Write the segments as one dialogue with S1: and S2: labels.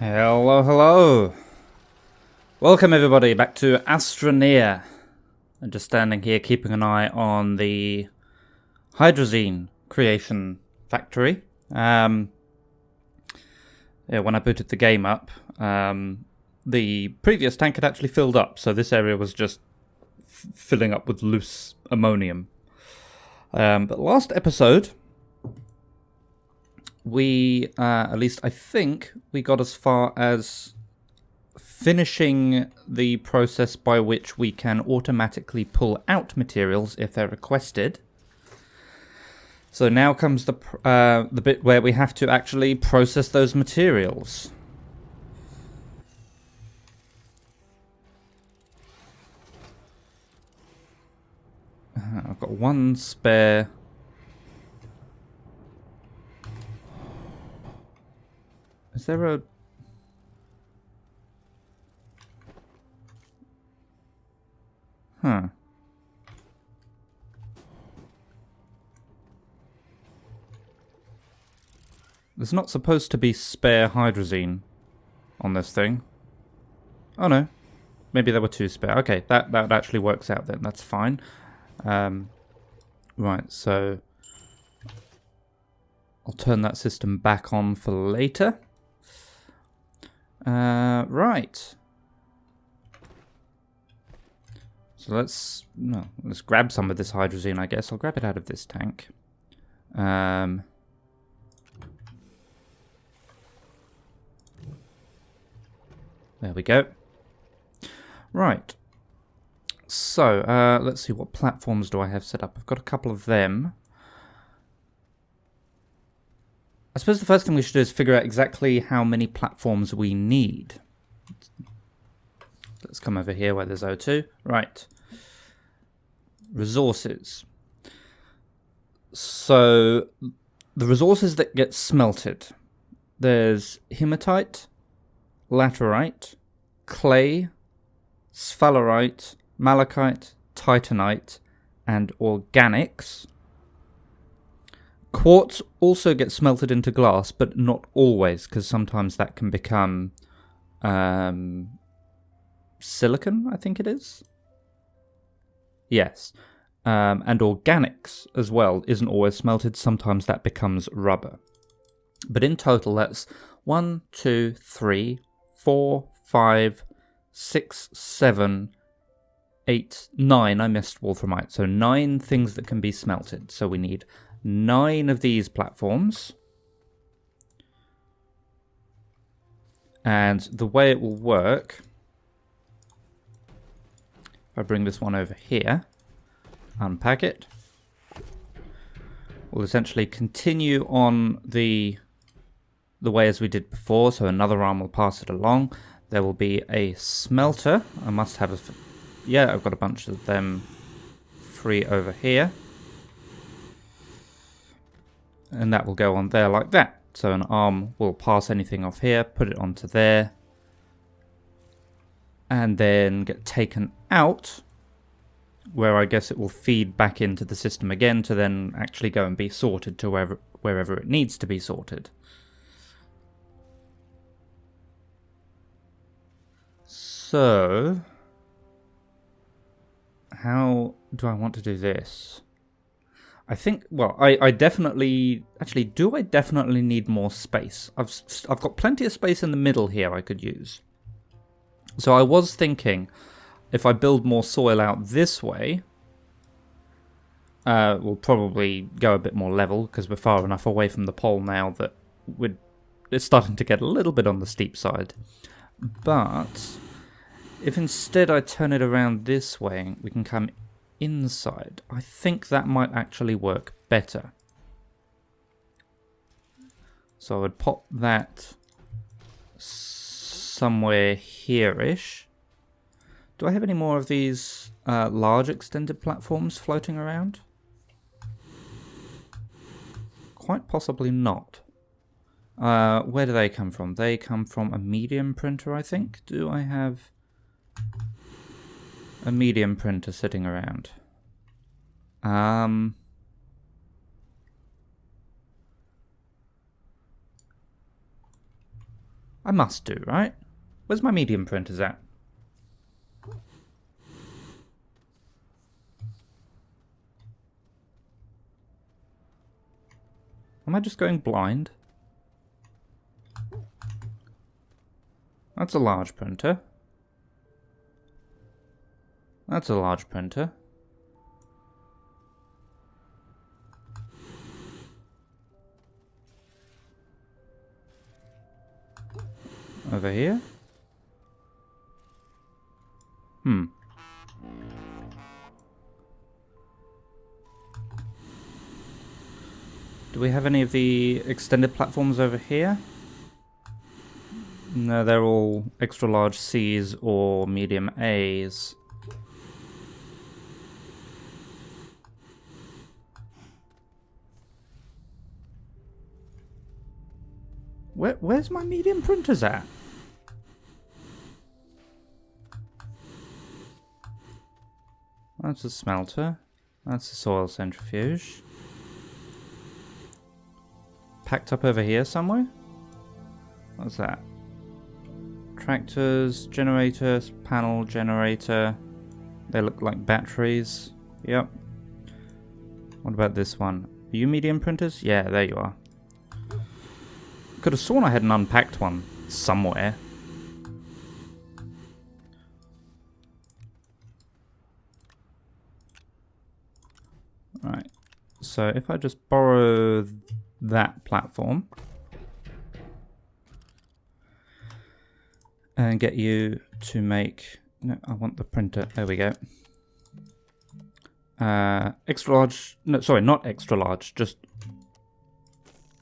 S1: Hello, hello. Welcome everybody back to Astroneer. I'm just standing here keeping an eye on the hydrazine creation factory. When I booted the game up, the previous tank had actually filled up, so this area was just filling up with loose ammonium. But last episode, we, at least I think, we got as far as finishing the process by which we can automatically pull out materials if they're requested. So now comes the bit where we have to actually process those materials. I've got one spare. Is there a... Huh. There's not supposed to be spare hydrazine on this thing. Oh no. Maybe there were two spare. Okay, that actually works out then. That's fine. Right, so... I'll turn that system back on for later. Right. So let's grab some of this hydrazine, I guess. I'll grab it out of this tank. There we go. Right. So, let's see, what platforms do I have set up? I've got a couple of them. I suppose the first thing we should do is figure out exactly how many platforms we need. Let's come over here where there's O2. Right. Resources. So, the resources that get smelted. There's hematite, laterite, clay, sphalerite, malachite, titanite, and organics. Quartz also gets smelted into glass, but not always, because sometimes that can become silicon, I think it is. Yes. And organics as well isn't always smelted. Sometimes that becomes rubber. But in total, that's 1, 2, 3, 4, 5, 6, 7, 8, 9. I missed wolframite. So 9 things that can be smelted. So we need 9 of these platforms. And the way it will work, if I bring this one over here, unpack it, we'll essentially continue on the way as we did before. So another arm will pass it along. There will be a smelter. I must have a... Yeah, I've got a bunch of them free over here. And that will go on there like that. So an arm will pass anything off here, put it onto there, and then get taken out, where I guess it will feed back into the system again to then actually go and be sorted to wherever it needs to be sorted. So, how do I want to do this? I think, well, I definitely... Actually, do I definitely need more space? I've got plenty of space in the middle here I could use. So I was thinking, if I build more soil out this way, we'll probably go a bit more level, because we're far enough away from the pole now that it's starting to get a little bit on the steep side. But if instead I turn it around this way, we can come inside. I think that might actually work better. So I would pop that somewhere here-ish. Do I have any more of these large extended platforms floating around? Quite possibly not. Where do they come from? They come from a medium printer, I think. Do I have a medium printer sitting around? I must do, right? Where's my medium printers at? Am I just going blind? That's a large printer. That's a large printer. Over here? Do we have any of the extended platforms over here? No, they're all extra large C's or medium A's. Where's my medium printers at? That's a smelter. That's a soil centrifuge. Packed up over here somewhere? What's that? Tractors, generators, panel generator. They look like batteries. Yep. What about this one? Are you medium printers? Yeah, there you are. Could have sworn I had an unpacked one somewhere. Right. So if I just borrow that platform and get you to make... No, I want the printer. There we go. Extra large... No, sorry, not extra large. Just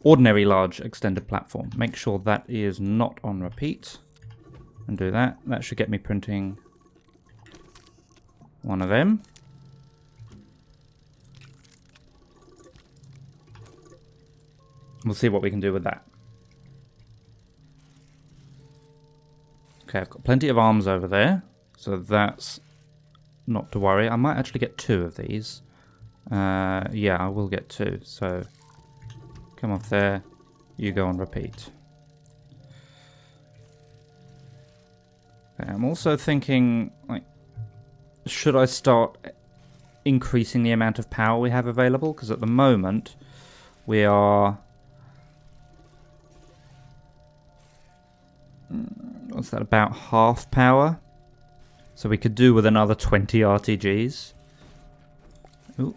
S1: ordinary large extended platform. Make sure that is not on repeat. And do that. That should get me printing one of them. We'll see what we can do with that. Okay, I've got plenty of arms over there, so that's not to worry. I might actually get 2 of these. Yeah, I will get 2, so come off there, you go on repeat. Okay, I'm also thinking, like, should I start increasing the amount of power we have available? Because at the moment, we are... What's that, about half power? So we could do with another 20 RTGs. Ooh.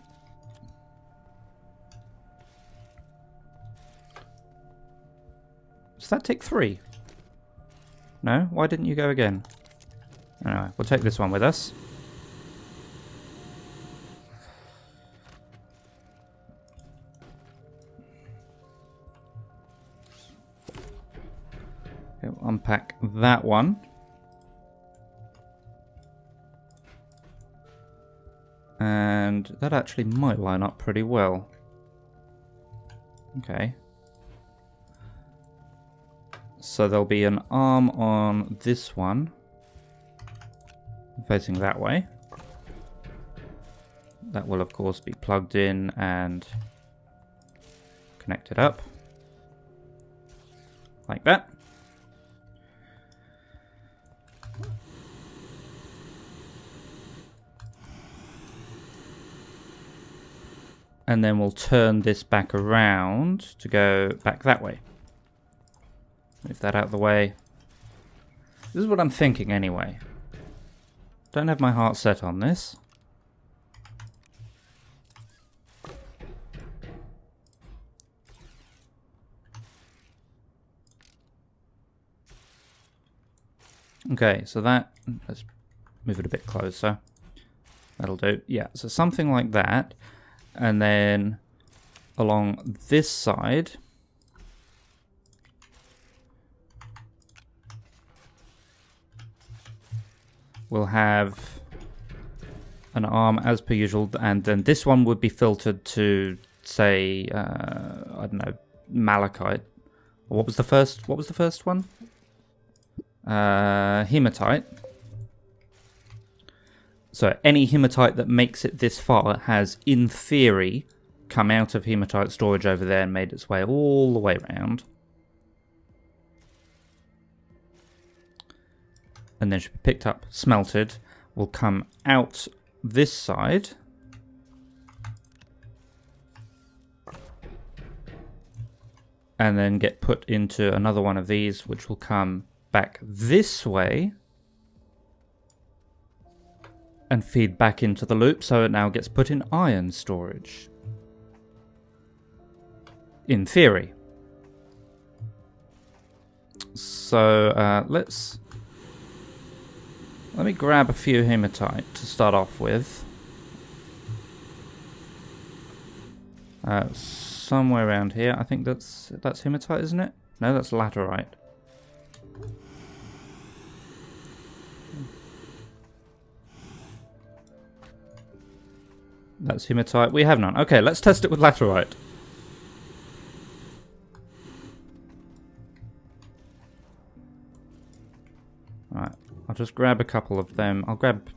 S1: Does that take 3? No? Why didn't you go again? Anyway, we'll take this one with us. Okay, we'll unpack that one. And that actually might line up pretty well. Okay. So there'll be an arm on this one, facing that way. That will of course be plugged in and connected up. Like that. And then we'll turn this back around to go back that way. Move that out of the way. This is what I'm thinking anyway. Don't have my heart set on this. Okay, so that... Let's move it a bit closer. That'll do. Yeah, so something like that. And then along this side... we'll have an arm as per usual, and then this one would be filtered to, say, I don't know, malachite. What was the first one? Hematite. So any hematite that makes it this far has, in theory, come out of hematite storage over there and made its way all the way around. and then should be picked up, smelted, will come out this side. And then get put into another one of these, which will come back this way and feed back into the loop, so it now gets put in iron storage. In theory. So let me grab a few hematite to start off with. Somewhere around here. I think that's hematite, isn't it? No, that's laterite. That's hematite. We have none. Okay, let's test it with laterite. Alright, I'll just grab a couple of them. I'll grab...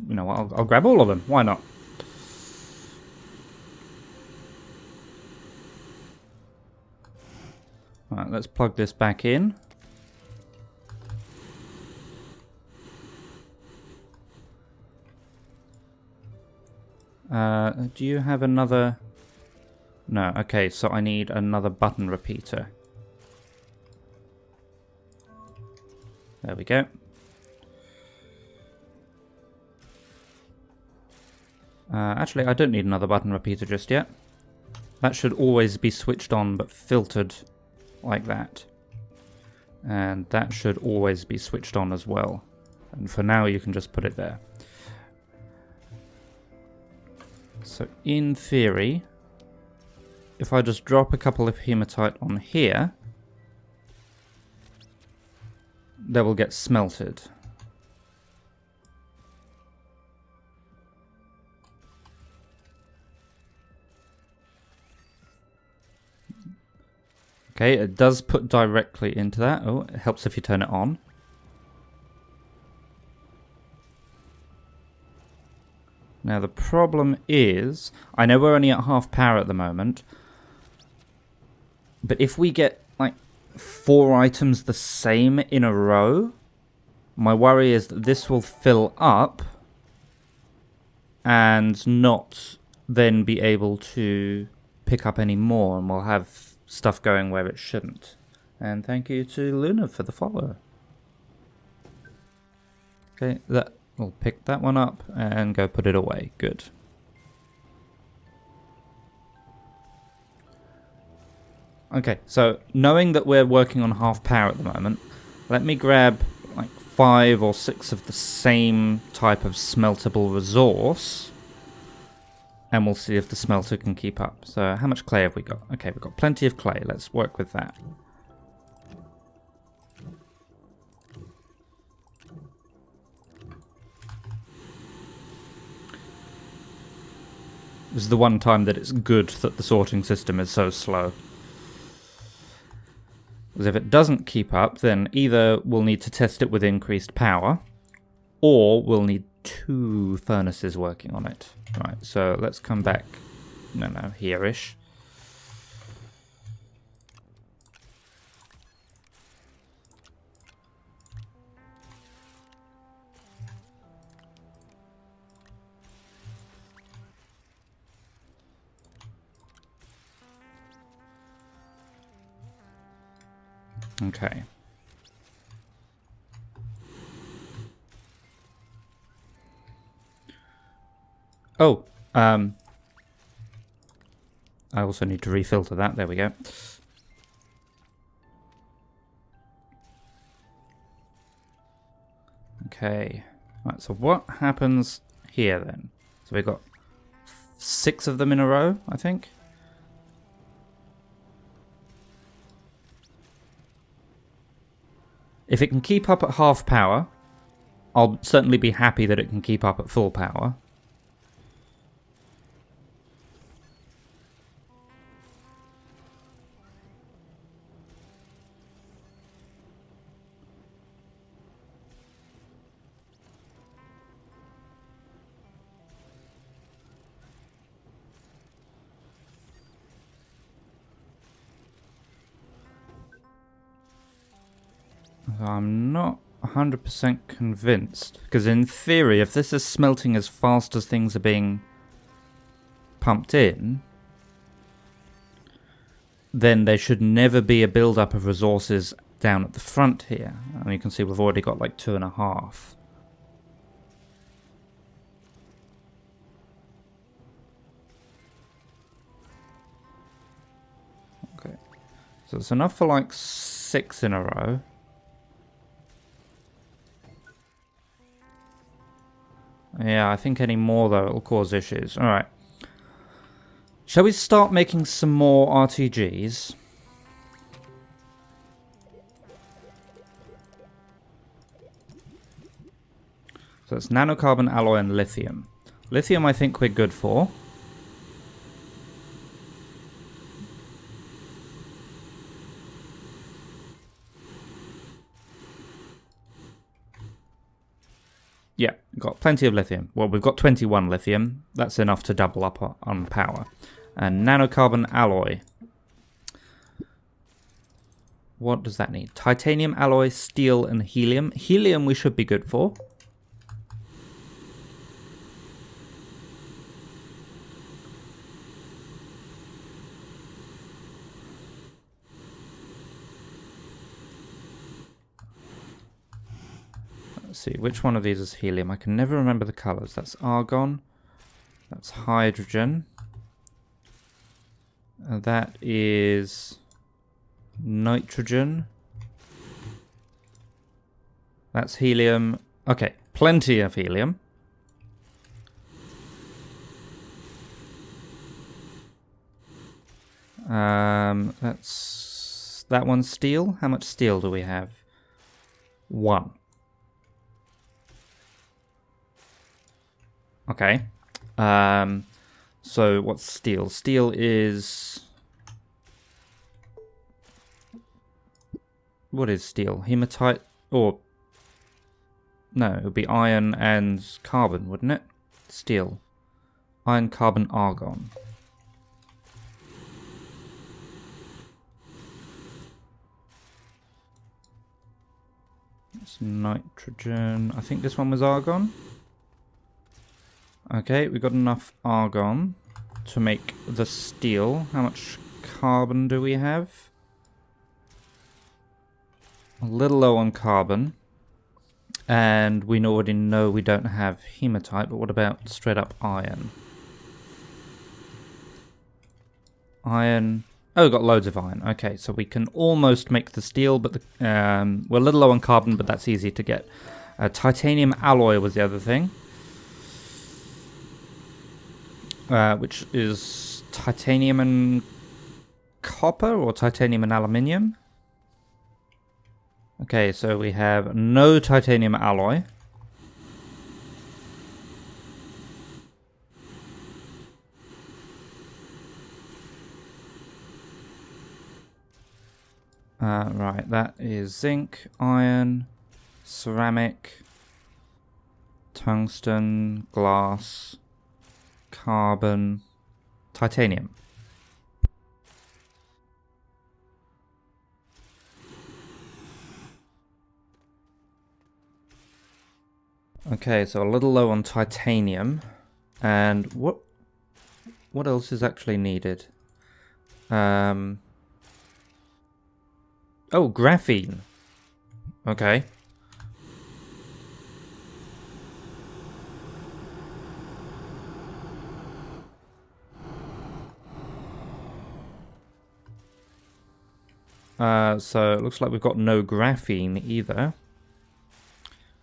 S1: You know what, I'll grab all of them. Why not? Alright, let's plug this back in. Do you have another... No, okay, so I need another button repeater. There we go. Actually, I don't need another button repeater just yet. That should always be switched on but filtered like that. And that should always be switched on as well. And for now, you can just put it there. So in theory, if I just drop a couple of hematite on here, they will get smelted. Okay, it does put directly into that. Oh, it helps if you turn it on. Now the problem is, I know we're only at half power at the moment, but if we get like 4 items the same in a row, my worry is that this will fill up and not then be able to pick up any more, and we'll have stuff going where it shouldn't. And thank you to Luna for the follow. Okay, we'll pick that one up and go put it away. Good. Okay, so knowing that we're working on half power at the moment, let me grab like 5 or 6 of the same type of smeltable resource, and we'll see if the smelter can keep up. So how much clay have we got? Okay, we've got plenty of clay. Let's work with that. This is the one time that it's good that the sorting system is so slow. Because if it doesn't keep up, then either we'll need to test it with increased power, or we'll need 2 furnaces working on it. Right, so let's come back, here-ish. Okay. Oh, I also need to refilter that. There we go. Okay. Right, so what happens here then? So we've got 6 of them in a row, I think. If it can keep up at half power, I'll certainly be happy that it can keep up at full power. I'm not 100% convinced. Because in theory, if this is smelting as fast as things are being pumped in, then there should never be a build-up of resources down at the front here. And you can see we've already got like 2.5. Okay. So it's enough for like 6 in a row. Yeah, I think any more though, it'll cause issues. Alright. Shall we start making some more RTGs? So it's nanocarbon, alloy, and lithium. Lithium I think we're good for. Yeah, got plenty of lithium. Well, we've got 21 lithium. That's enough to double up on power. And nanocarbon alloy. What does that need? Titanium alloy, steel, and helium. Helium we should be good for. Let's see, which one of these is helium? I can never remember the colours. That's argon. That's hydrogen. That is nitrogen. That's helium. Okay, plenty of helium. That one's steel. How much steel do we have? 1. Okay. So what's steel? Steel is... What is steel? Hematite? Or... No, it would be iron and carbon, wouldn't it? Steel. Iron, carbon, argon. It's nitrogen. I think this one was argon. Okay, we got enough argon to make the steel. How much carbon do we have? A little low on carbon. And we already know we don't have hematite, but what about straight up iron? Iron. Oh, we've got loads of iron. Okay, so we can almost make the steel, but we're a little low on carbon, but that's easy to get. Titanium alloy was the other thing. Which is titanium and copper, or titanium and aluminium. Okay, so we have no titanium alloy. Right, that is zinc, iron, ceramic, tungsten, glass, carbon, titanium. Okay, so a little low on titanium. And what else is actually needed? Oh, graphene. Okay. So it looks like we've got no graphene either.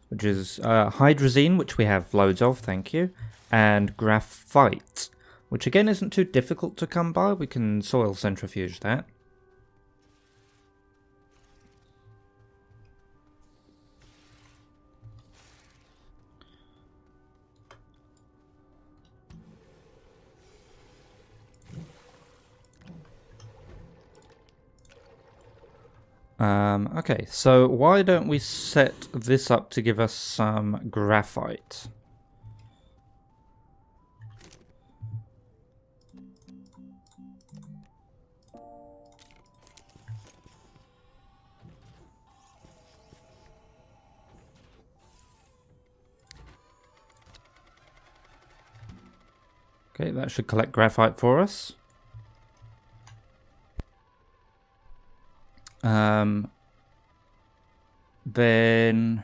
S1: Which is hydrazine, which we have loads of, thank you. And graphite, which again isn't too difficult to come by. We can soil centrifuge that. Okay, so why don't we set this up to give us some graphite? Okay, that should collect graphite for us. Then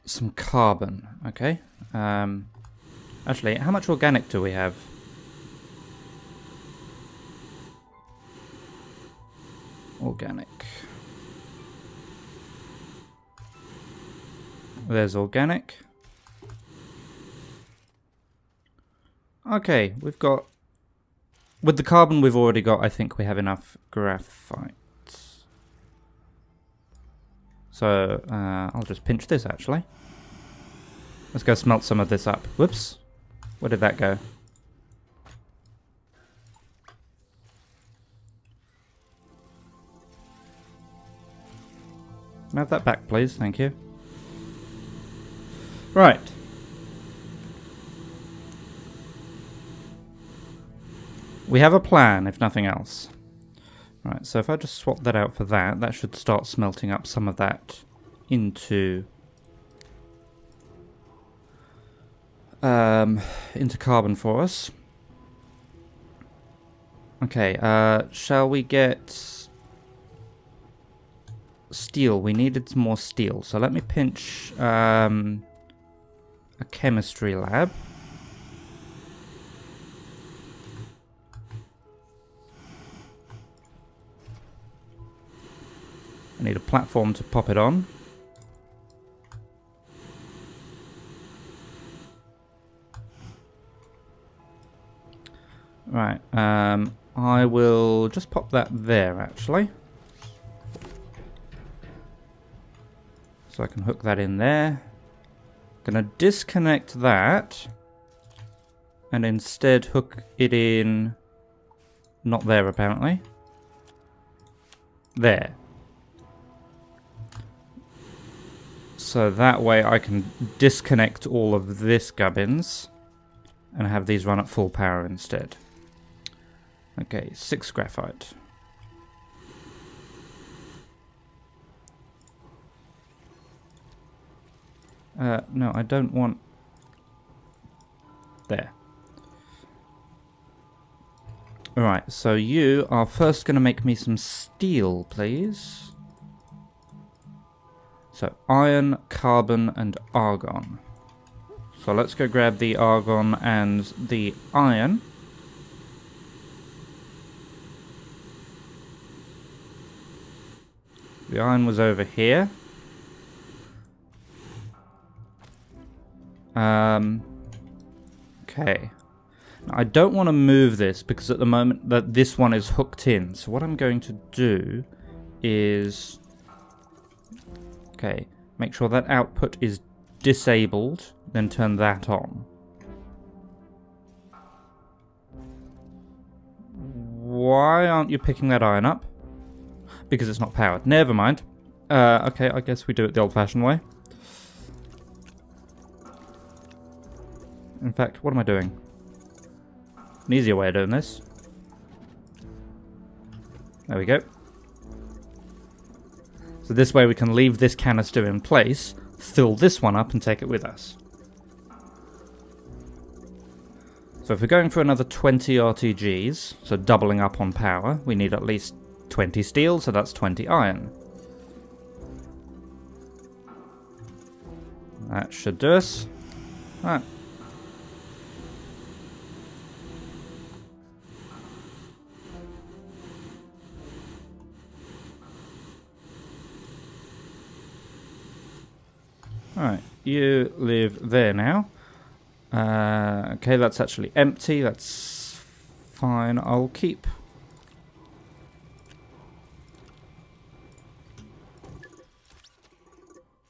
S1: some carbon. Okay. Actually, how much organic do we have? Organic. There's organic. Okay, we've got... With the carbon we've already got, I think we have enough graphite. So, I'll just pinch this, actually. Let's go smelt some of this up. Whoops. Where did that go? Can I have that back, please? Thank you. Right. We have a plan, if nothing else. Right, so if I just swap that out for that, that should start smelting up some of that into carbon for us. Okay, shall we get steel? We needed some more steel, so let me pinch a chemistry lab. I need a platform to pop it on. Right, I will just pop that there, actually. So I can hook that in there. Gonna disconnect that. And instead hook it in... Not there, apparently. There. So that way I can disconnect all of this gubbins and have these run at full power instead. Okay, 6 graphite. No, I don't want... There. Alright, so you are first going to make me some steel, please. So, iron, carbon, and argon. So let's go grab the argon and the iron. The iron was over here. Okay. Now, I don't want to move this because at the moment that this one is hooked in. So what I'm going to do is... Okay, make sure that output is disabled, then turn that on. Why aren't you picking that iron up? Because it's not powered. Never mind. Okay, I guess we do it the old-fashioned way. In fact, what am I doing? An easier way of doing this. There we go. So this way we can leave this canister in place, fill this one up and take it with us. So if we're going for another 20 RTGs, so doubling up on power, we need at least 20 steel, so that's 20 iron. That should do us. Right. Alright, you live there now. Okay, that's actually empty. That's fine. I'll keep...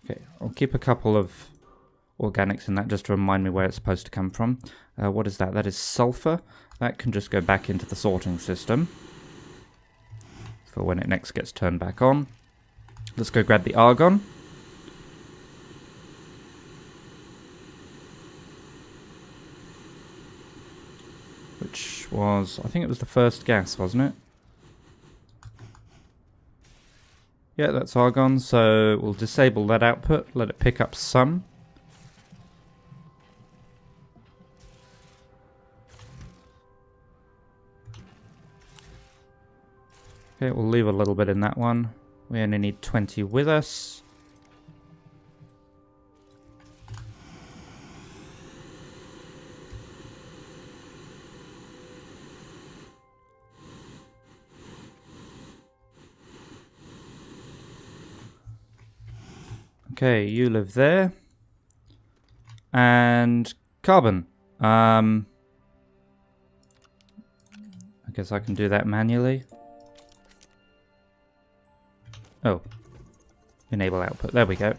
S1: Okay, I'll keep a couple of organics in that just to remind me where it's supposed to come from. What is that? That is sulfur. That can just go back into the sorting system for when it next gets turned back on. Let's go grab the argon. Which was, I think it was the first gas, wasn't it? Yeah, that's argon, so we'll disable that output, let it pick up some. Okay, we'll leave a little bit in that one. We only need 20 with us. Okay, you live there. And carbon. I guess I can do that manually. Oh. Enable output. There we go.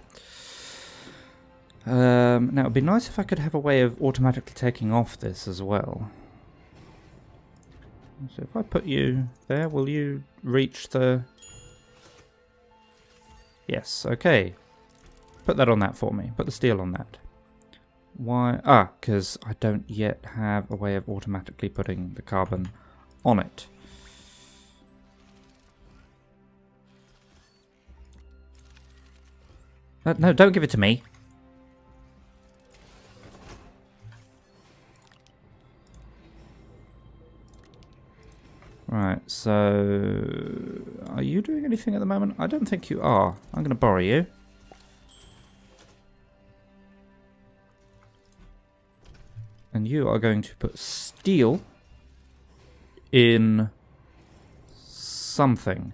S1: Now, it would be nice if I could have a way of automatically taking off this as well. So if I put you there, will you reach the... Yes, okay. Put that on that for me. Put the steel on that. Why? Ah, because I don't yet have a way of automatically putting the carbon on it. No, don't give it to me. Right, so... Are you doing anything at the moment? I don't think you are. I'm going to borrow you. And you are going to put steel in something.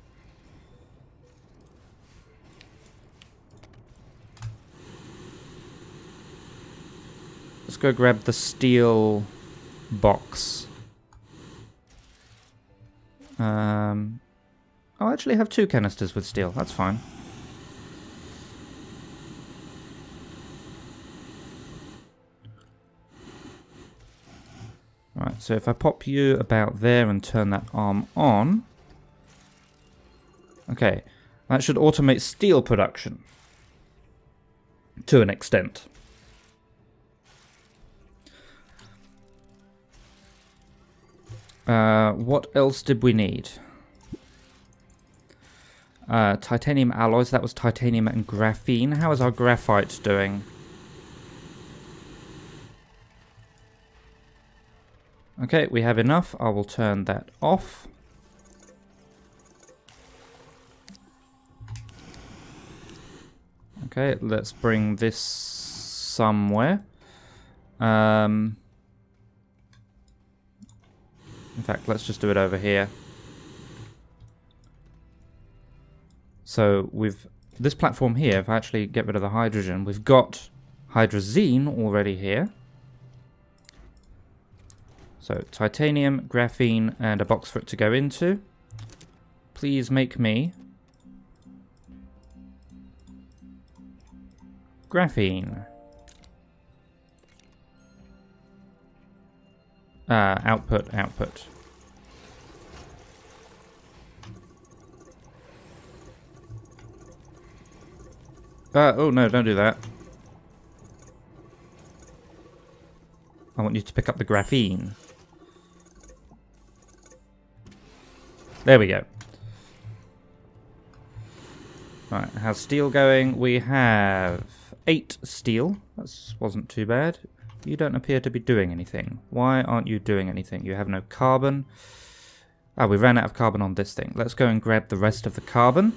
S1: Let's go grab the steel box. I'll actually have 2 canisters with steel. That's fine. Right, so if I pop you about there and turn that arm on... Okay, that should automate steel production. To an extent. What else did we need? Titanium alloys, that was titanium and graphene. How is our graphite doing? Okay, we have enough. I will turn that off. Okay, let's bring this somewhere. In fact, let's just do it over here. So with this platform here, if I actually get rid of the hydrogen, we've got hydrazine already here. So titanium, graphene, and a box for it to go into. Please make me graphene. Output. Oh no, don't do that. I want you to pick up the graphene. There we go. Right, how's steel going? We have 8 steel. That wasn't too bad. You don't appear to be doing anything. Why aren't you doing anything? You have no carbon. Ah, we ran out of carbon on this thing. Let's go and grab the rest of the carbon.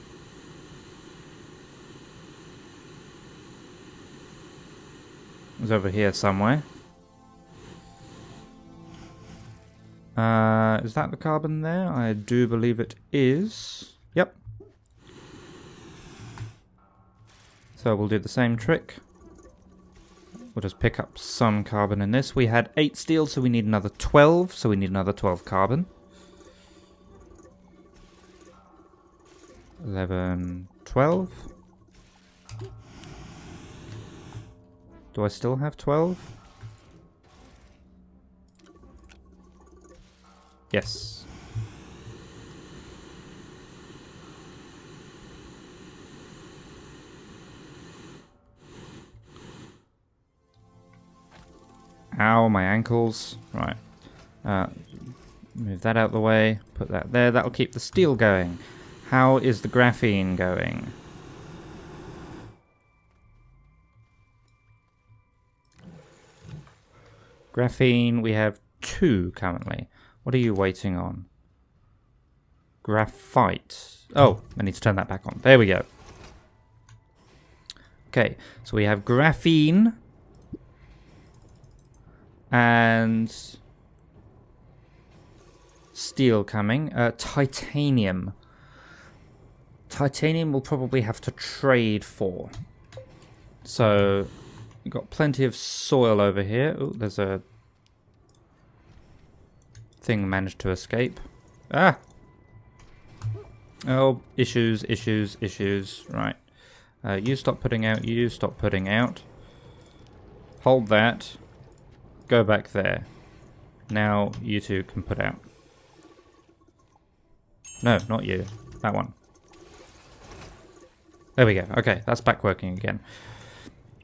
S1: It's over here somewhere. Is that the carbon there? I do believe it is. Yep. So we'll do the same trick. We'll just pick up some carbon in this. We had 8 steel, so we need another 12. So we need another 12 carbon. 11, 12. Do I still have 12? Yes. Ow, my ankles. Right. Move that out of the way. Put that there. That'll keep the steel going. How is the graphene going? Graphene, we have 2 currently. What are you waiting on? Graphite. Oh, I need to turn that back on. There we go. Okay, so we have graphene and steel coming. Titanium. Titanium we'll probably have to trade for. So, we've got plenty of soil over here. Oh, there's a thing managed to escape. Ah! Oh, issues. Right. You stop putting out, you stop putting out. Hold that. Go back there. Now you two can put out. No, not you. That one. There we go. Okay, that's back working again.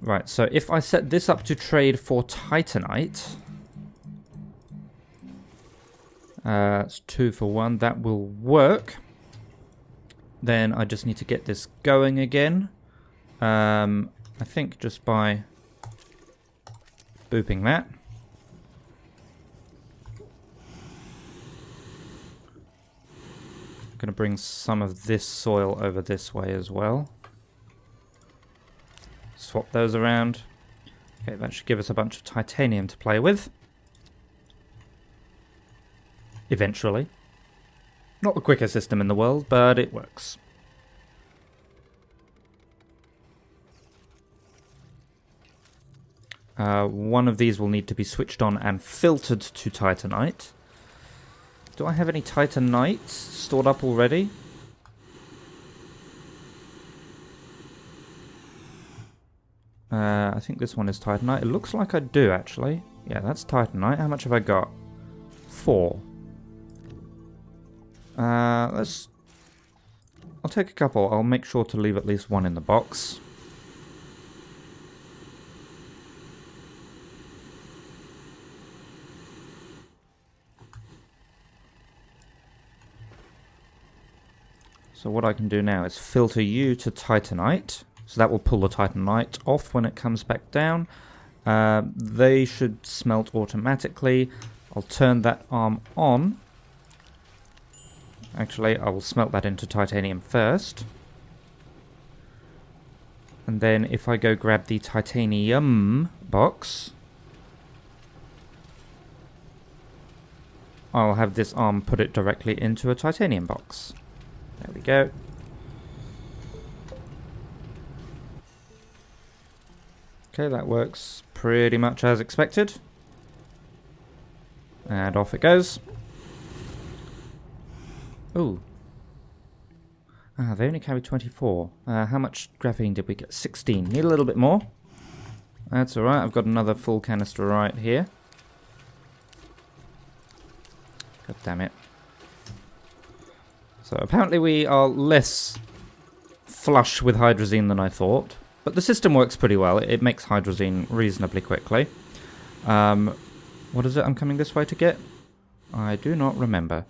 S1: Right, so if I set this up to trade for Titanite... it's 2 for 1. That will work. Then I just need to get this going again. I think just by booping that. I'm going to bring some of this soil over this way as well. Swap those around. Okay, that should give us a bunch of titanium to play with. Eventually. Not the quickest system in the world, but it works. One of these will need to be switched on and filtered to Titanite. Do I have any Titanite stored up already? I think this one is Titanite. It looks like I do, actually. Yeah, that's Titanite. How much have I got? 4. I'll take a couple. I'll make sure to leave at least one in the box. So what I can do now is filter you to Titanite. So that will pull the Titanite off when it comes back down. They should smelt automatically. I'll turn that arm on. Actually, I will smelt that into titanium first. And then if I go grab the titanium box, I'll have this arm put it directly into a titanium box. There we go. Okay, that works pretty much as expected. And off it goes. Ooh. Ah, they only carry 24. How much graphene did we get? 16. Need a little bit more. That's alright, I've got another full canister right here. God damn it. So apparently we are less flush with hydrazine than I thought. But the system works pretty well. It makes hydrazine reasonably quickly. What is it I'm coming this way to get? I do not remember.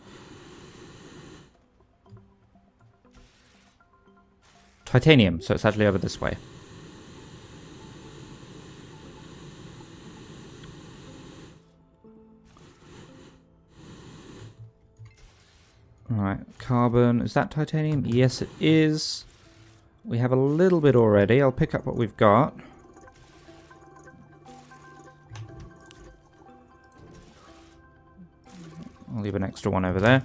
S1: Titanium, so it's actually over this way. Alright, carbon. Is that titanium? Yes, it is. We have a little bit already. I'll pick up what we've got. I'll leave an extra one over there.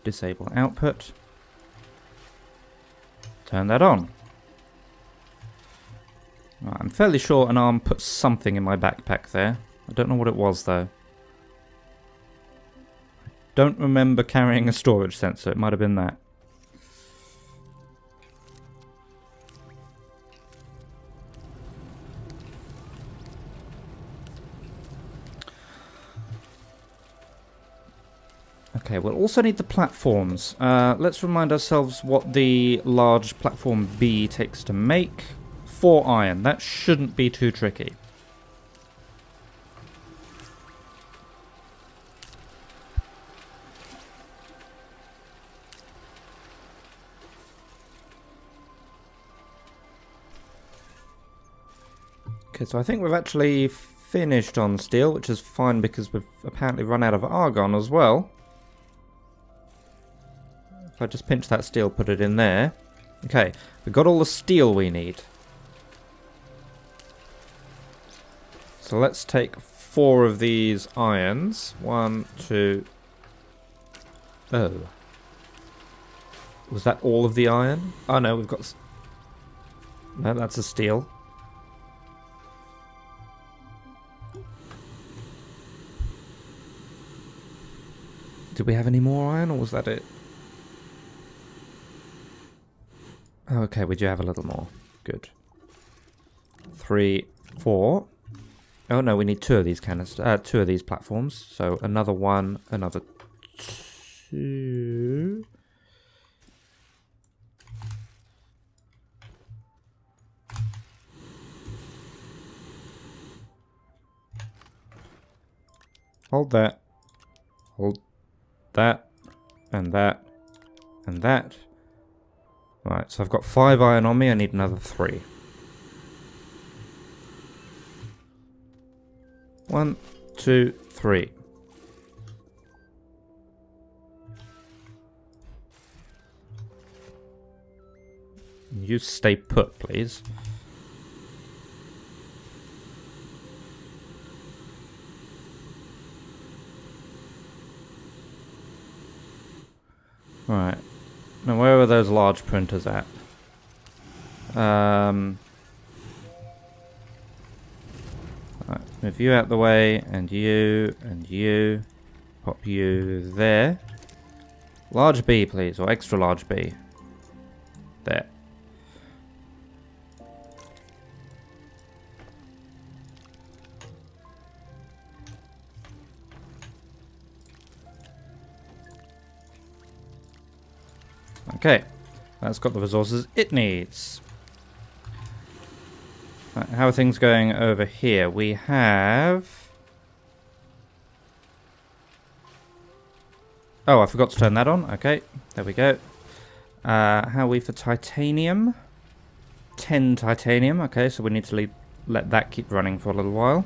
S1: Disable output. Turn that on. Right, I'm fairly sure an arm put something in my backpack there. I don't know what it was though. I don't remember carrying a storage sensor. It might have been that. Okay, we'll also need the platforms. Let's remind ourselves what the large platform B takes to make. 4 iron. That shouldn't be too tricky. Okay, so I think we've actually finished on steel, which is fine because we've apparently run out of argon as well. If I just pinch that steel, put it in there. Okay, we've got all the steel we need. So let's take 4 of these irons. 1, 2... Oh. Was that all of the iron? Oh no, we've got... No, that's a steel. Did we have any more iron, or was that it? Okay, we do have a little more. Good. 3, 4. Oh no, we need 2 of these canisters, 2 of these platforms. So another 1, another 2. Hold that. Hold that. And that. And that. Right, so I've got 5 iron on me, I need another 3. 1, 2, 3. You stay put, please. Right. Now, where are those large printers at? Right, move you out the way, and you. Pop you there. Large B, please, or extra large B. There. Okay, that's got the resources it needs. Right, how are things going over here? We have... Oh, I forgot to turn that on. Okay, there we go. How are we for titanium? 10 titanium. Okay, so we need to let that keep running for a little while.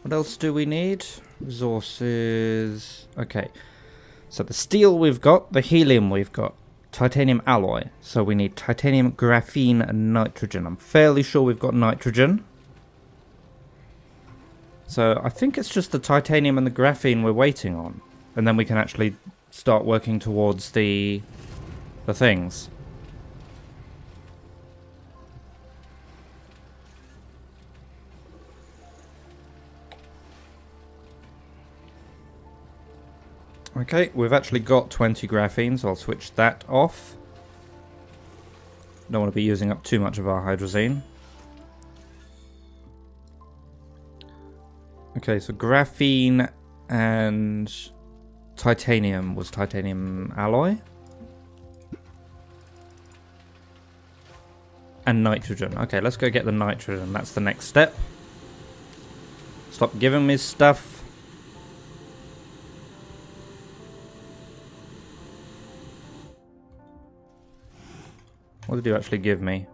S1: What else do we need? Resources... Okay. So the steel we've got, the helium we've got, titanium alloy. So we need titanium, graphene, and nitrogen. I'm fairly sure we've got nitrogen. So I think it's just the titanium and the graphene we're waiting on. And then we can actually start working towards the things. Okay, we've actually got 20 graphene, so I'll switch that off. Don't want to be using up too much of our hydrazine. Okay, so graphene and titanium was titanium alloy. And nitrogen. Okay, let's go get the nitrogen. That's the next step. Stop giving me stuff. What did you actually give me?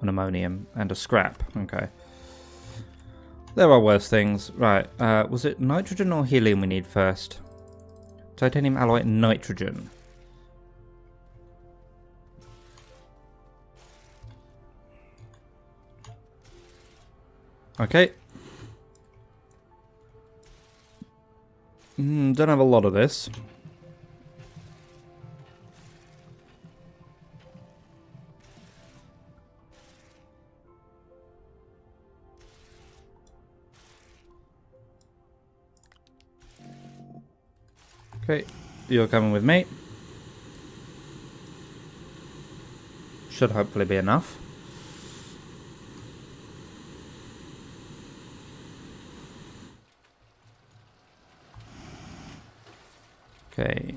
S1: An ammonium and a scrap. Okay. There are worse things. Right. Was it nitrogen or helium we need first? Titanium alloy and nitrogen. Okay. Don't have a lot of this. Okay, you're coming with me. Should hopefully be enough. Okay.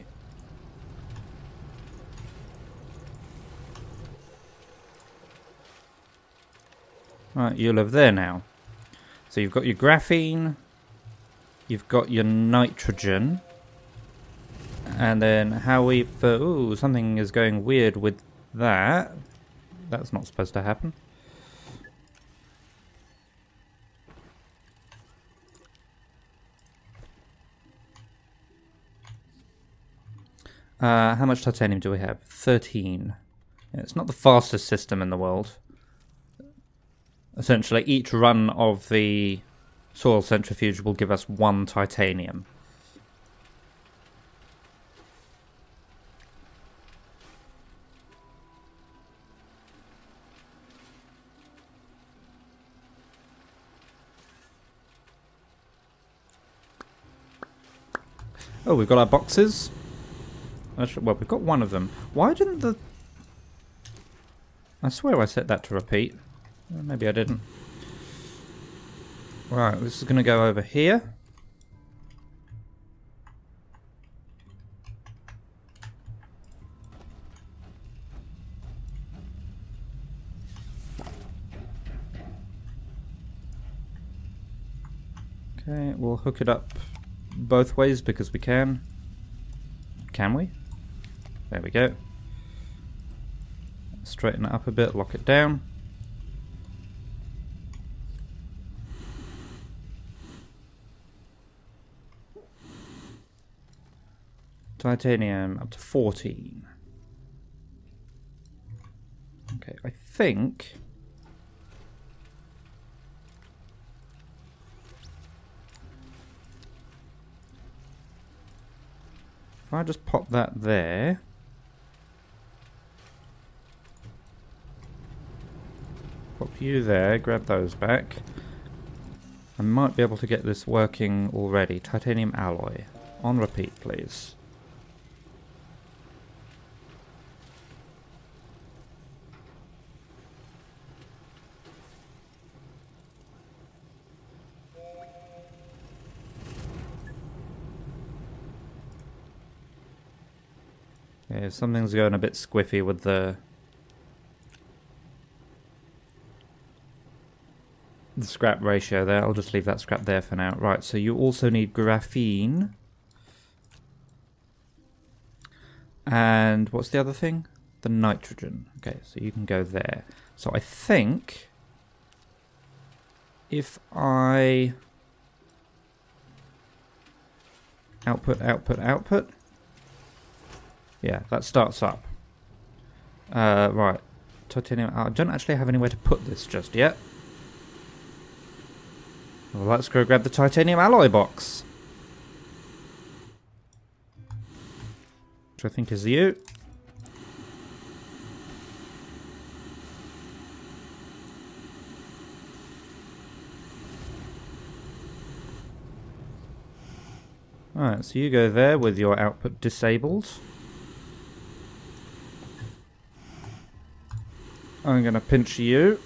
S1: Right, you live there now. So you've got your graphene, you've got your nitrogen. And then how we... Ooh, something is going weird with that. That's not supposed to happen. How much titanium do we have? 13. Yeah, it's not the fastest system in the world. Essentially, each run of the soil centrifuge will give us 1 titanium. Oh, we've got our boxes. Well, we've got one of them. Why didn't the... I swear I set that to repeat. Maybe I didn't. Right, this is going to go over here. Okay, we'll hook it up both ways because we can. Can we? There we go. Straighten it up a bit, lock it down. Titanium up to 14. Okay, I think... if I just pop that there... pop you there, grab those back. I might be able to get this working already. Titanium alloy. On repeat, please. Yeah, something's going a bit squiffy with the scrap ratio there. I'll just leave that scrap there for now. Right, so you also need graphene. And what's the other thing? The nitrogen. Okay, so you can go there. So I think if I output. Yeah, that starts up. Right. Titanium. I don't actually have anywhere to put this just yet. Well, let's go grab the titanium alloy box. Which I think is you. Alright, so you go there with your output disabled. I'm going to pinch you.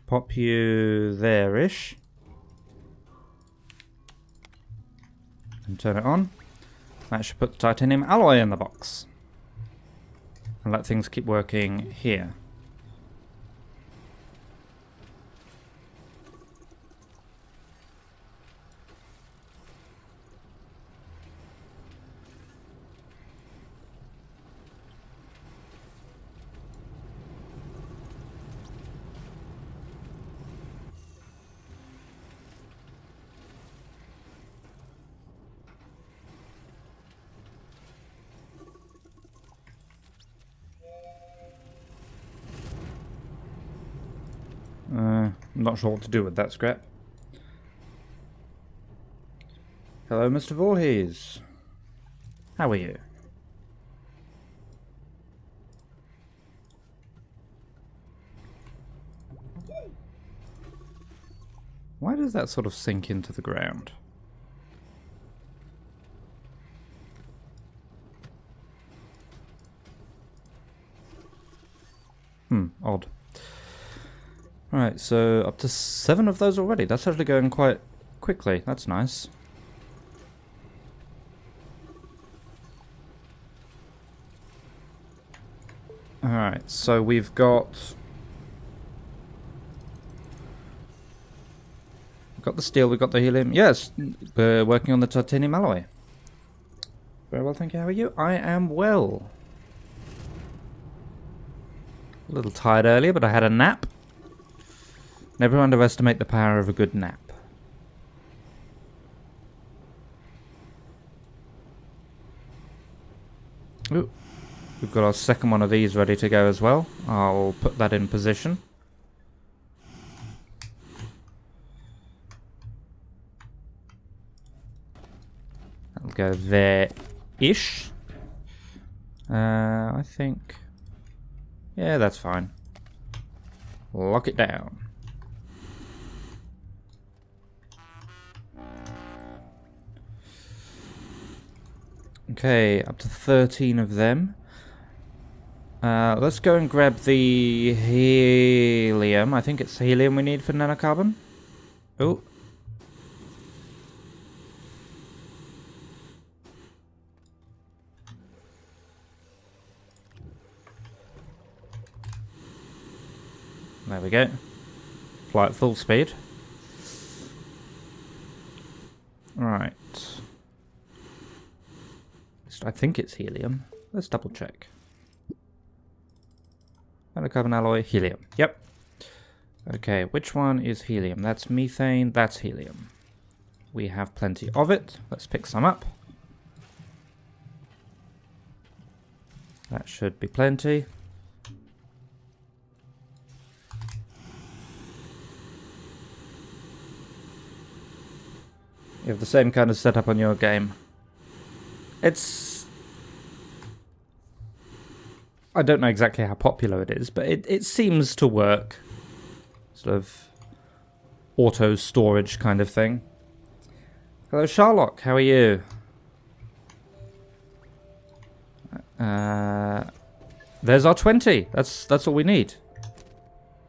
S1: Pop you there-ish. And turn it on. That should put the titanium alloy in the box. And let things keep working here. I'm not sure what to do with that scrap. Hello, Mr. Voorhees. How are you? Why does that sort of sink into the ground? Odd. Right, so up to 7 of those already. That's actually going quite quickly. That's nice. Alright, so we've got the steel, we've got the helium. Yes, we're working on the titanium alloy. Very well, thank you. How are you? I am well. A little tired earlier, but I had a nap. Never underestimate the power of a good nap. Ooh. We've got our second one of these ready to go as well. I'll put that in position. That'll go there-ish. I think... yeah, that's fine. Lock it down. Okay, up to 13 of them. Let's go and grab the helium. I think it's helium we need for nanocarbon. Oh. There we go. Fly at full speed. Right. I think it's helium. Let's double check. Nanocarbon alloy, helium. Yep. Okay, which one is helium? That's methane, that's helium. We have plenty of it. Let's pick some up. That should be plenty. You have the same kind of setup on your game. It's... I don't know exactly how popular it is, but it seems to work. Sort of auto storage kind of thing. Hello, Sherlock. How are you? There's our 20. That's all we need.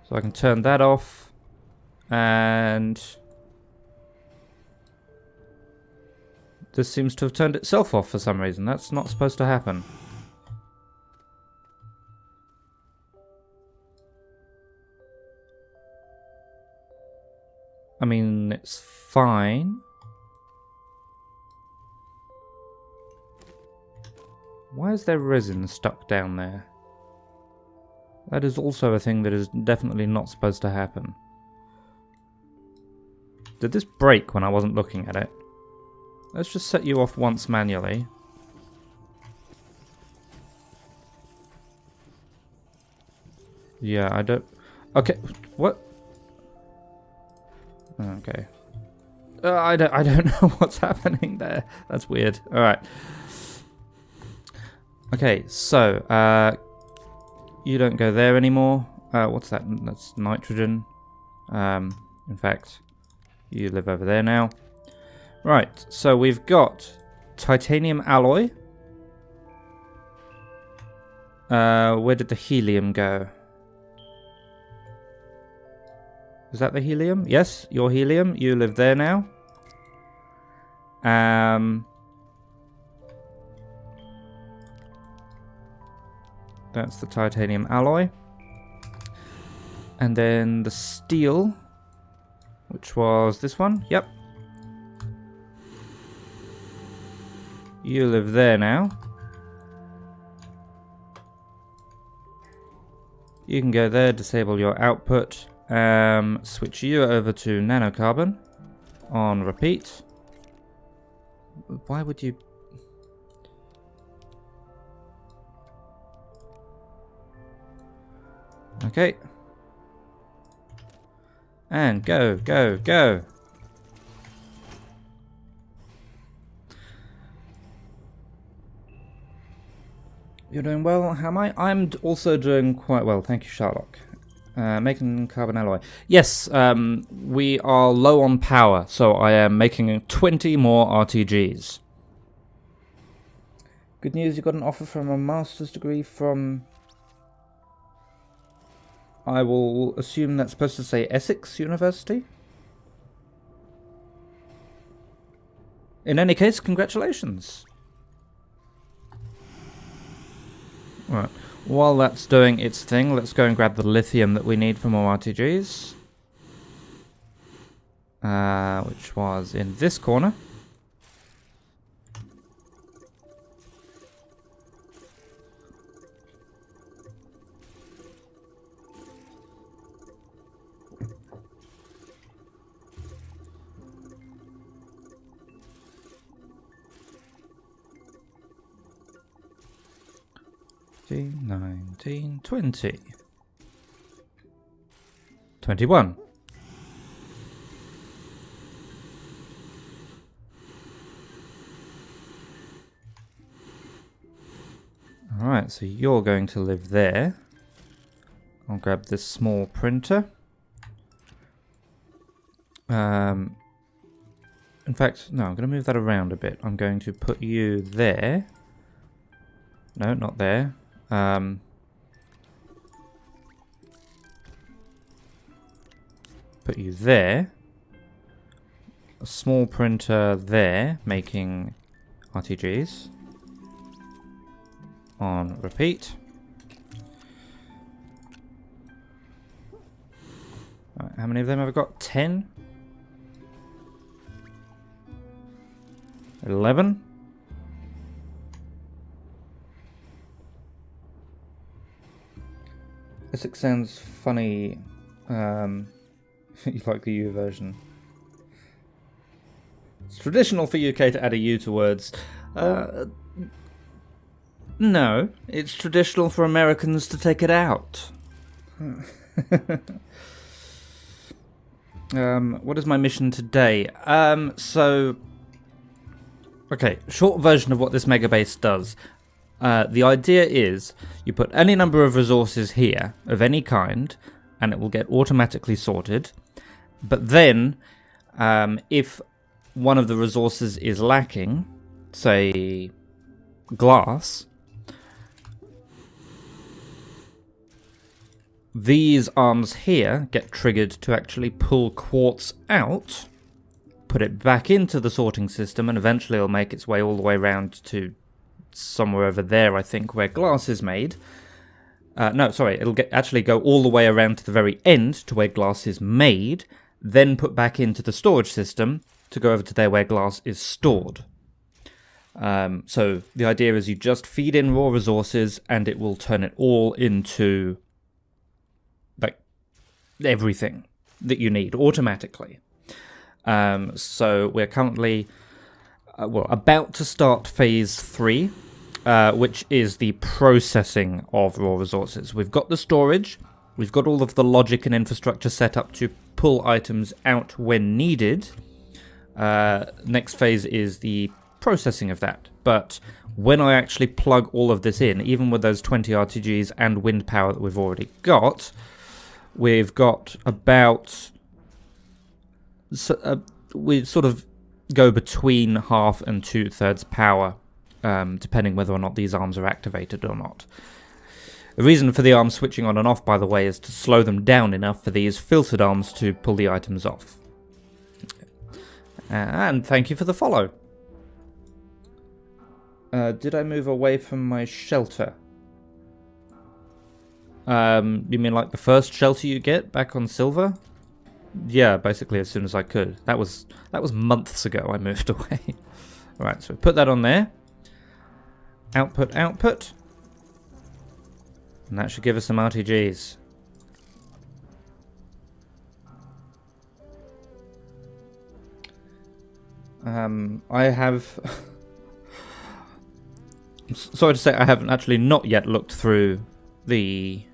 S1: So I can turn that off. And... this seems to have turned itself off for some reason. That's not supposed to happen. I mean, it's fine. Why is there resin stuck down there? That is also a thing that is definitely not supposed to happen. Did this break when I wasn't looking at it? Let's just set you off once manually. Yeah, I don't... okay, what? Okay. I don't know what's happening there. That's weird. Alright. Okay, so, you don't go there anymore. What's that? That's nitrogen. In fact, you live over there now. Right, so we've got titanium alloy. Where did the helium go? Is that the helium? Yes, your helium. You live there now. That's the titanium alloy. And then the steel, which was this one. Yep. You live there now. You can go there, disable your output. Switch you over to nanocarbon on repeat. Why would you... okay. And go, go, go. You're doing well, how am I? I'm also doing quite well, thank you, Sherlock. Making carbon alloy. Yes, we are low on power, so I am making 20 more RTGs. Good news, you got an offer from a master's degree from... I will assume that's supposed to say Essex University? In any case, congratulations. Right. While that's doing its thing, let's go and grab the lithium that we need for more RTGs. Which was in this corner. 19, 20. 21. Alright, so you're going to live there. I'll grab this small printer. In fact, no, I'm going to move that around a bit. I'm going to put you there. No, not there. Put you there. A small printer there, making RTGs. On repeat. Right, how many of them have I got? 10? 11? Essex sounds funny. You like the U version. It's traditional for UK to add a U to words. No, it's traditional for Americans to take it out. What is my mission today? Okay, short version of what this megabase does. The idea is you put any number of resources here of any kind, and it will get automatically sorted. But then, if one of the resources is lacking, say glass, these arms here get triggered to actually pull quartz out, put it back into the sorting system, and eventually it'll make its way all the way around to somewhere over there, I think, where glass is made. No, sorry, it'll actually go all the way around to the very end to where glass is made, then put back into the storage system to go over to there where glass is stored. So the idea is you just feed in raw resources and it will turn it all into like everything that you need automatically. So we're currently about to start phase 3, which is the processing of raw resources. We've got the storage, we've got all of the logic and infrastructure set up to pull items out when needed. Next phase is the processing of that. But when I actually plug all of this in, even with those 20 RTGs and wind power that we've already got, we've got about... we sort of go between half and 2/3 power, depending whether or not these arms are activated or not. The reason for the arms switching on and off, by the way, is to slow them down enough for these filtered arms to pull the items off. And thank you for the follow. Did I move away from my shelter? You mean like the first shelter you get back on Silver? Yeah, basically as soon as I could. That was months ago I moved away. Alright, so we put that on there. Output, output. And that should give us some RTGs. I have... Sorry to say, I haven't actually not yet looked through the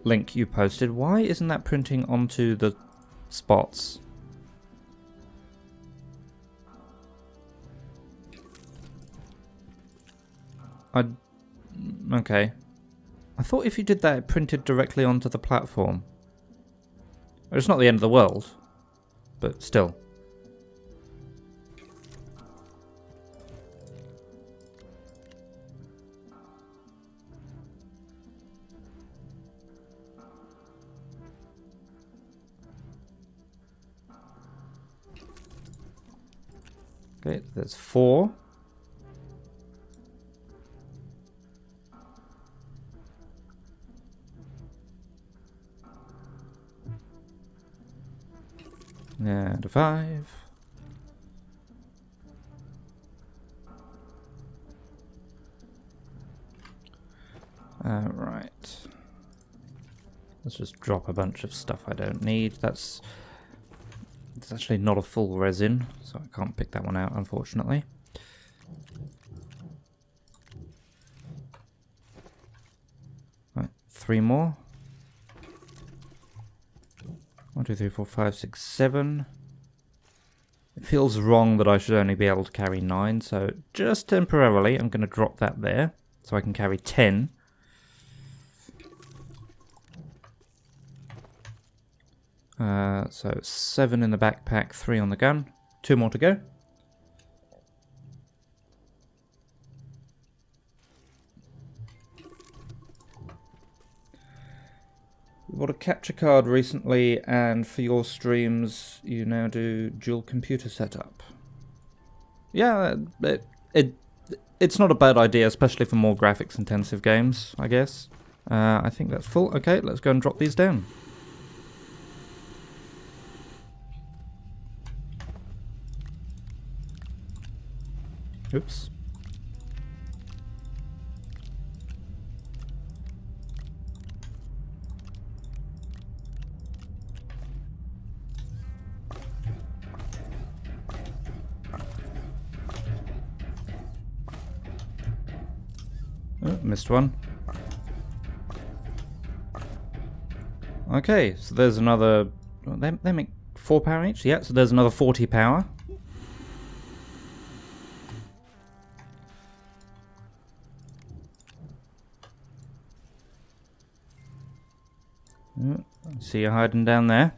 S1: link you posted. Why isn't that printing onto the spots? Okay. I thought if you did that, it printed directly onto the platform. It's not the end of the world, but still. Okay, there's 4. And 5. Right. Let's just drop a bunch of stuff I don't need. It's actually not a full resin, so I can't pick that one out, unfortunately. 3 more. 1, 2, 3, 4, 5, 6, 7. It feels wrong that I should only be able to carry 9, so just temporarily I'm going to drop that there so I can carry 10. So 7 in the backpack, 3 on the gun. 2 more to go. We bought a capture card recently, and for your streams, you now do dual computer setup. Yeah, it's not a bad idea, especially for more graphics-intensive games, I guess. I think that's full. Okay, let's go and drop these down. Oops. Oh, missed one. Okay, so there's another... They make 4 power each? Yeah, so there's another 40 power. Oh, I see you hiding down there.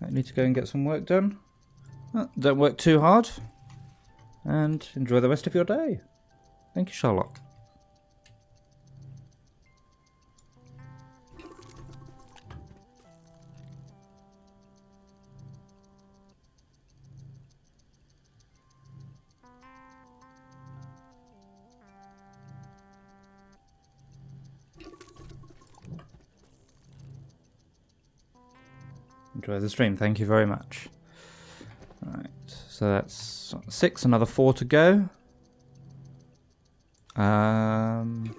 S1: I need to go and get some work done. Oh, don't work too hard. And enjoy the rest of your day. Thank you, Sherlock. Enjoy the stream. Thank you very much. Right, so that's 6, another 4 to go. 1,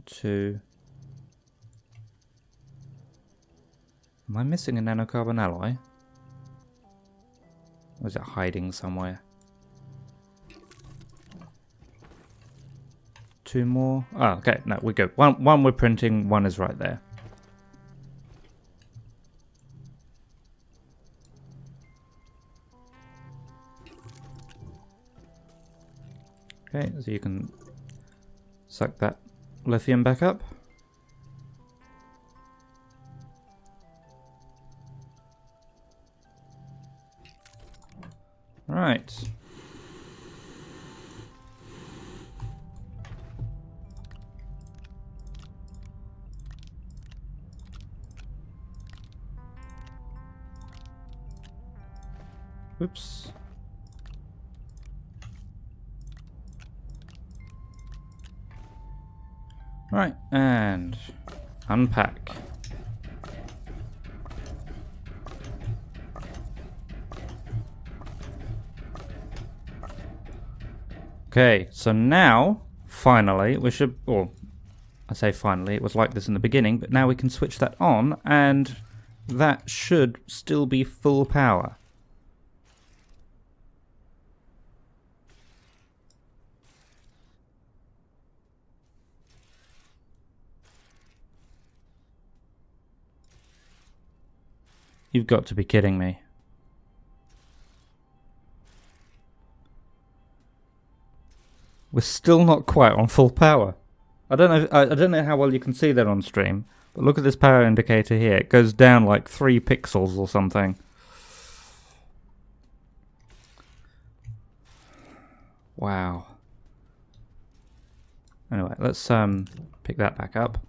S1: 2. Am I missing a nanocarbon alloy? Or is it hiding somewhere? 2 more. Oh, okay. No, we're good. One we're printing, 1 is right there. Okay, so you can suck that lithium back up. Right. Oops. Right, and unpack. Okay, so now, finally, we should, or I say finally, it was like this in the beginning, but now we can switch that on, and that should still be full power. You've got to be kidding me. We're still not quite on full power. I don't know how well you can see that on stream, but look at this power indicator here. It goes down like 3 pixels or something. Wow. Anyway, let's pick that back up.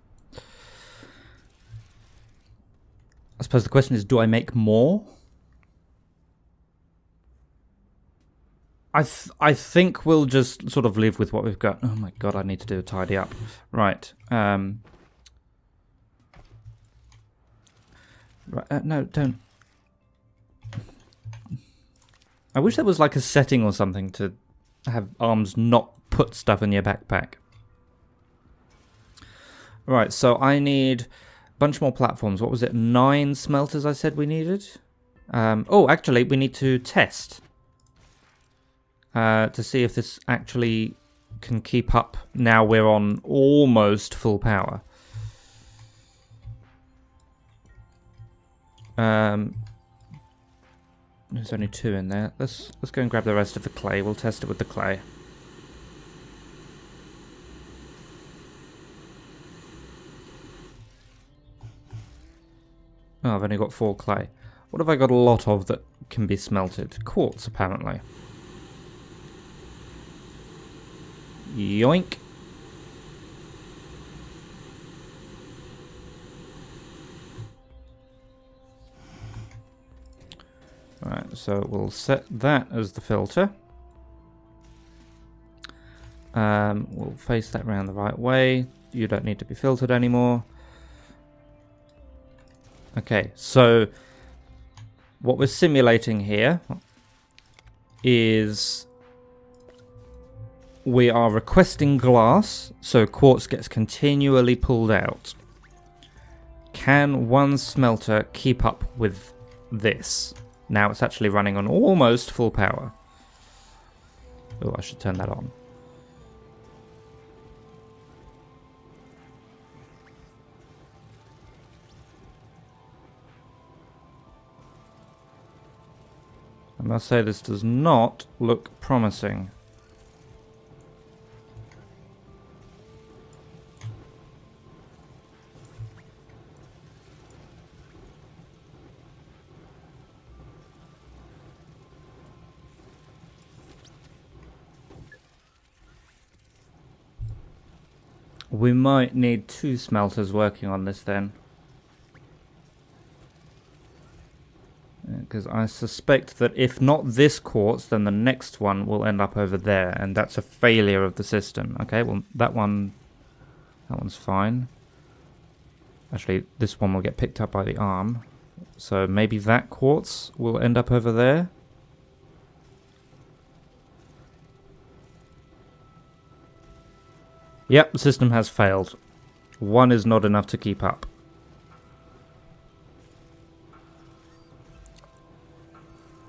S1: I suppose the question is, do I make more? I think we'll just sort of live with what we've got. Oh my god, I need to do a tidy up. Right. Right. No, don't. I wish there was like a setting or something to have arms not put stuff in your backpack. Right, so I need a bunch more platforms. What was it? 9 smelters I said we needed? Oh, actually, we need to test. to see if this actually can keep up. Now we're on almost full power. There's only 2 in there. Let's go and grab the rest of the clay. We'll test it with the clay. Oh, I've only got 4 clay. What have I got a lot of that can be smelted? Quartz, apparently. Yoink. Right, so we'll set that as the filter. We'll face that round the right way. You don't need to be filtered anymore. Okay, so what we're simulating here is we are requesting glass, so quartz gets continually pulled out. Can one smelter keep up with this? Now it's actually running on almost full power. Oh, I should turn that on. I must say this does not look promising. We might need 2 smelters working on this then. Because I suspect that if not this quartz, then the next one will end up over there, and that's a failure of the system. Okay, well that one's fine. Actually, this one will get picked up by the arm, so maybe that quartz will end up over there. Yep, the system has failed. 1 is not enough to keep up.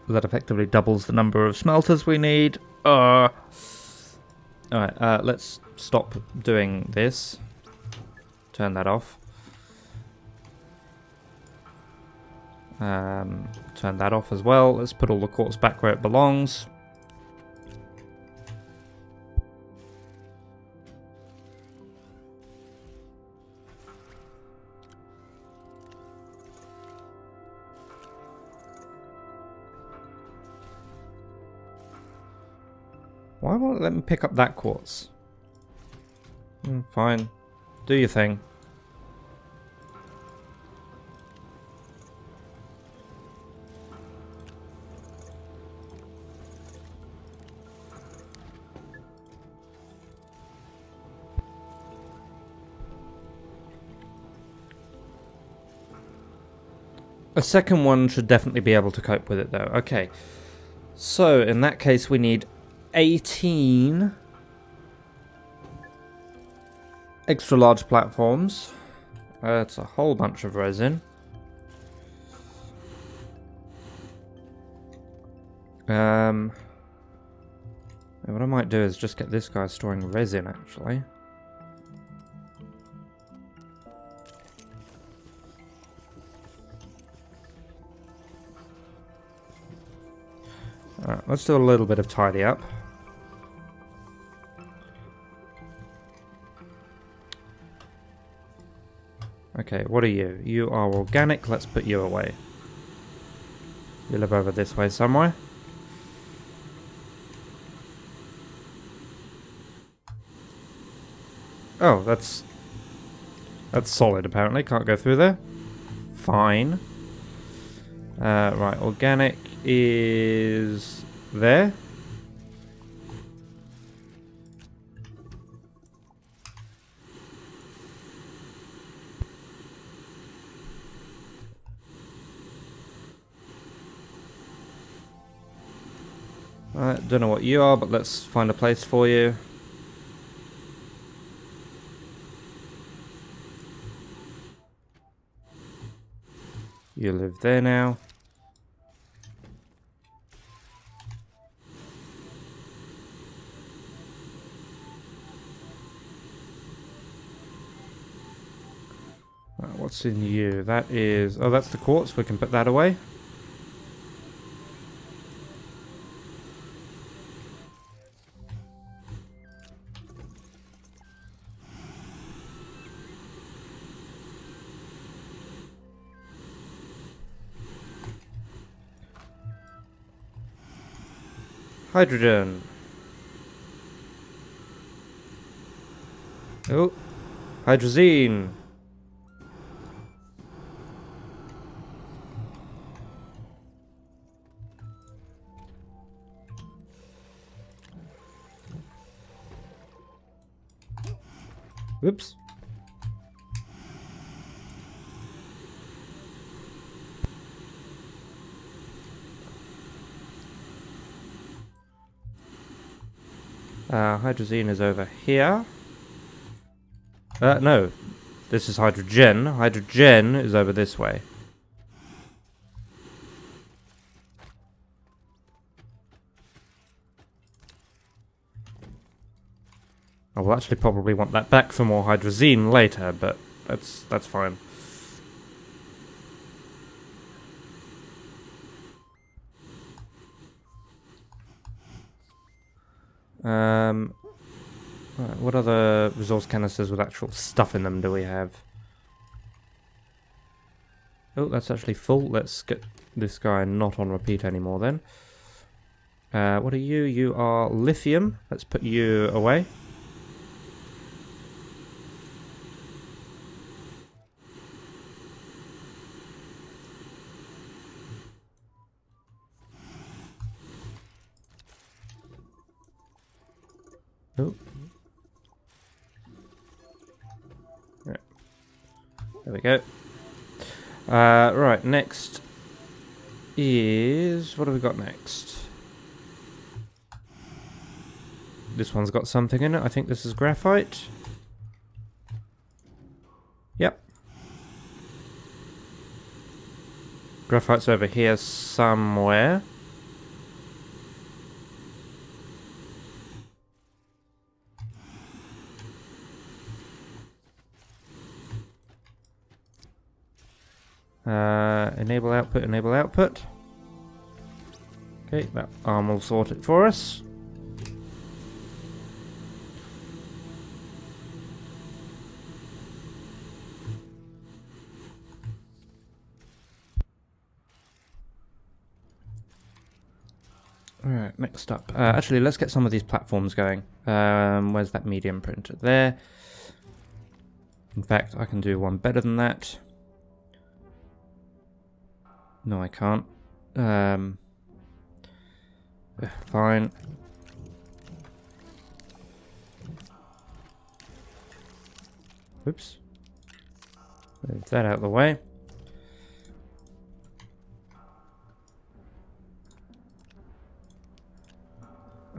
S1: That effectively doubles the number of smelters we need. Alright, let's stop doing this. Turn that off. Turn that off as well. Let's put all the quartz back where it belongs. Why won't it let me pick up that quartz? Fine. Do your thing. A second one should definitely be able to cope with it though. Okay. So, in that case we need 18 extra large platforms. That's a whole bunch of resin. What I might do is just get this guy storing resin actually. Alright, let's do a little bit of tidy up. Okay, what are you? You are organic, let's put you away. You live over this way somewhere. Oh, that's solid apparently, can't go through there. Fine. Right, organic is there. Don't know what you are, but let's find a place for you. You live there now. What's in you? That is... Oh, that's the quartz. We can put that away. Hydrogen. Oh, hydrazine. Whoops. Hydrazine is over here. No. This is hydrogen. Hydrogen is over this way. I will actually probably want that back for more hydrazine later, but that's fine. Right, what other resource canisters with actual stuff in them do we have? Oh, that's actually full. Let's get this guy not on repeat anymore then. What are you? You are lithium. Let's put you away. Oh. Right. There we go. Right, next is... What have we got next? This one's got something in it. I think this is graphite. Yep. Graphite's over here somewhere. Enable output, enable output. Okay, that arm will sort it for us. Alright, next up. Actually, let's get some of these platforms going. Where's that medium printer? There. In fact, I can do one better than that. No, I can't. Fine. Whoops. Move that out of the way.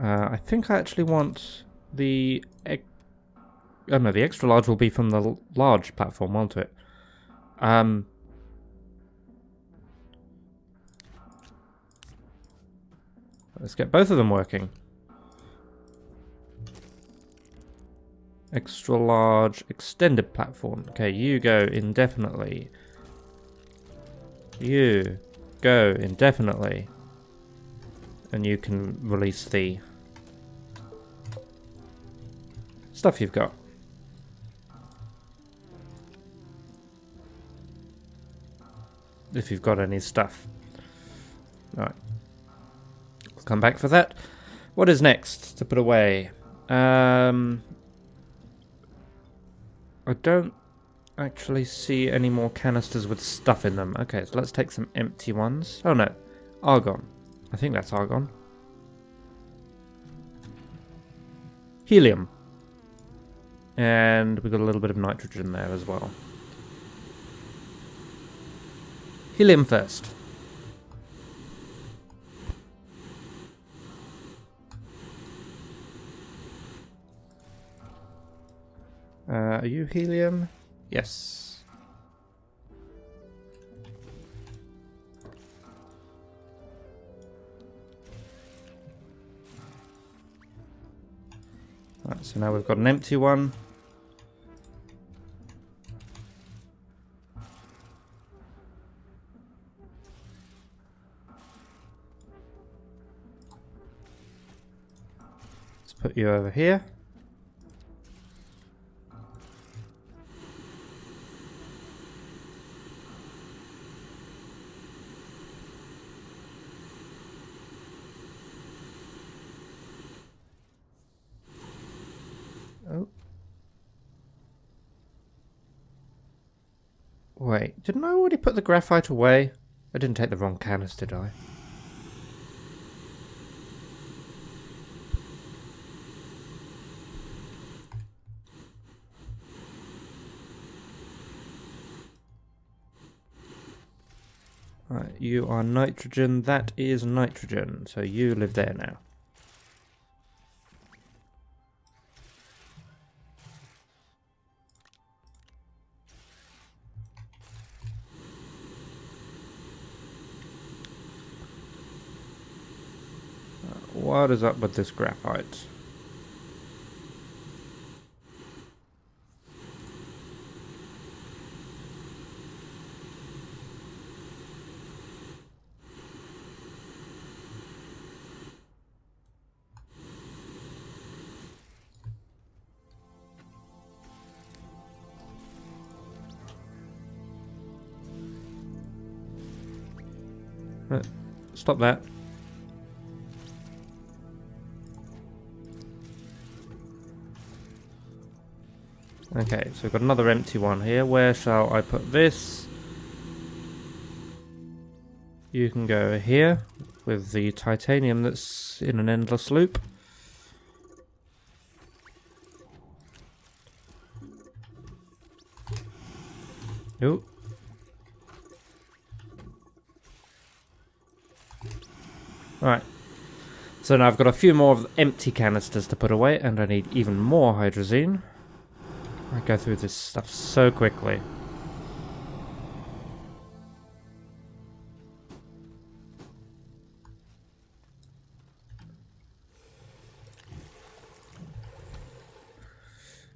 S1: I think I actually want the... Oh no, the extra large will be from the large platform, won't it? Let's get both of them working. Extra large extended platform. Okay, you go indefinitely. You go indefinitely. And you can release the stuff you've got. If you've got any stuff. Right. We'll come back for that. What is next to put away? I don't actually see any more canisters with stuff in them. Okay, so let's take some empty ones. Oh no, argon. I think that's argon. Helium. And we've got a little bit of nitrogen there as well. Helium first. Are you helium? Yes. Right, so now we've got an empty one. put you over here. Oh. Wait, didn't I already put the graphite away? I didn't take the wrong canister, did I? Right, you are nitrogen, that is nitrogen, so you live there now. What is up with this graphite? Stop that. Okay, so we've got another empty one here. Where shall I put this? You can go here with the titanium that's in an endless loop. Ooh. Alright. So now I've got a few more of the empty canisters to put away, and I need even more hydrazine. I go through this stuff so quickly.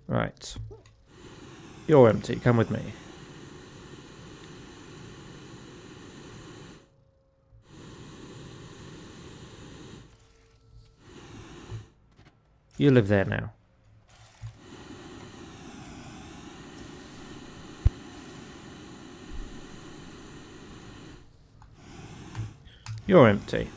S1: Right. You're empty, come with me. You live there now. You're empty.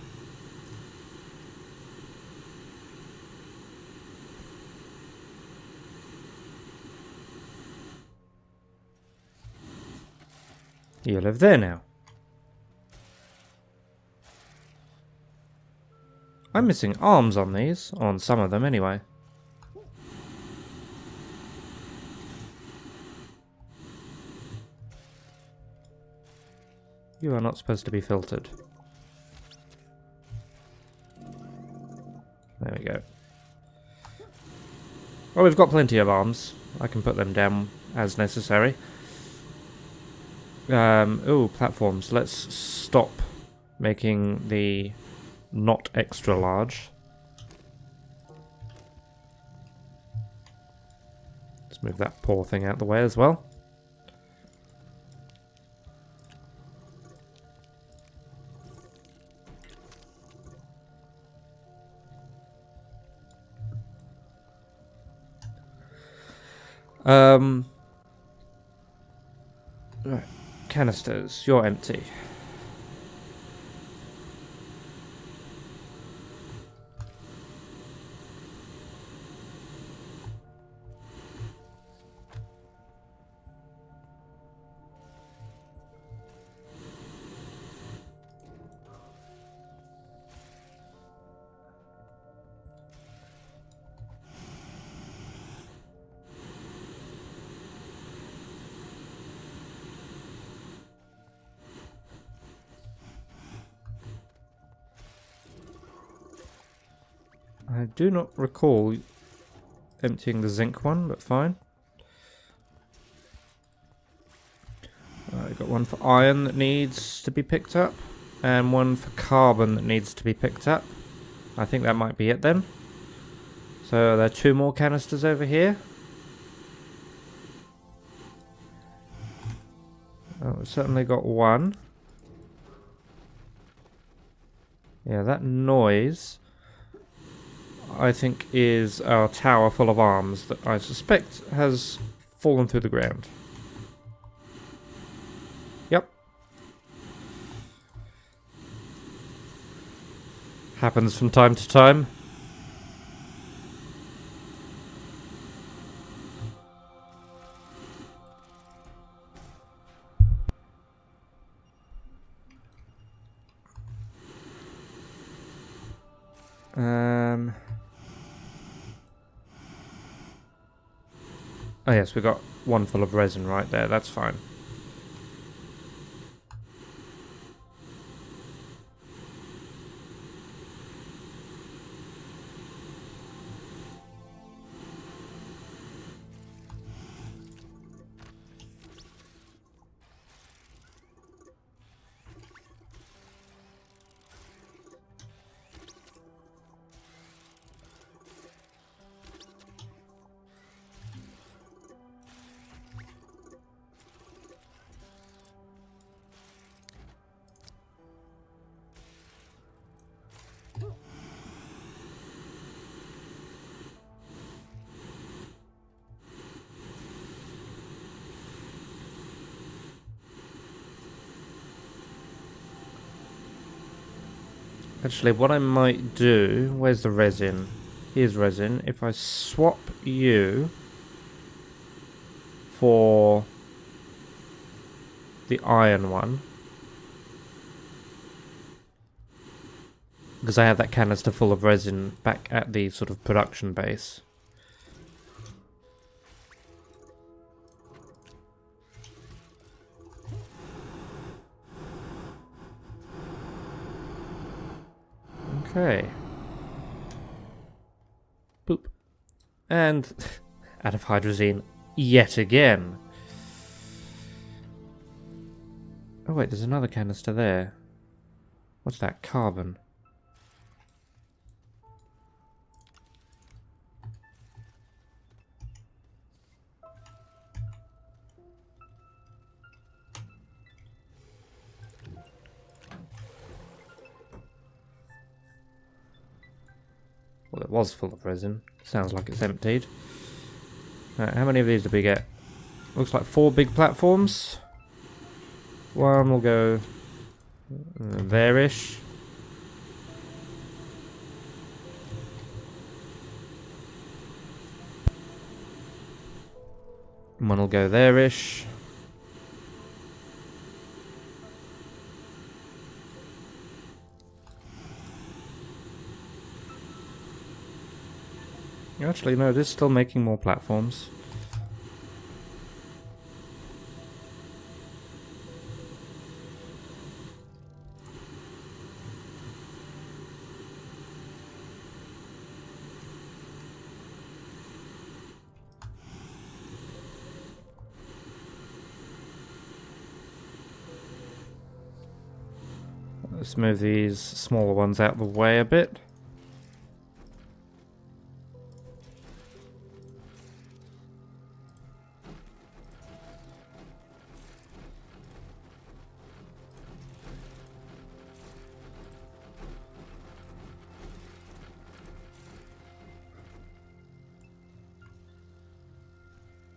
S1: You live there now. I'm missing arms on these, on some of them anyway. You are not supposed to be filtered. There we go. Well, we've got plenty of arms. I can put them down as necessary. Ooh, platforms. Let's stop making the not extra large. Let's move that poor thing out the way as well. Right. Canisters, you're empty. I do not recall emptying the zinc one, but fine. I've got one for iron that needs to be picked up, and one for carbon that needs to be picked up. I think that might be it then. So there are 2 more canisters over here. Oh, we've certainly got one. Yeah, that noise... I think, is our tower full of arms that I suspect has fallen through the ground. Yep. Happens from time to time. Oh yes, we got one full of resin right there, that's fine. Actually, what I might do... Where's the resin? Here's resin. If I swap you for the iron one, because I have that canister full of resin back at the sort of production base. Okay. Boop. And out of hydrazine yet again. Oh wait, there's another canister there. What's that? Carbon. Well, it was full of resin. Sounds like it's emptied. Right, how many of these did we get? Looks like 4 big platforms. One will go there-ish. One will go there-ish. Actually, no, it is still making more platforms. Let's move these smaller ones out of the way a bit.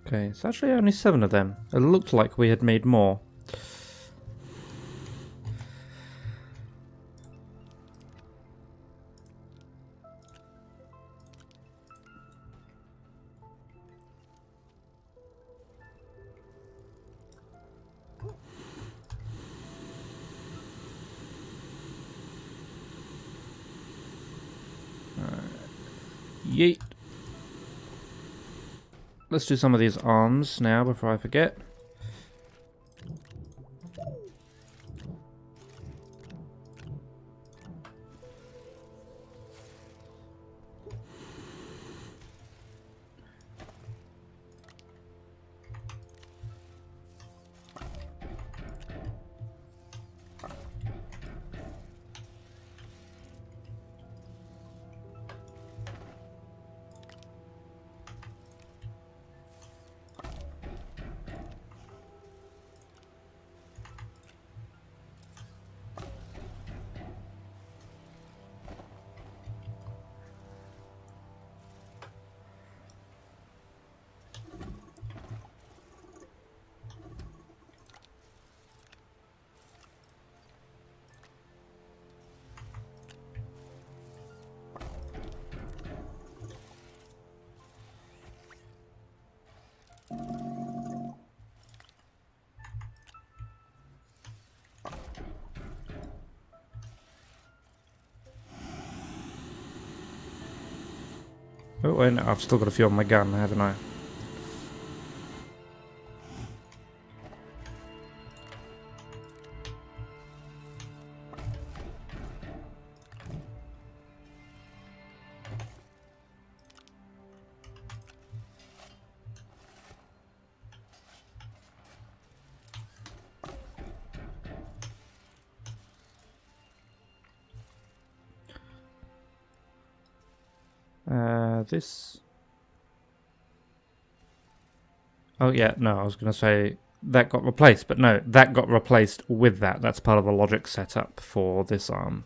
S1: Okay, it's actually only 7 of them. It looked like we had made more. Yeet. Let's do some of these arms now before I forget. Oh, and I've still got a few on my gun, haven't I? This... Oh yeah, no, I was going to say that got replaced, but no, that got replaced with that. That's part of the logic setup for this arm.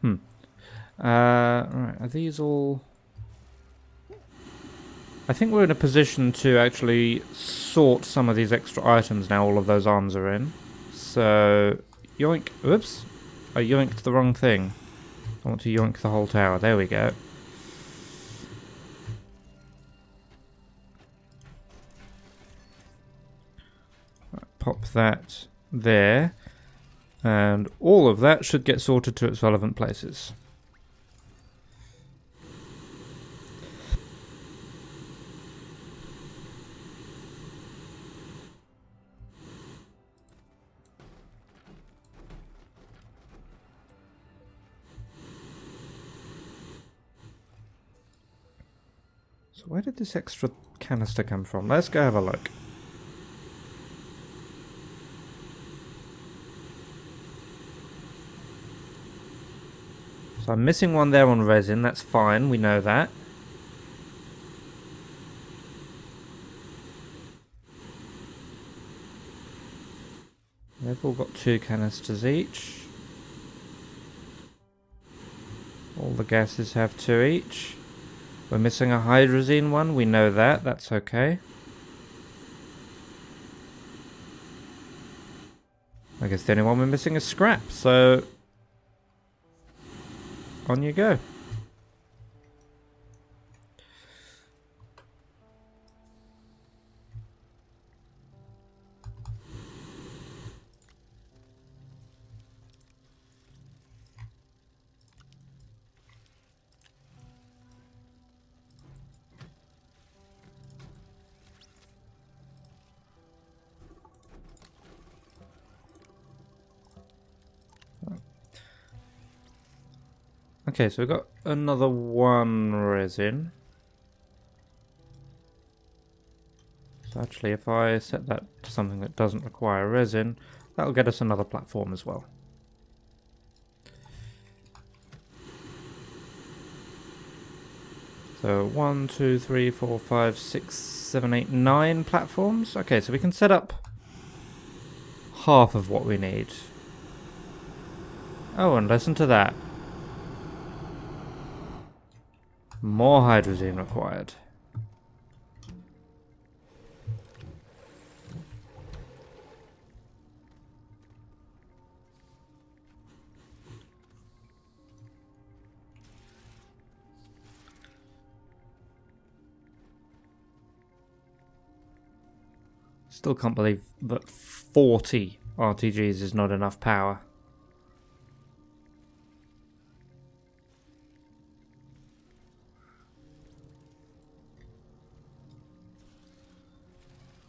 S1: Right, are these all... I think we're in a position to actually sort some of these extra items now all of those arms are in. So, yoink. Whoops. I yoinked the wrong thing. I want to yoink the whole tower. There we go. Right, pop that there. And all of that should get sorted to its relevant places. So where did this extra canister come from? Let's go have a look. So I'm missing one there on resin, that's fine, we know that. They've all got 2 canisters each. All the gases have 2 each. We're missing a hydrazine one, we know that, that's okay. I guess the only one we're missing is scrap, so on you go. Okay, so we've got another 1 resin. So actually, if I set that to something that doesn't require resin, that'll get us another platform as well. So 1, 2, 3, 4, 5, 6, 7, 8, 9 platforms. Okay, so we can set up half of what we need. Oh, and listen to that. More hydrazine required. Still can't believe that 40 RTGs is not enough power.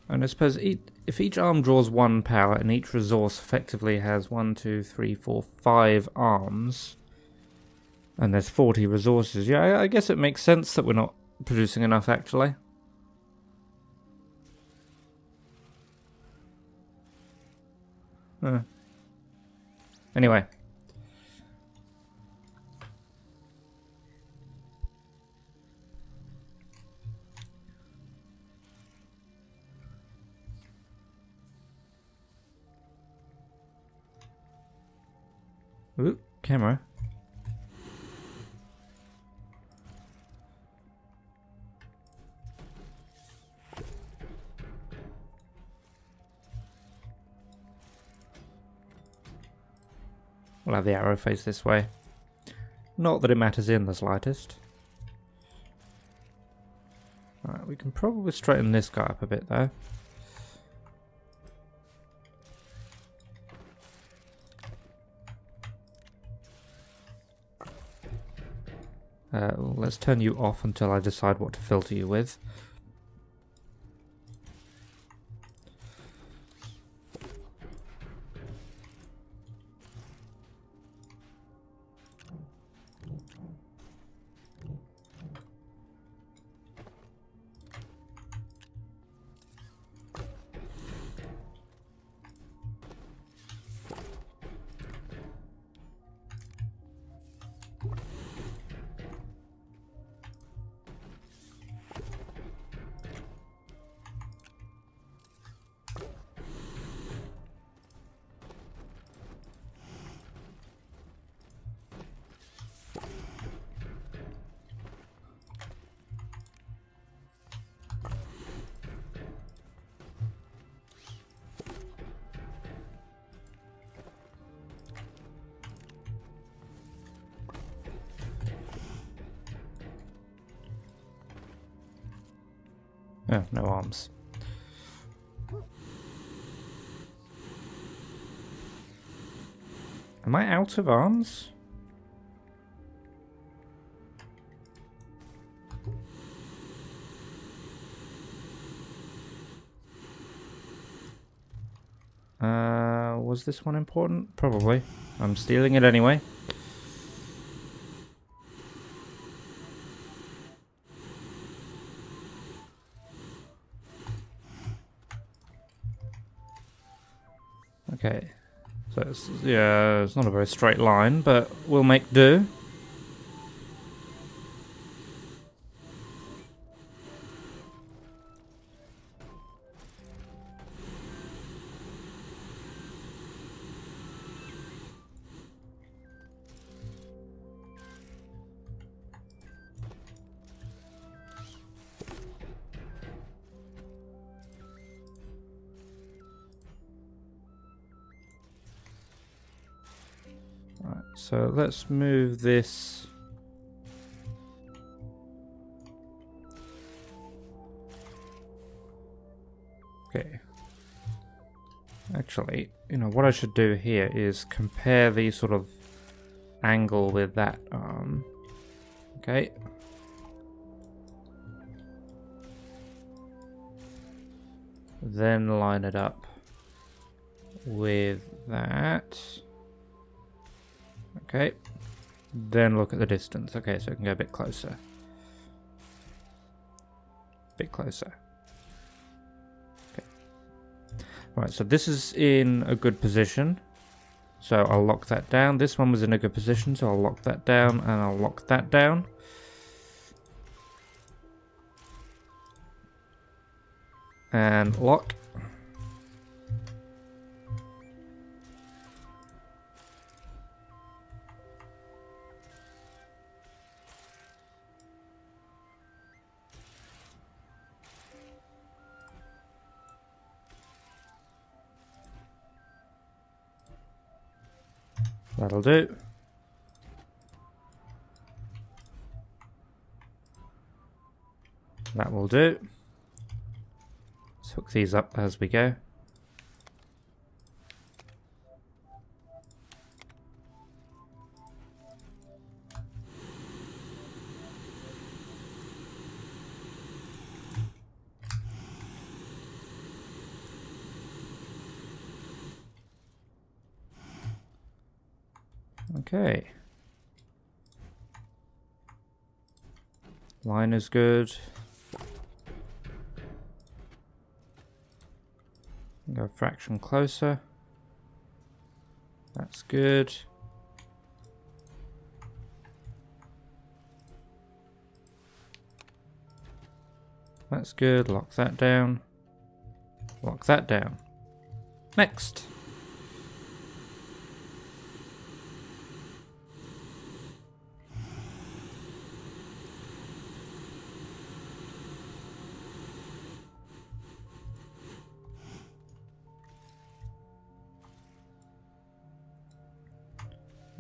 S1: And I suppose if each arm draws 1 power and each resource effectively has 1, 2, 3, 4, 5 arms, and there's 40 resources, yeah, I guess it makes sense that we're not producing enough actually. Anyway. Ooh, camera. We'll have the arrow face this way. Not that it matters in the slightest. Alright, we can probably straighten this guy up a bit though. Let's turn you off until I decide what to filter you with. Oh, no arms. Am I out of arms? Was this one important? Probably. I'm stealing it anyway. Okay. So it's, yeah, it's not a very straight line, but we'll make do. Right, so let's move this. Okay. Actually, you know, what I should do here is compare the sort of angle with that arm. Okay. Then line it up with that. Okay. Then look at the distance. Okay, so I can go a bit closer. Bit closer. Okay. Right, so this is in a good position. So I'll lock that down. This one was in a good position, so I'll lock that down and I'll lock that down. And lock. That'll do. That will do. Let's hook these up as we go. Okay. Line is good. Go a fraction closer. That's good. That's good. Lock that down. Lock that down. Next.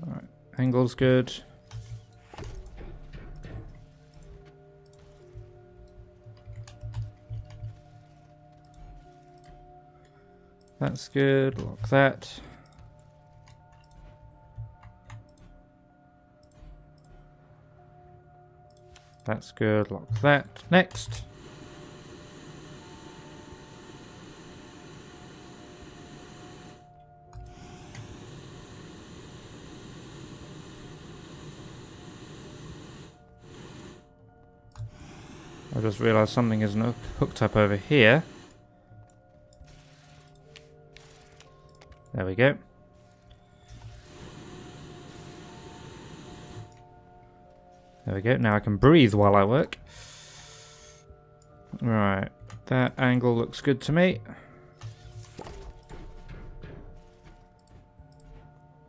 S1: Alright, angle's good. That's good, lock that. That's good. Lock that. Next. I just realised something isn't hooked up over here. There we go. There we go. Now I can breathe while I work. Right. That angle looks good to me.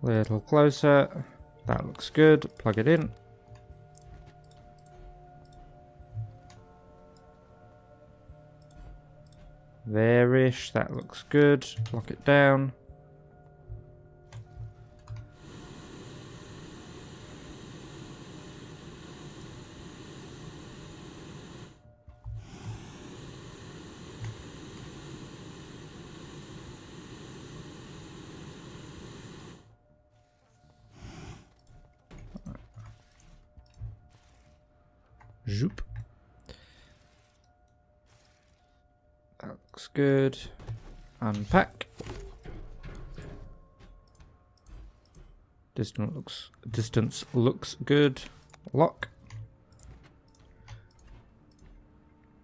S1: Little closer. That looks good. Plug it in. There-ish. That looks good. Lock it down. Zoop. That looks good. Unpack. Distance looks good. Lock.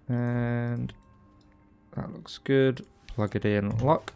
S1: And that looks good. Plug it in. Lock.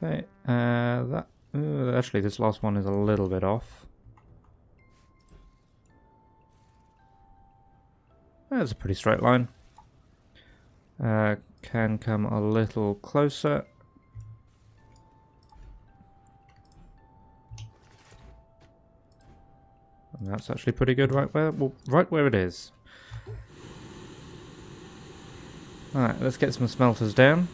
S1: Okay, actually this last one is a little bit off. That's a pretty straight line. Can come a little closer. And that's actually pretty good right where it is. Alright, let's get some smelters down.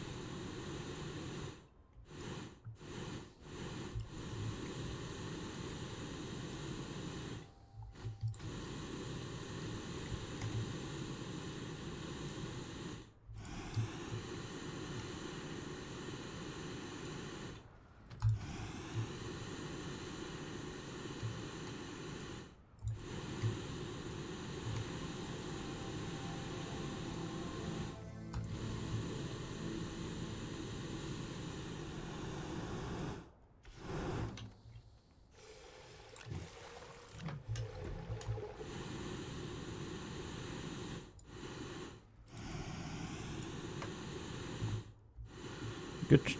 S1: Good.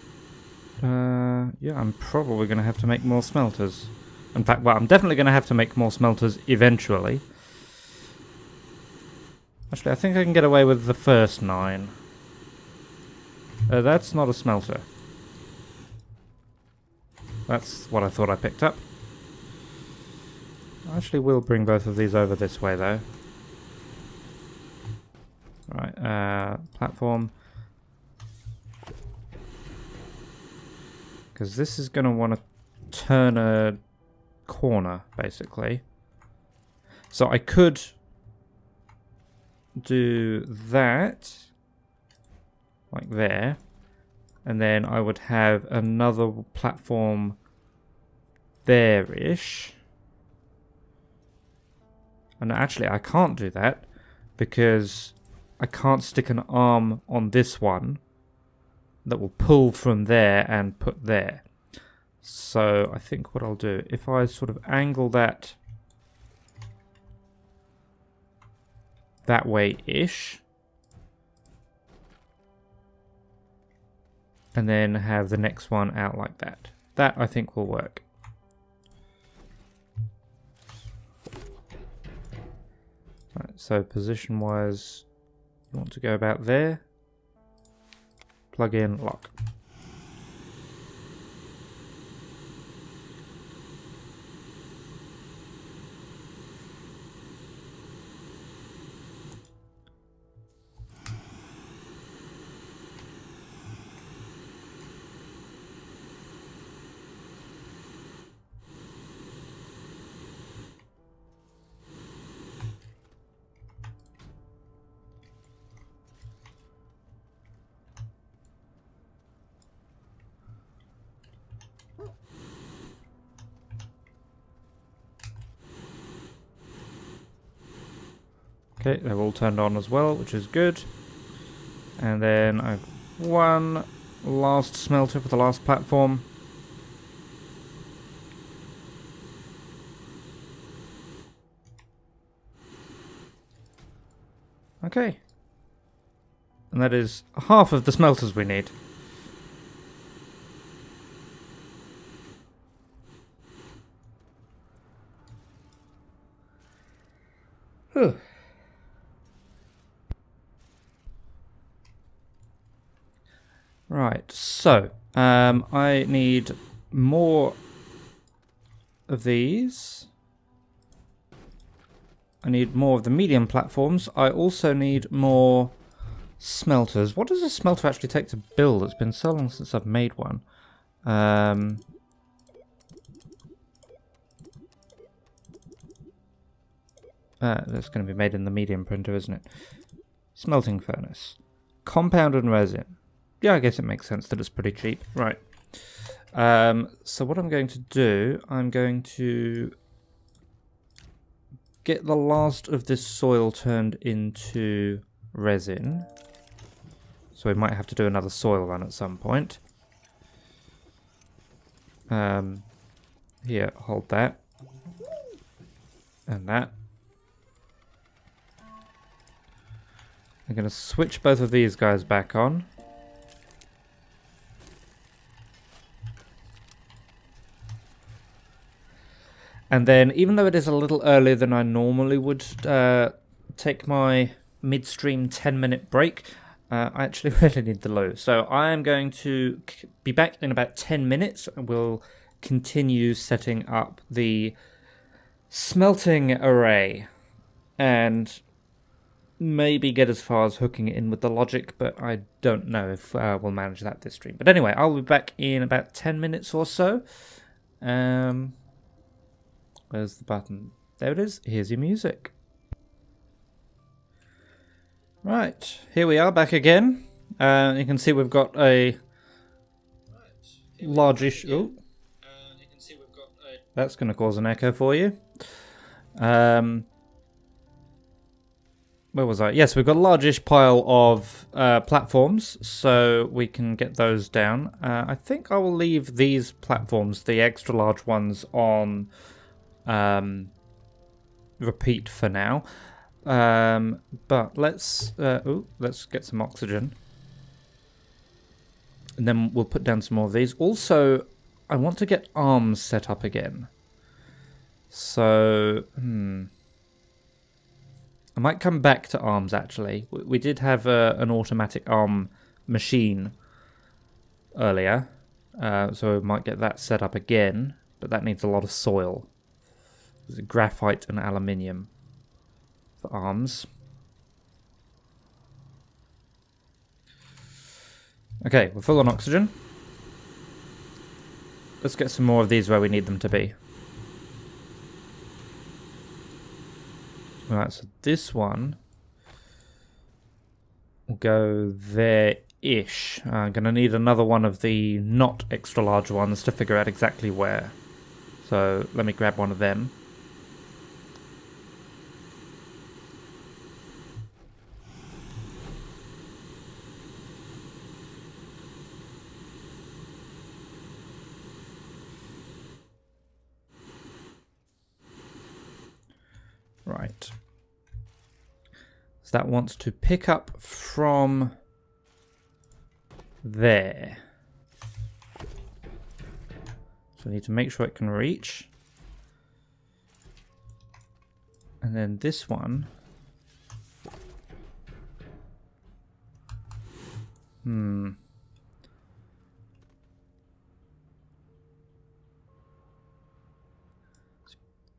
S1: Yeah, I'm probably going to have to make more smelters. In fact, well, I'm definitely going to have to make more smelters eventually. Actually, I think I can get away with the first 9. That's not a smelter. That's what I thought I picked up. I actually will bring both of these over this way, though. Right, platform. Because this is going to want to turn a corner, basically. So I could do that, like there, and then I would have another platform there-ish. And actually, I can't do that because I can't stick an arm on this one that will pull from there and put there. So I think what I'll do, if I sort of angle that way-ish, and then have the next one out like that. That I think will work. Right, so position-wise, you want to go about there. Plug in, lock. Okay, they're all turned on as well, which is good. And then I've one last smelter for the last platform. Okay. And that is half of the smelters we need. Whew. Right, so I need more of these. I need more of the medium platforms. I also need more smelters. What does a smelter actually take to build? It's been so long since I've made one. That's going to be made in the medium printer, isn't it? Smelting furnace. Compound and resin. Yeah, I guess it makes sense that it's pretty cheap. Right. So what I'm going to do, I'm going to get the last of this soil turned into resin. So we might have to do another soil run at some point. Here, hold that. And that. I'm going to switch both of these guys back on. And then, even though it is a little earlier than I normally would take my midstream 10-minute break, I actually really need the loo. So I am going to be back in about 10 minutes, and we'll continue setting up the smelting array. And maybe get as far as hooking it in with the logic, but I don't know if we'll manage that this stream. But anyway, I'll be back in about 10 minutes or so. Where's the button? There it is. Here's your music. Right, here we are back again. You can see we've got a largish... Oh, that's going to cause an echo for you. Where was I? Yes, we've got a largish pile of platforms, so we can get those down. I think I will leave these platforms, the extra large ones, on repeat for now. But let's get some oxygen. And then we'll put down some more of these. Also, I want to get arms set up again. So, I might come back to arms, actually. We did have an automatic arm machine earlier, so we might get that set up again, but that needs a lot of soil. There's graphite and aluminium for arms. Okay, we're full on oxygen. Let's get some more of these where we need them to be. Right, so this one will go there-ish. I'm going to need another one of the not extra large ones to figure out exactly where. So let me grab one of them. Right. So that wants to pick up from there. So I need to make sure it can reach. And then this one.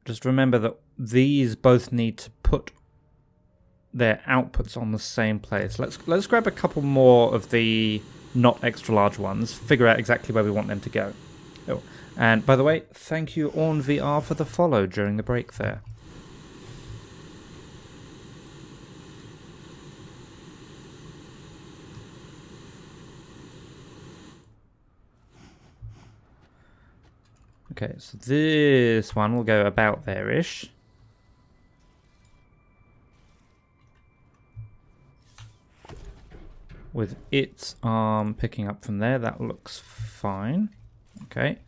S1: Just remember that these both need to put their outputs on the same place. Let's grab a couple more of the not extra large ones, figure out exactly where we want them to go. Oh, and by the way, thank you Orn VR for the follow during the break there. Okay, so this one will go about there-ish. with its arm picking up from there. That looks fine. Okay.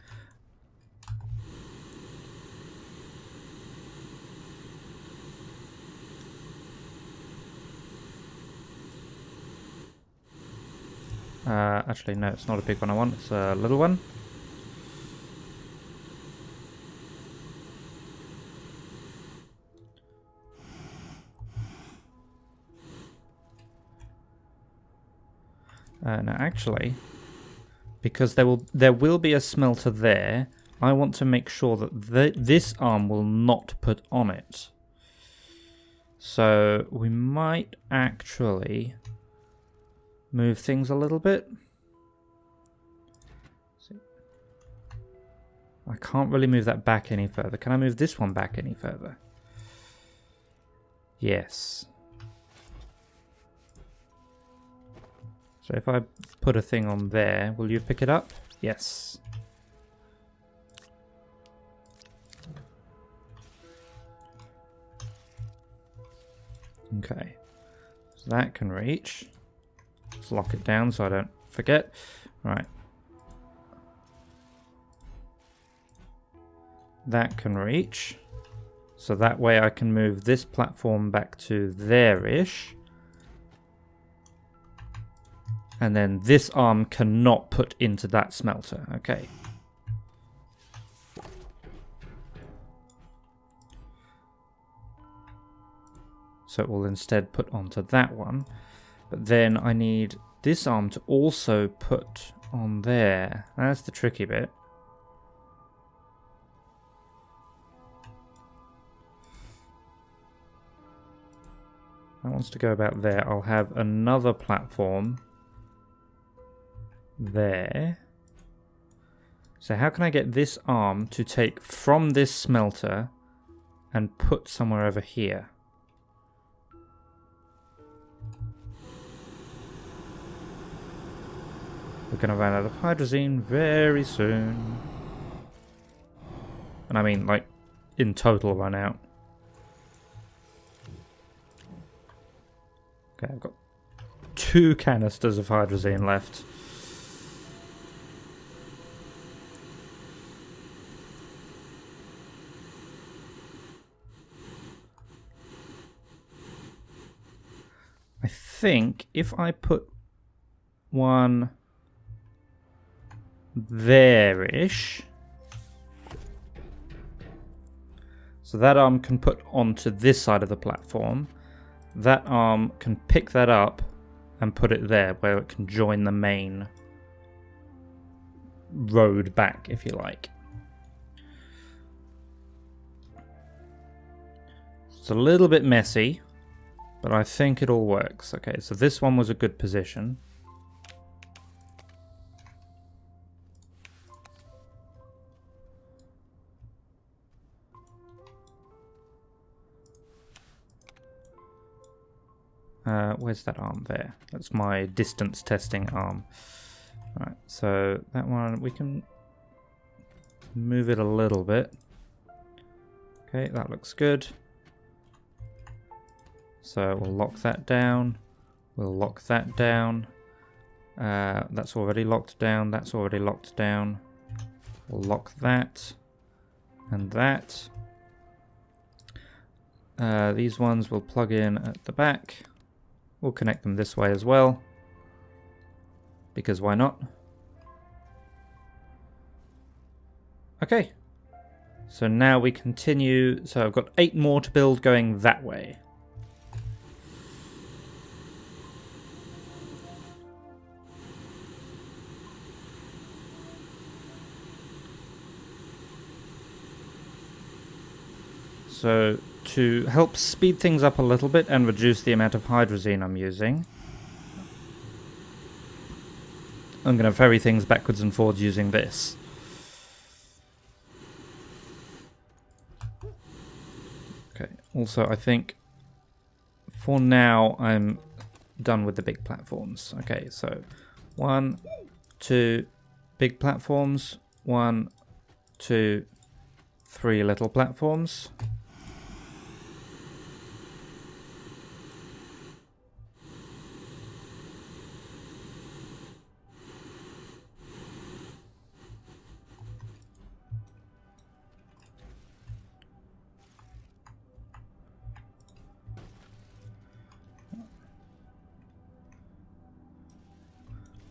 S1: Actually, no, it's not a big one I want. It's a little one. No, actually, because there will be a smelter there, I want to make sure that this arm will not put on it. So we might actually move things a little bit. I can't really move that back any further. Can I move this one back any further? Yes. So if I put a thing on there, will you pick it up? Yes. Okay. So that can reach. Let's lock it down so I don't forget. Right. That can reach. So that way I can move this platform back to there-ish. And then this arm cannot put into that smelter. Okay. So it will instead put onto that one. But then I need this arm to also put on there. That's the tricky bit. That wants to go about there. I'll have another platform there. So how can I get this arm to take from this smelter and put somewhere over here? We're going to run out of hydrazine very soon. And I mean, like, in total run out. Okay, I've got 2 canisters of hydrazine left. I think if I put one there-ish, so that arm can put onto this side of the platform, that arm can pick that up and put it there where it can join the main road back, if you like. It's a little bit messy, but I think it all works. Okay, so this one was a good position. Where's that arm there? That's my distance testing arm. Right, so that one, we can move it a little bit. Okay, that looks good. So we'll lock that down. We'll lock that down. That's already locked down. That's already locked down. We'll lock that and that. These ones will plug in at the back. We'll connect them this way as well, because why not? Okay, so now we continue. So I've got 8 more to build going that way. So to help speed things up a little bit and reduce the amount of hydrazine I'm using, I'm going to ferry things backwards and forwards using this. Okay, also I think for now I'm done with the big platforms. Okay, so 1, 2 big platforms, 1, 2, 3 little platforms.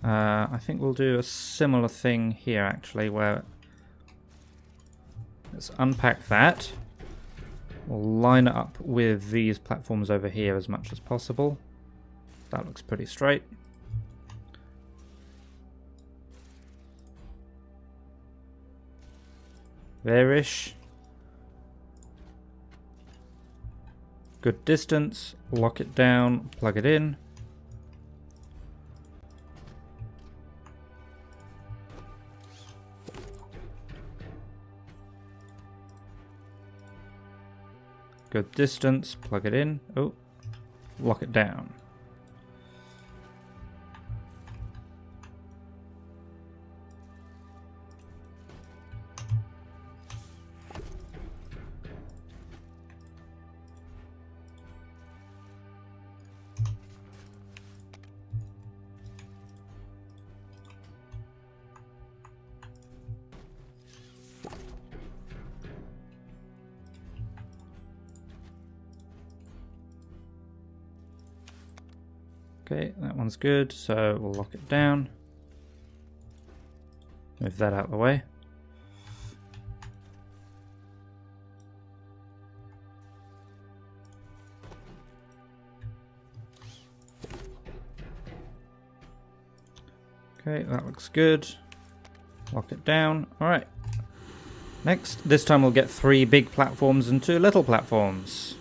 S1: I think we'll do a similar thing here actually, where let's unpack that. We'll line it up with these platforms over here as much as possible. That looks pretty straight. There-ish. Good distance. Lock it down. Plug it in. Good distance. Plug it in. Oh. Lock it down. Okay, that one's good, so we'll lock it down. Move that out of the way. Okay, that looks good. Lock it down. Alright. Next, this time we'll get 3 big platforms and 2 little platforms.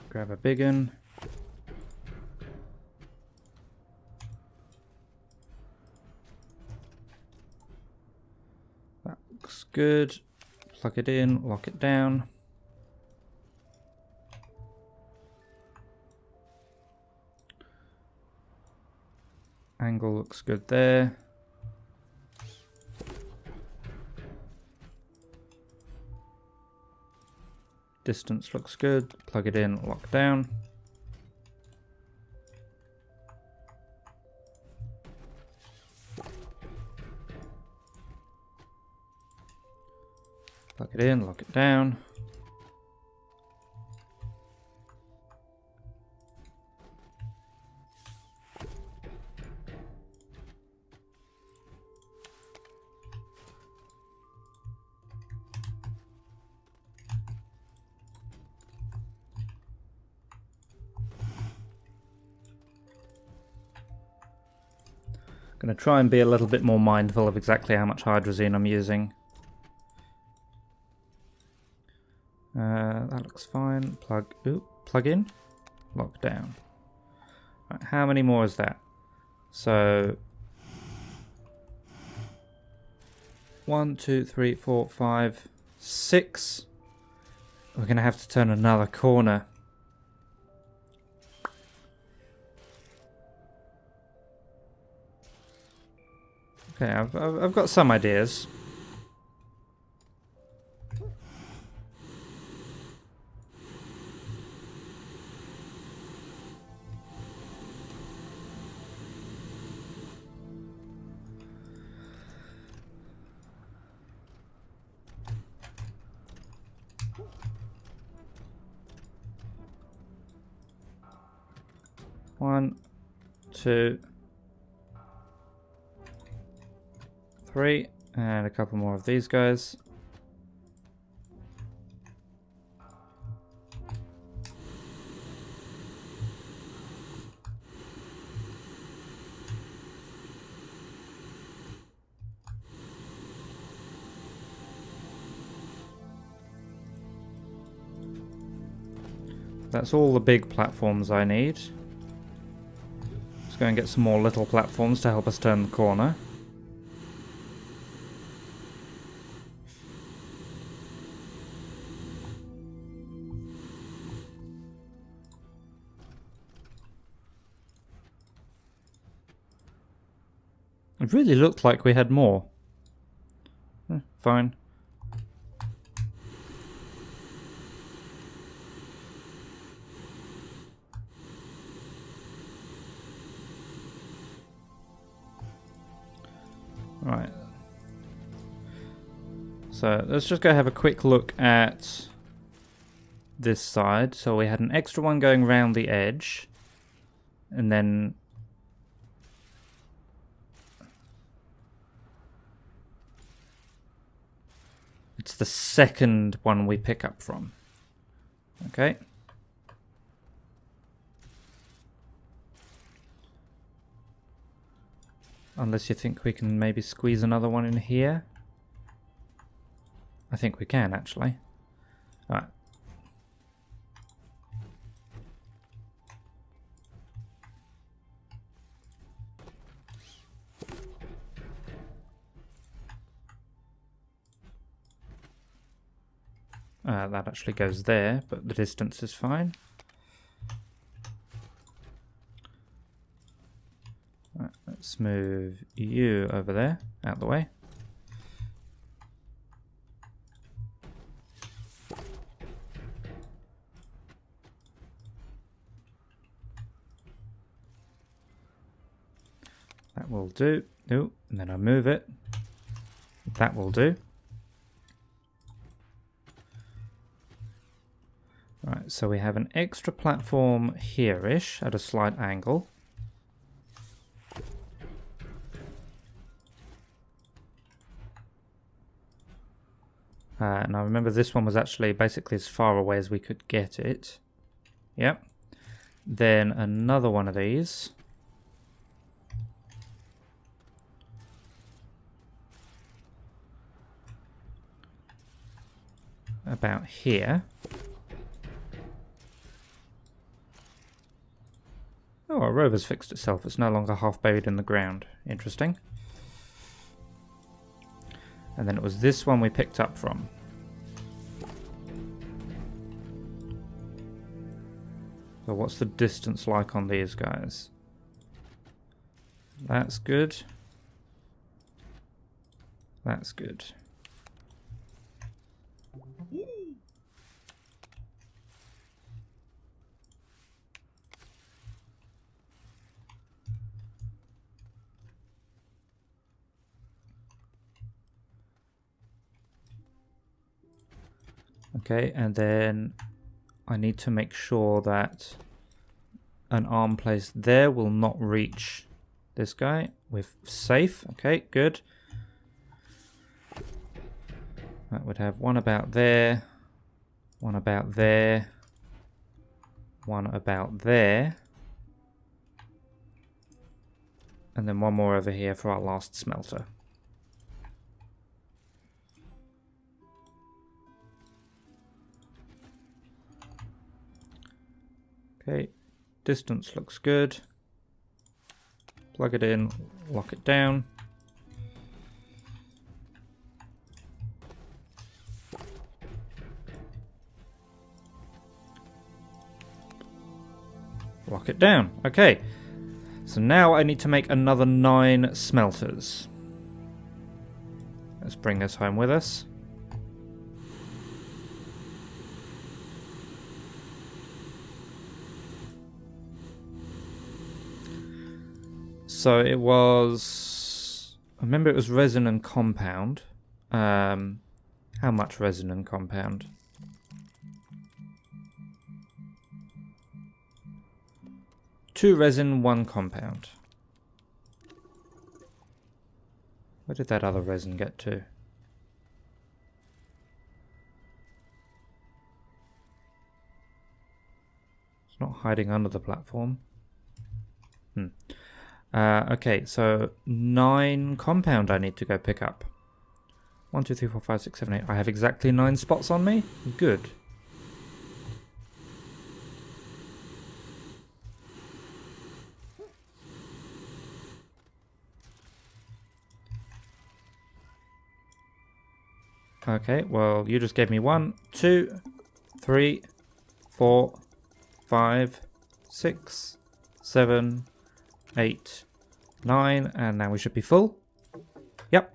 S1: Grab a big one. That looks good. Plug it in, lock it down. Angle looks good there. Distance looks good. Plug it in, lock down. Plug it in, lock it down. Going to try and be a little bit more mindful of exactly how much hydrazine I'm using. That looks fine. Plug in, lock down. Right, how many more is that? So 1, 2, 3, 4, 5, 6. We're going to have to turn another corner. Okay, I've got some ideas. One, 2, 3, and a couple more of these guys. That's all the big platforms I need. Let's go and get some more little platforms to help us turn the corner. It really looked like we had more. Fine. Right. So let's just go have a quick look at this side. So we had an extra one going round the edge, and then it's the second one we pick up from. Okay. Unless you think we can maybe squeeze another one in here. I think we can, actually. Alright. That actually goes there, but the distance is fine. Right, let's move you over there, out of the way. That will do. Oh, and then I move it. That will do. Right, so we have an extra platform here-ish at a slight angle. And I remember this one was actually basically as far away as we could get it. Yep. Then another one of these. About here. Oh, our rover's fixed itself. It's no longer half buried in the ground. Interesting. And then it was this one we picked up from. So what's the distance like on these guys? That's good. That's good. Okay, and then I need to make sure that an arm placed there will not reach this guy. We're safe. Okay, good. That would have one about there, one about there, one about there, and then one more over here for our last smelter. Okay, distance looks good. Plug it in, lock it down. Lock it down. Okay, so now I need to make another 9 smelters. Let's bring this home with us. So it was, I remember it was resin and compound. How much resin and compound? Two resin, 1 compound. Where did that other resin get to? It's not hiding under the platform. Okay, so 9 compound I need to go pick up. 1, 2, 3, 4, 5, 6, 7, 8. I have exactly 9 spots on me? Good. Okay, well, you just gave me 1, 2, 3, 4, 5, 6, 7, 8, 9, and now we should be full. Yep.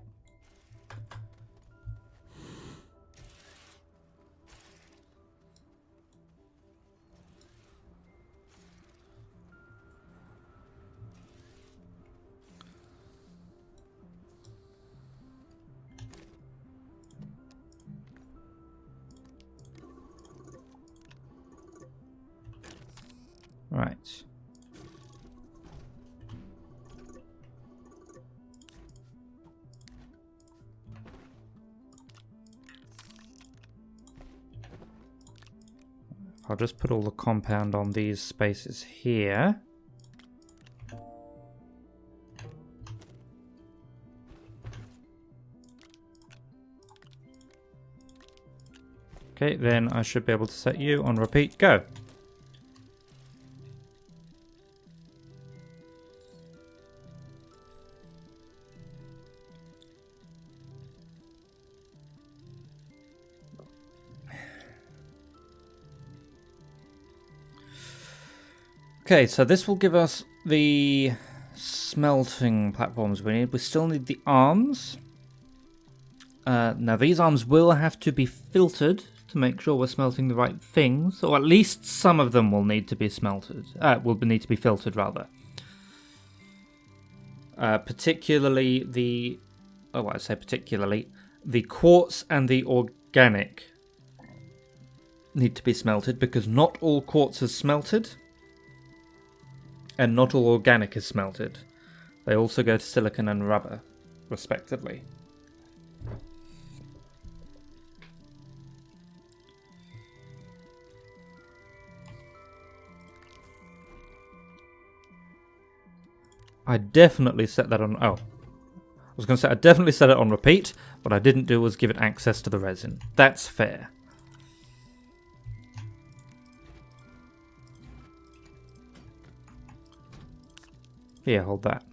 S1: Right. I'll just put all the compound on these spaces here. Okay, then I should be able to set you on repeat, go. Okay, so this will give us the smelting platforms we need. We still need the arms. Now these arms will have to be filtered to make sure we're smelting the right things, or at least some of them will need to be smelted. Will need to be filtered rather. Particularly the, I say particularly, the quartz and the organic need to be smelted because not all quartz is smelted. And not all organic is smelted. They also go to silicon and rubber, respectively. I definitely set that on... Oh. I was going to say I definitely set it on repeat. What I didn't do was give it access to the resin. That's fair. Here, hold that.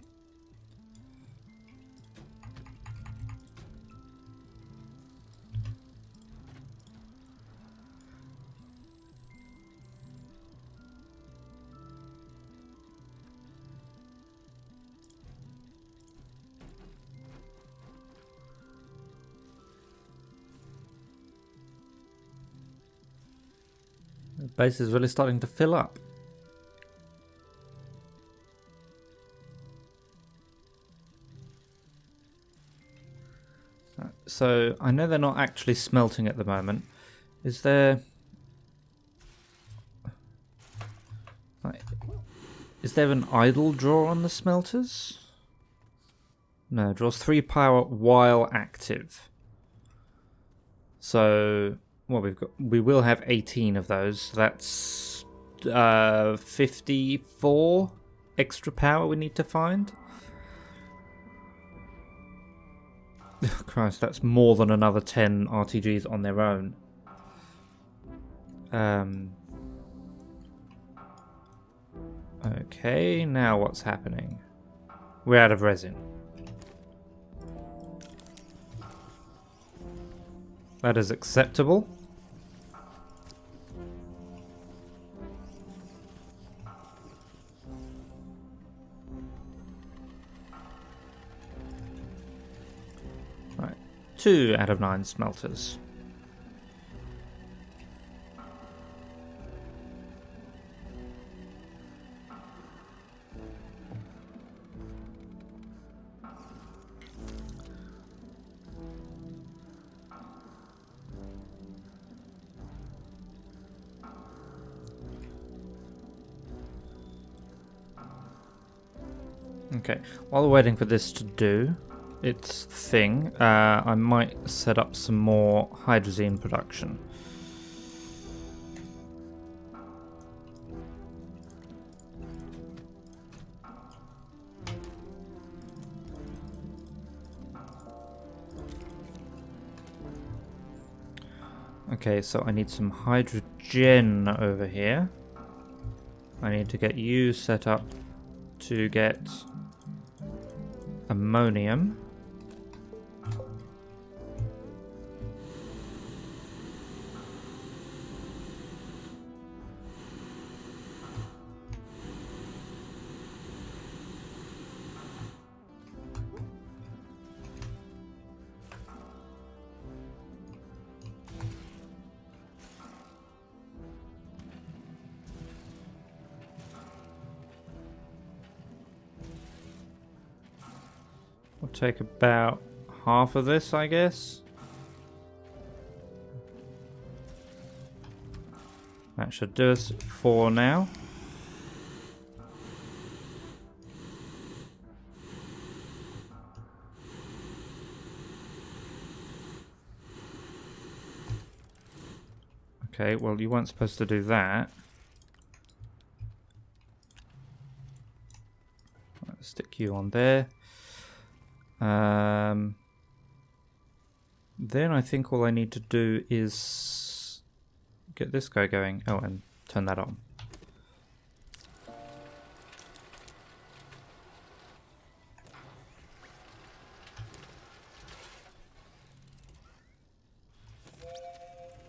S1: The base is really starting to fill up. So, I know they're not actually smelting at the moment. Is there... Is there an idle draw on the smelters? No, draws 3 power while active. So, well, we will have 18 of those. So that's 54 extra power we need to find. Christ, that's more than another 10 RTGs on their own. Okay, now what's happening? We're out of resin. That is acceptable. Right, 2 out of 9 smelters. Okay, while we're waiting for this to do its thing, I might set up some more hydrazine production. Okay, so I need some hydrogen over here. I need to get you set up to get ammonium. take about half of this, I guess. That should do us for now. Okay, well, you weren't supposed to do that. Let's stick you on there. Then I think all I need to do is get this guy going. Oh, and turn that on.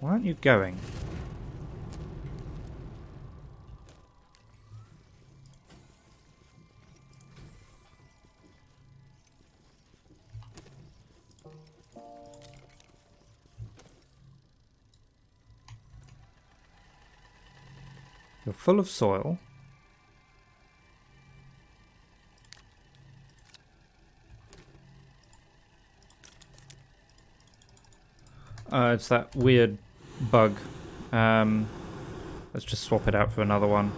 S1: Why aren't you going? You're full of soil. It's that weird bug. Let's just swap it out for another one.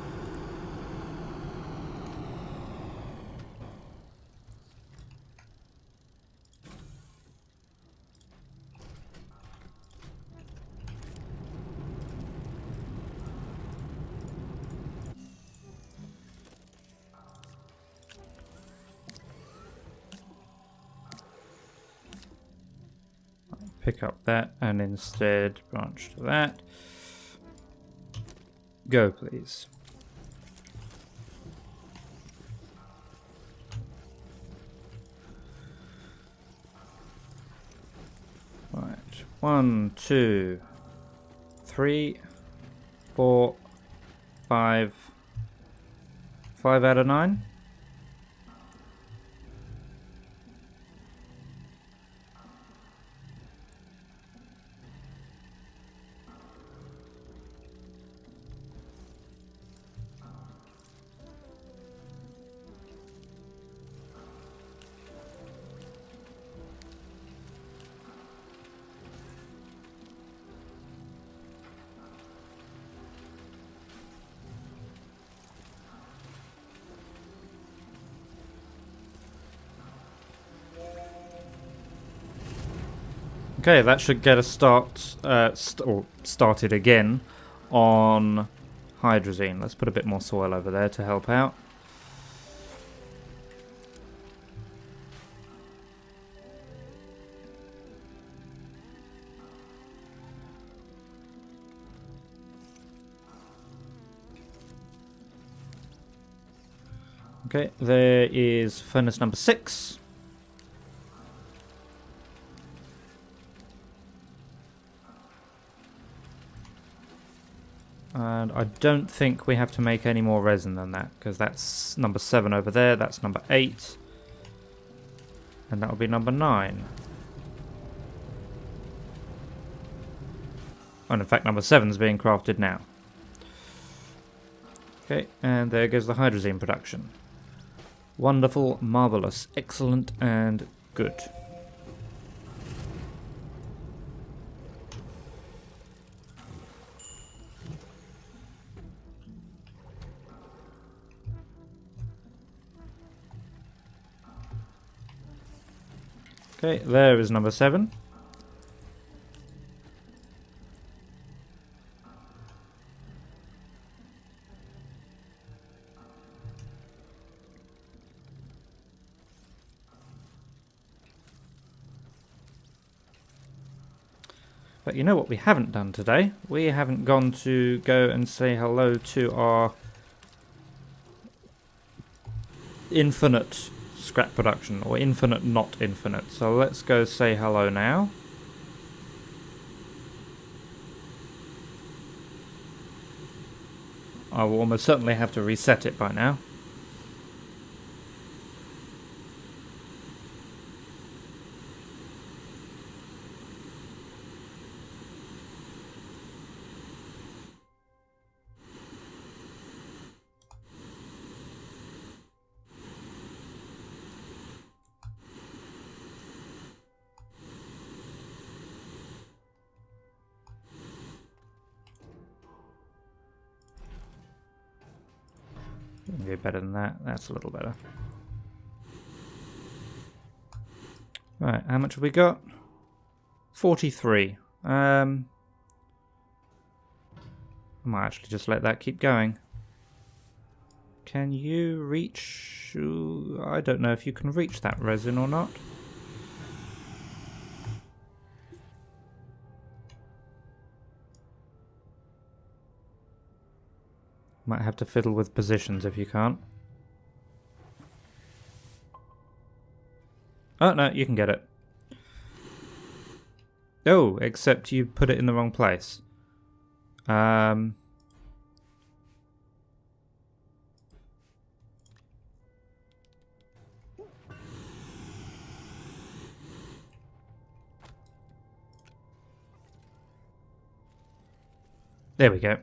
S1: Pick up that and instead branch to that. Go, please. Right. 1, 2, 3, 4, 5. 5 out of 9. Okay, that should get us started again on hydrazine. Let's put a bit more soil over there to help out. Okay, there is furnace number 6. And I don't think we have to make any more resin than that, because that's number 7 over there, that's number 8. And that will be number 9. And in fact, number 7 is being crafted now. Okay, and there goes the hydrazine production. Wonderful, marvellous, excellent, and good. Okay, there is number 7. But you know what we haven't done today? We haven't gone to go and say hello to our infinite scrap production, or infinite not infinite. So let's go say hello now. I will almost certainly have to reset it by now. We can do better than that. That's a little better. Right, how much have we got? 43. I might actually just let that keep going. Can you reach... I don't know if you can reach that resin or not. Might have to fiddle with positions if you can't. Oh, no, you can get it. Oh, except you put it in the wrong place. There we go.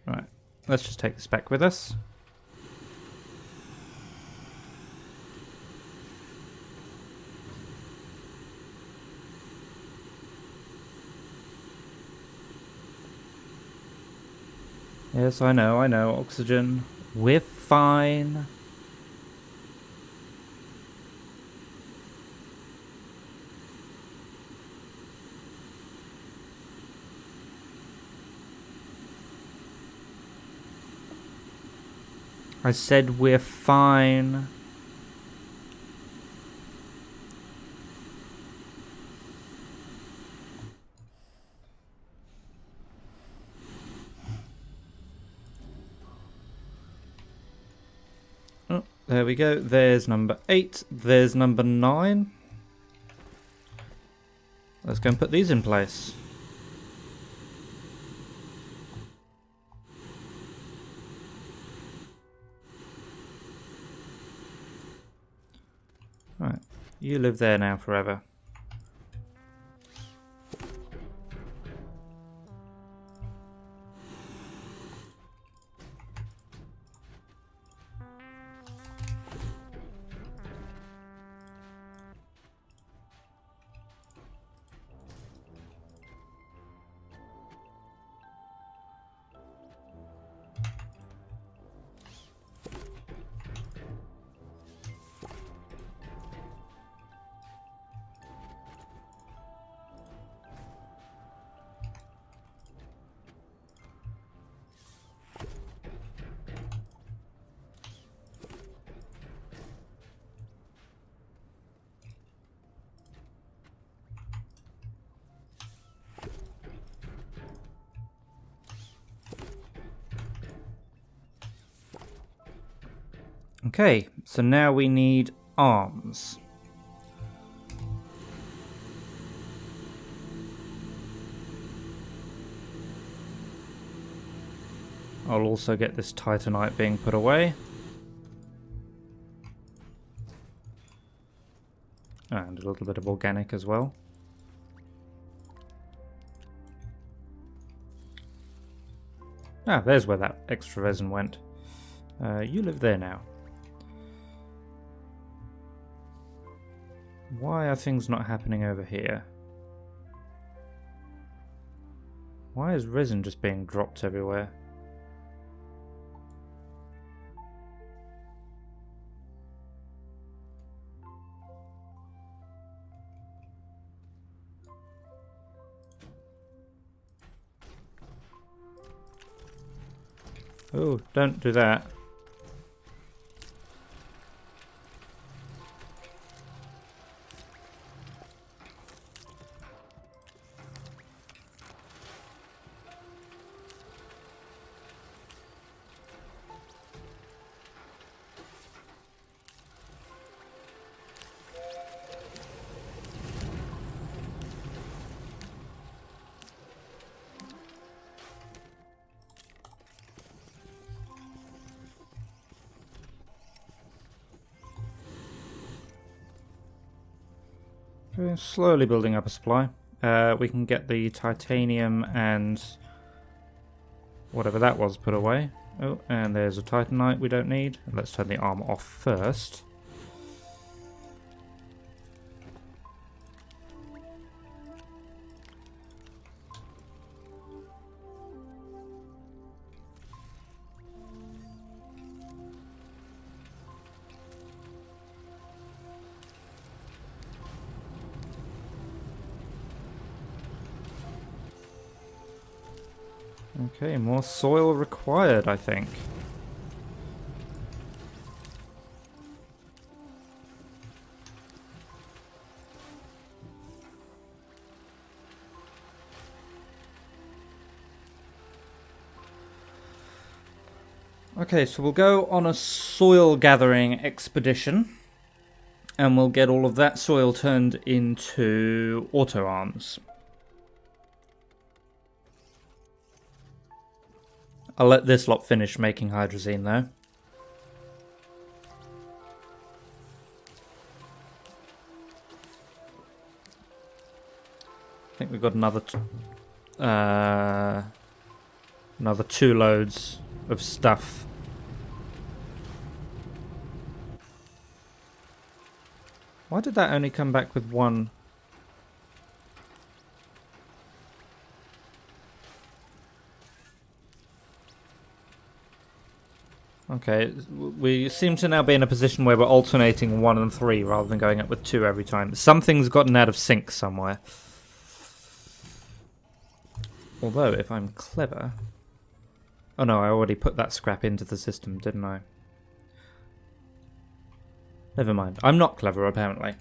S1: Right, let's just take this back with us. Yes, I know, oxygen. We're fine. I said we're fine. Oh, there we go. There's number 8. There's number 9. Let's go and put these in place. Right, you live there now forever. Okay, so now we need arms. I'll also get this titanite being put away. And a little bit of organic as well. Ah, there's where that extra resin went. You live there now. Why are things not happening over here? Why is resin just being dropped everywhere? Oh, don't do that. We're slowly building up a supply. We can get the titanium and whatever that was put away. Oh, and there's a titanite we don't need. Let's turn the armor off first. Okay, more soil required, I think. Okay, so we'll go on a soil gathering expedition. And we'll get all of that soil turned into auto arms. I'll let this lot finish making hydrazine, though. I think we've got another 2 loads of stuff. Why did that only come back with 1? Okay, we seem to now be in a position where we're alternating 1 and 3 rather than going up with 2 every time. Something's gotten out of sync somewhere. Although, if I'm clever... Oh no, I already put that scrap into the system, didn't I? Never mind. I'm not clever, apparently.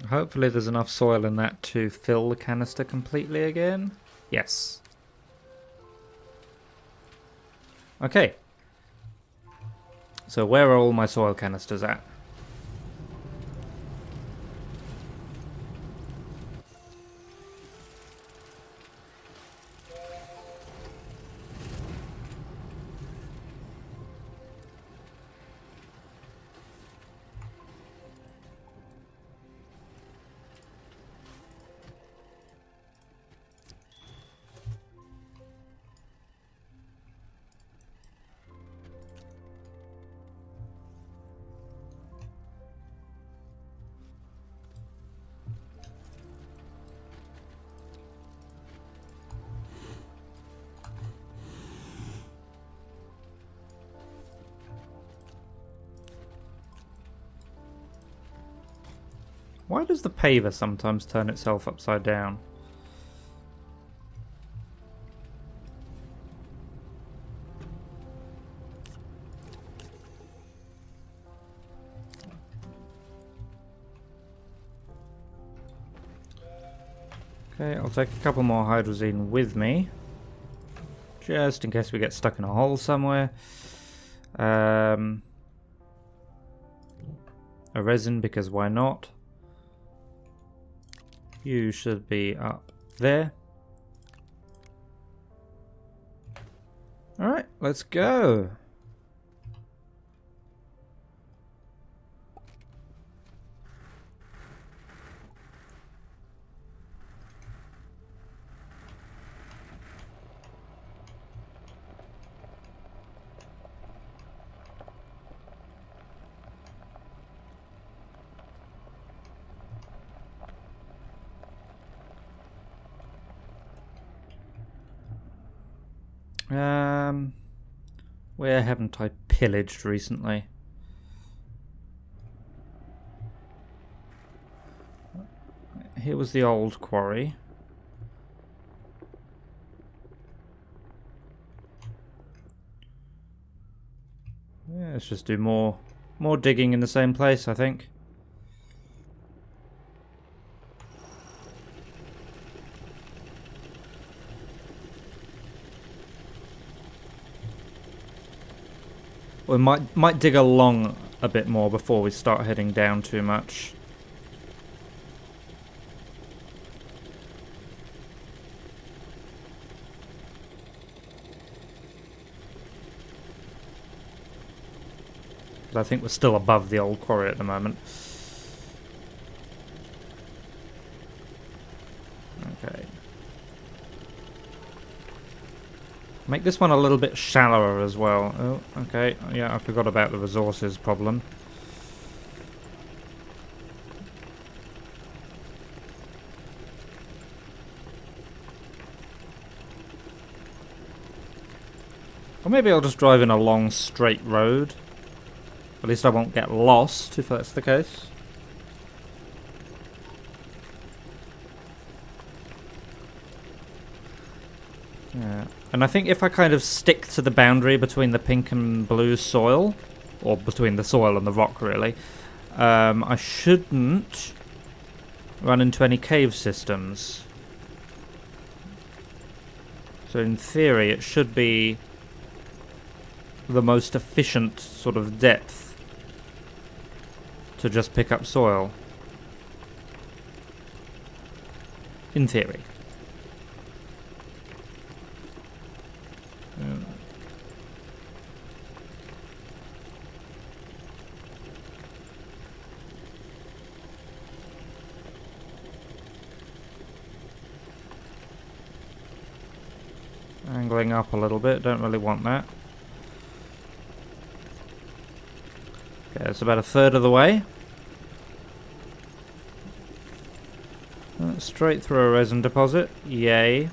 S1: Hopefully there's enough soil in that to fill the canister completely again. Yes. Okay. So where are all my soil canisters at? Why does the paver sometimes turn itself upside down? Okay, I'll take a couple more hydrazine with me. Just in case we get stuck in a hole somewhere. A resin, because why not? You should be up there. Alright, let's go. Where haven't I pillaged recently? Here was the old quarry. Yeah, let's just do more digging in the same place, I think. We might dig along a bit more before we start heading down too much. But I think we're still above the old quarry at the moment. Okay. Make this one a little bit shallower as well. Oh, okay. Yeah, I forgot about the resources problem. Or maybe I'll just drive in a long straight road. At least I won't get lost if that's the case. Yeah. And I think if I kind of stick to the boundary between the pink and blue soil, or between the soil and the rock really, I shouldn't run into any cave systems. So in theory it should be the most efficient sort of depth to just pick up soil. In theory. Angling up a little bit, don't really want that. Okay, it's about a third of the way. Straight through a resin deposit, yay.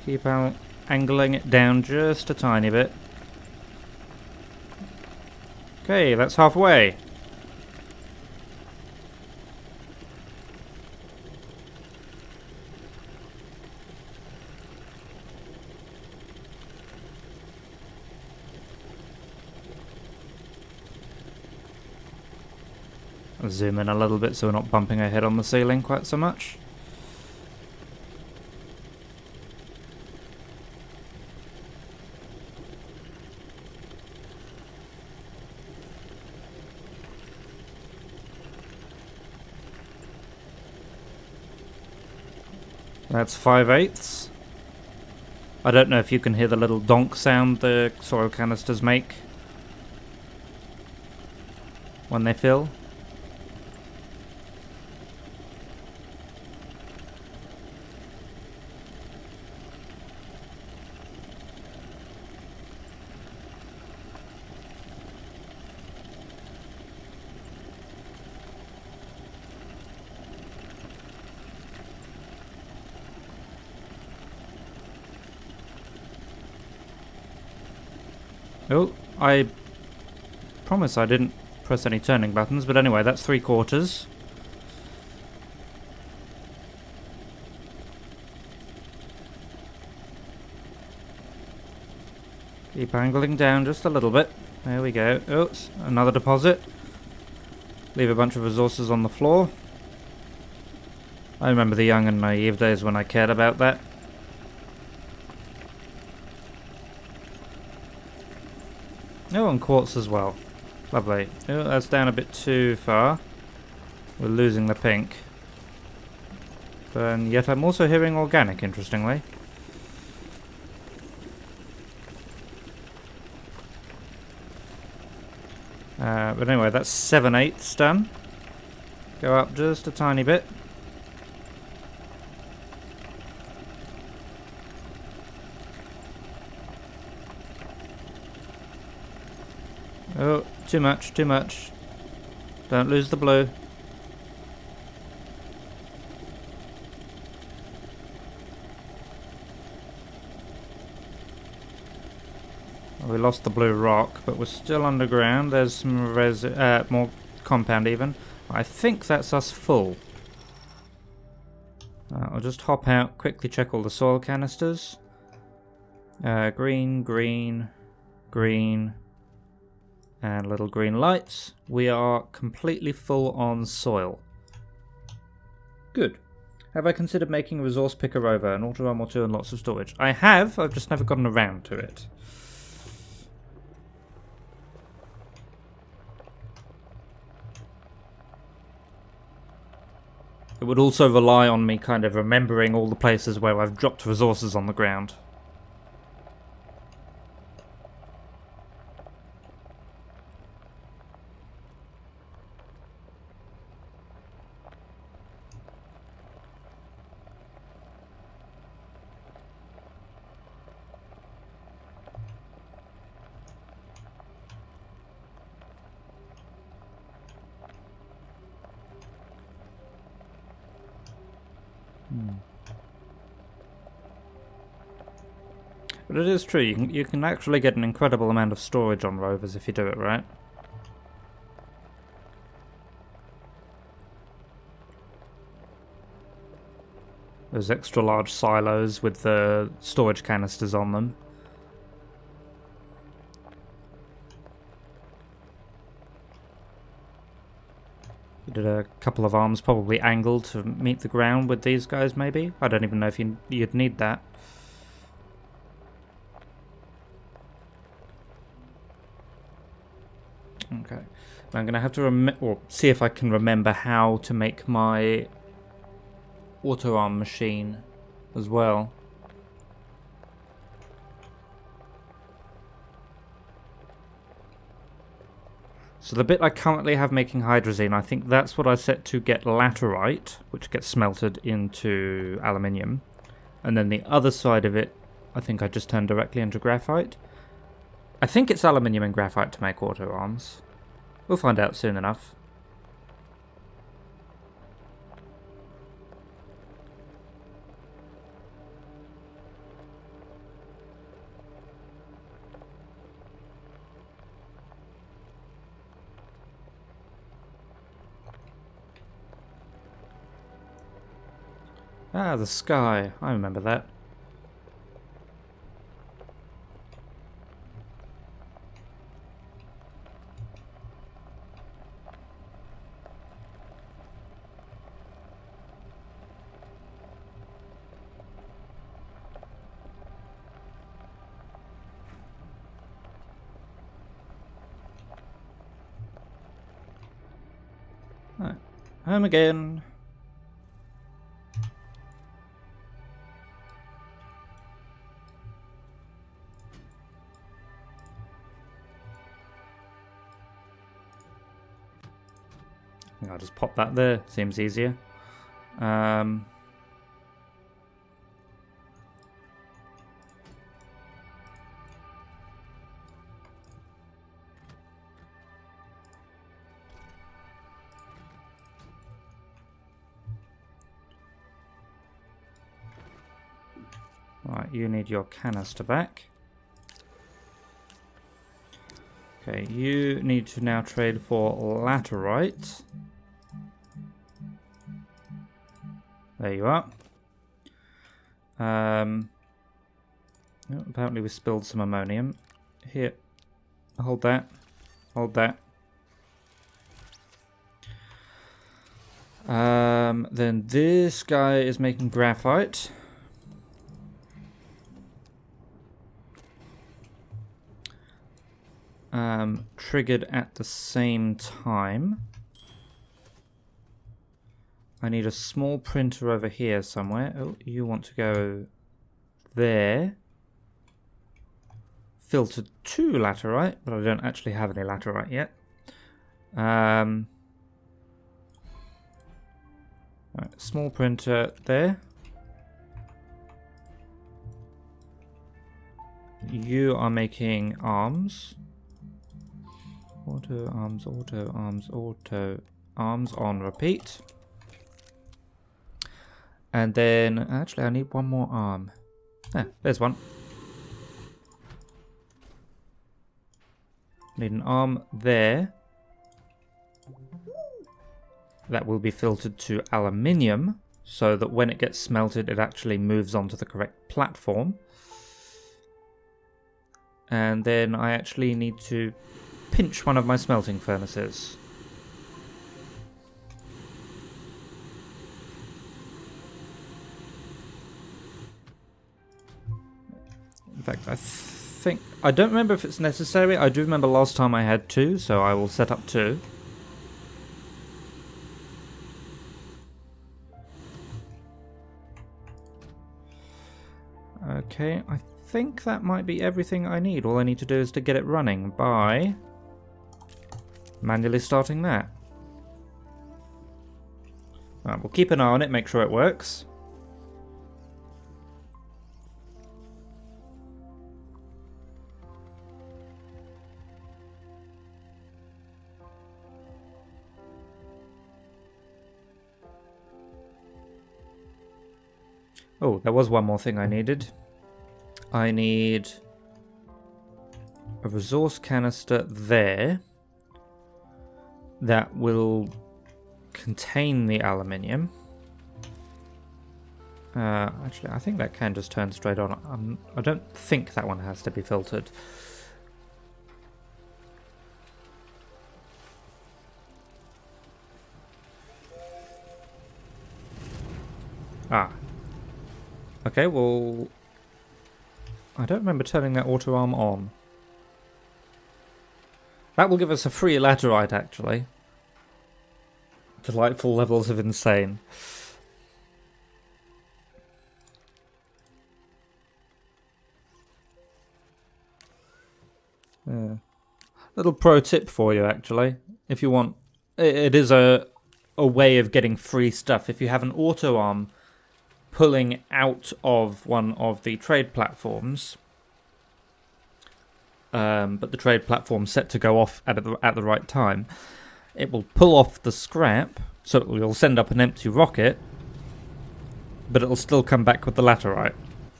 S1: Keep angling it down just a tiny bit. Okay, that's halfway. I'll zoom in a little bit so we're not bumping our head on the ceiling quite so much. That's 5/8. I don't know if you can hear the little donk sound the soil canisters make when they fill. Oh, I promise I didn't press any turning buttons, but anyway, that's 3/4. Keep angling down just a little bit. There we go. Oh, another deposit. Leave a bunch of resources on the floor. I remember the young and naive days when I cared about that. Oh, and quartz as well. Lovely. Oh, that's down a bit too far. We're losing the pink. And yet I'm also hearing organic, interestingly. But anyway, that's 7/8 done. Go up just a tiny bit. Oh, too much, too much. Don't lose the blue. We lost the blue rock, but we're still underground. There's some more compound even. I think that's us full. I'll just hop out, quickly check all the soil canisters. Green, green, green, and little green lights. We are completely full on soil. Good. Have I considered making a resource picker rover, an auto arm or two, and lots of storage? I have, I've just never gotten around to it. It would also rely on me kind of remembering all the places where I've dropped resources on the ground. But it is true, you can actually get an incredible amount of storage on rovers if you do it right. Those extra large silos with the storage canisters on them. You did a couple of arms probably angled to meet the ground with these guys maybe? I don't even know if you'd need that. Okay. I'm going to have to see if I can remember how to make my auto arm machine as well. So the bit I currently have making hydrazine, I think that's what I set to get laterite, which gets smelted into aluminium. And then the other side of it, I think I just turned directly into graphite. I think it's aluminium and graphite to make auto arms. We'll find out soon enough. Ah, the sky. I remember that. Right. Home again. I think I'll just pop that there. Seems easier. Right, you need your canister back. Okay, you need to now trade for laterite. There you are. Apparently we spilled some ammonium. Here, hold that. Hold that. Then this guy is making graphite. Triggered at the same time. I need a small printer over here somewhere. Oh, you want to go there. Filter to laterite, but I don't actually have any laterite yet. Right, small printer there. You are making arms. Auto arms, auto arms, auto arms on repeat. And then, actually I need one more arm. Ah, there's one. Need an arm there. That will be filtered to aluminium, so that when it gets smelted it actually moves onto the correct platform. And then I actually need to pinch one of my smelting furnaces. In fact, I don't remember if it's necessary. I do remember last time I had two, so I will set up two. Okay, I think that might be everything I need. All I need to do is to get it running by manually starting that. Right, we'll keep an eye on it, make sure it works. Oh, there was one more thing I needed. I need a resource canister there that will contain the aluminium. Actually, I think that can just turn straight on. I don't think that one has to be filtered. Ah. Okay, well, I don't remember turning that auto arm on. That will give us a free laterite, actually. Delightful levels of insane. Yeah. Little pro tip for you, actually. If you want, it is a way of getting free stuff. If you have an auto arm pulling out of one of the trade platforms, but the trade platform's set to go off at the right time, it will pull off the scrap, so it will send up an empty rocket, but it'll still come back with the laterite,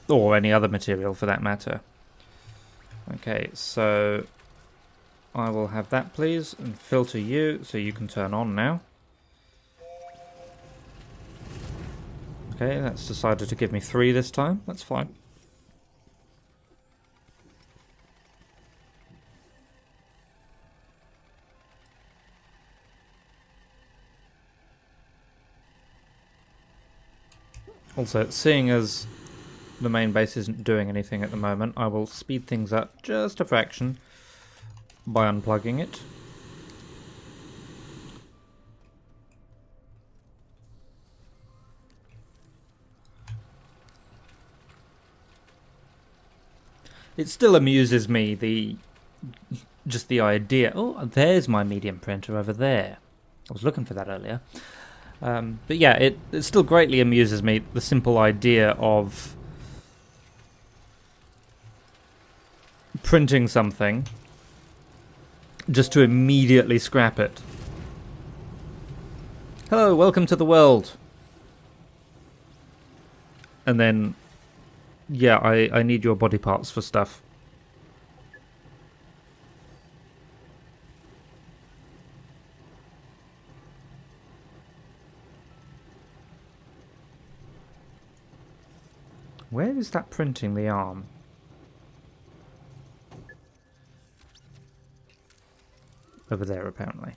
S1: or any other material for that matter. Okay, so I will have that, please, and filter you so you can turn on now. Okay, that's decided to give me 3 this time. That's fine. Also, seeing as the main base isn't doing anything at the moment, I will speed things up just a fraction by unplugging it. It still amuses me, just the idea. Oh, there's my medium printer over there. I was looking for that earlier. But yeah, it still greatly amuses me, the simple idea of printing something just to immediately scrap it. Hello, welcome to the world. And then, yeah, I need your body parts for stuff. Where is that printing the arm? Over there, apparently.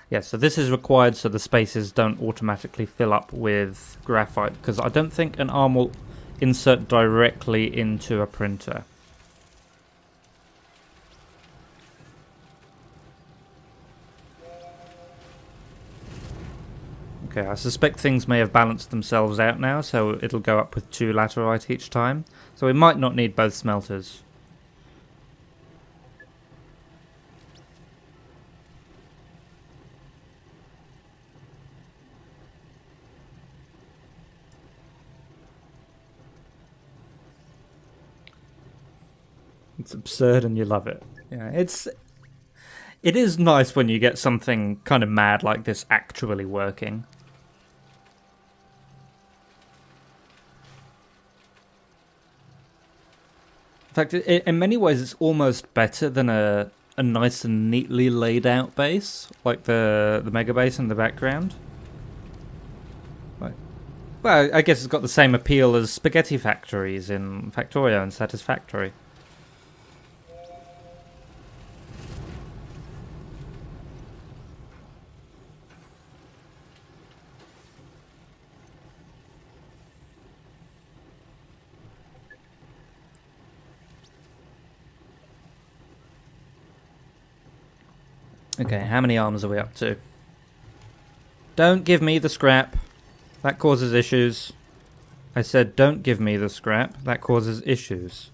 S1: Yeah, so this is required so the spaces don't automatically fill up with graphite, because I don't think an arm will insert directly into a printer. Okay, I suspect things may have balanced themselves out now, so it'll go up with 2 laterite each time. So we might not need both smelters. It's absurd and you love it. Yeah, it is nice when you get something kind of mad like this actually working. In fact, in many ways, it's almost better than a nice and neatly laid out base, like the mega base in the background. Right. Well, I guess it's got the same appeal as spaghetti factories in Factorio and Satisfactory. Okay, how many arms are we up to? Don't give me the scrap. That causes issues. I said don't give me the scrap. That causes issues.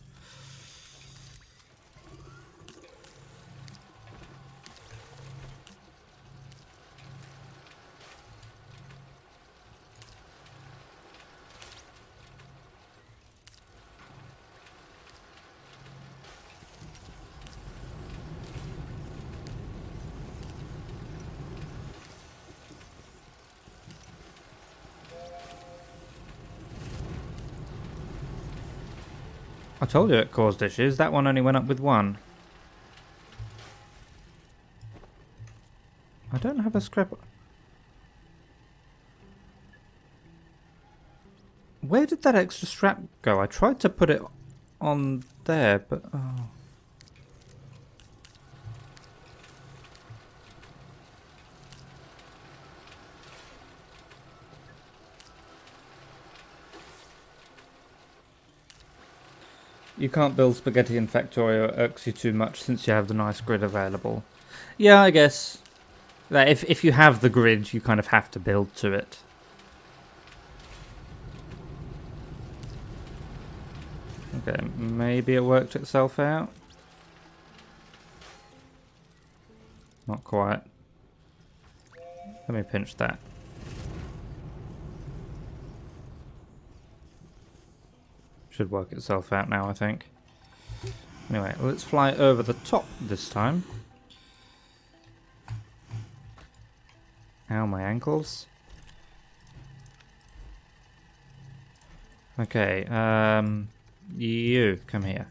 S1: I told you it caused issues. That one only went up with 1. I don't have a scrap. Where did that extra strap go? I tried to put it on there, but... Oh. You can't build spaghetti in Factorio, it irks you too much since you have the nice grid available. Yeah, I guess. That if you have the grid, you kind of have to build to it. Okay, maybe it worked itself out. Not quite. Let me pinch that. Should work itself out now, I think. Anyway, let's fly over the top this time. Ow, my ankles. Okay, you, come here.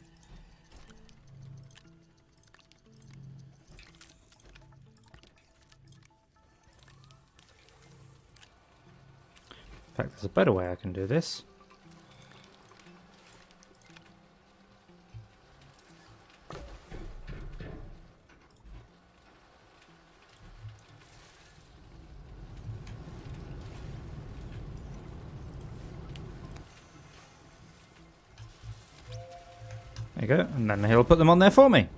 S1: In fact, there's a better way I can do this. There you go, and then he'll put them on there for me.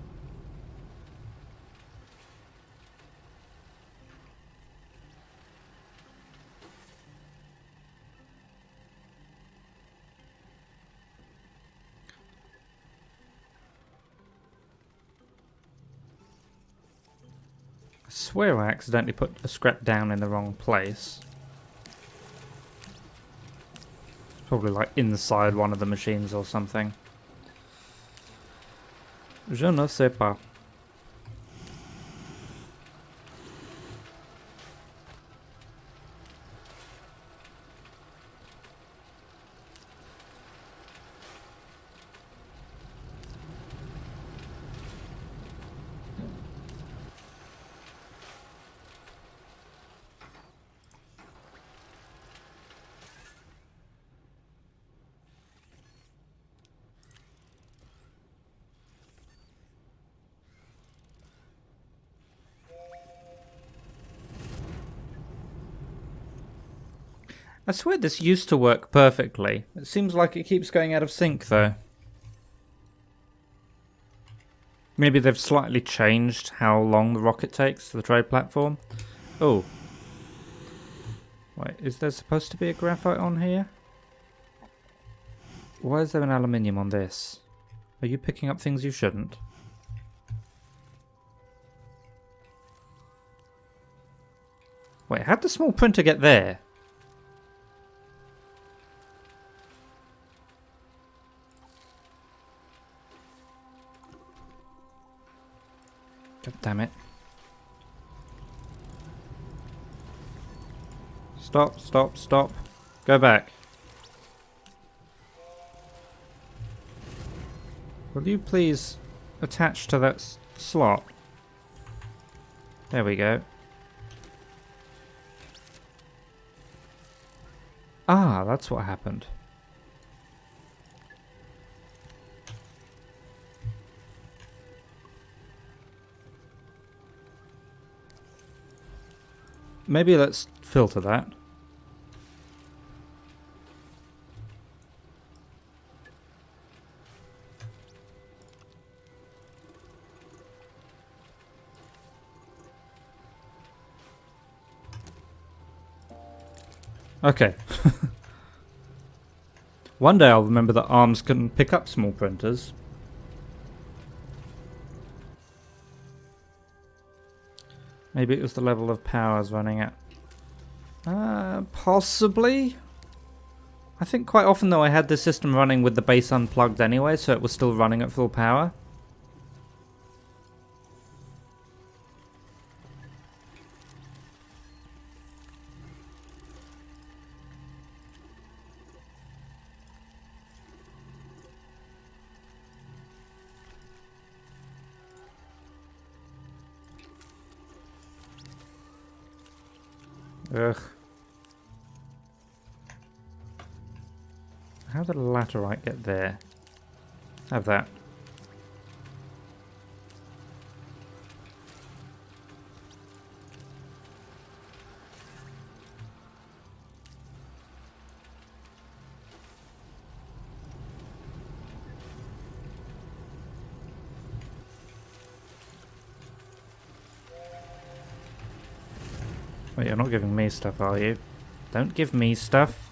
S1: I swear I accidentally put a scrap down in the wrong place. Probably like inside one of the machines or something. Je ne sais pas. I swear this used to work perfectly. It seems like it keeps going out of sync though. Maybe they've slightly changed how long the rocket takes to the trade platform. Oh. Wait, is there supposed to be a graphite on here? Why is there an aluminium on this? Are you picking up things you shouldn't? Wait, how'd the small printer get there? God damn it. Stop, stop, stop. Go back. Will you please attach to that slot? There we go. Ah, that's what happened. Maybe let's filter that. Okay. One day I'll remember that ARMS can pick up small printers. Maybe it was the level of power I was running at. Possibly. I think quite often though I had this system running with the base unplugged anyway, so it was still running at full power. Ugh. How did laterite get there? Have that. Wait, you're not giving me stuff, are you? Don't give me stuff.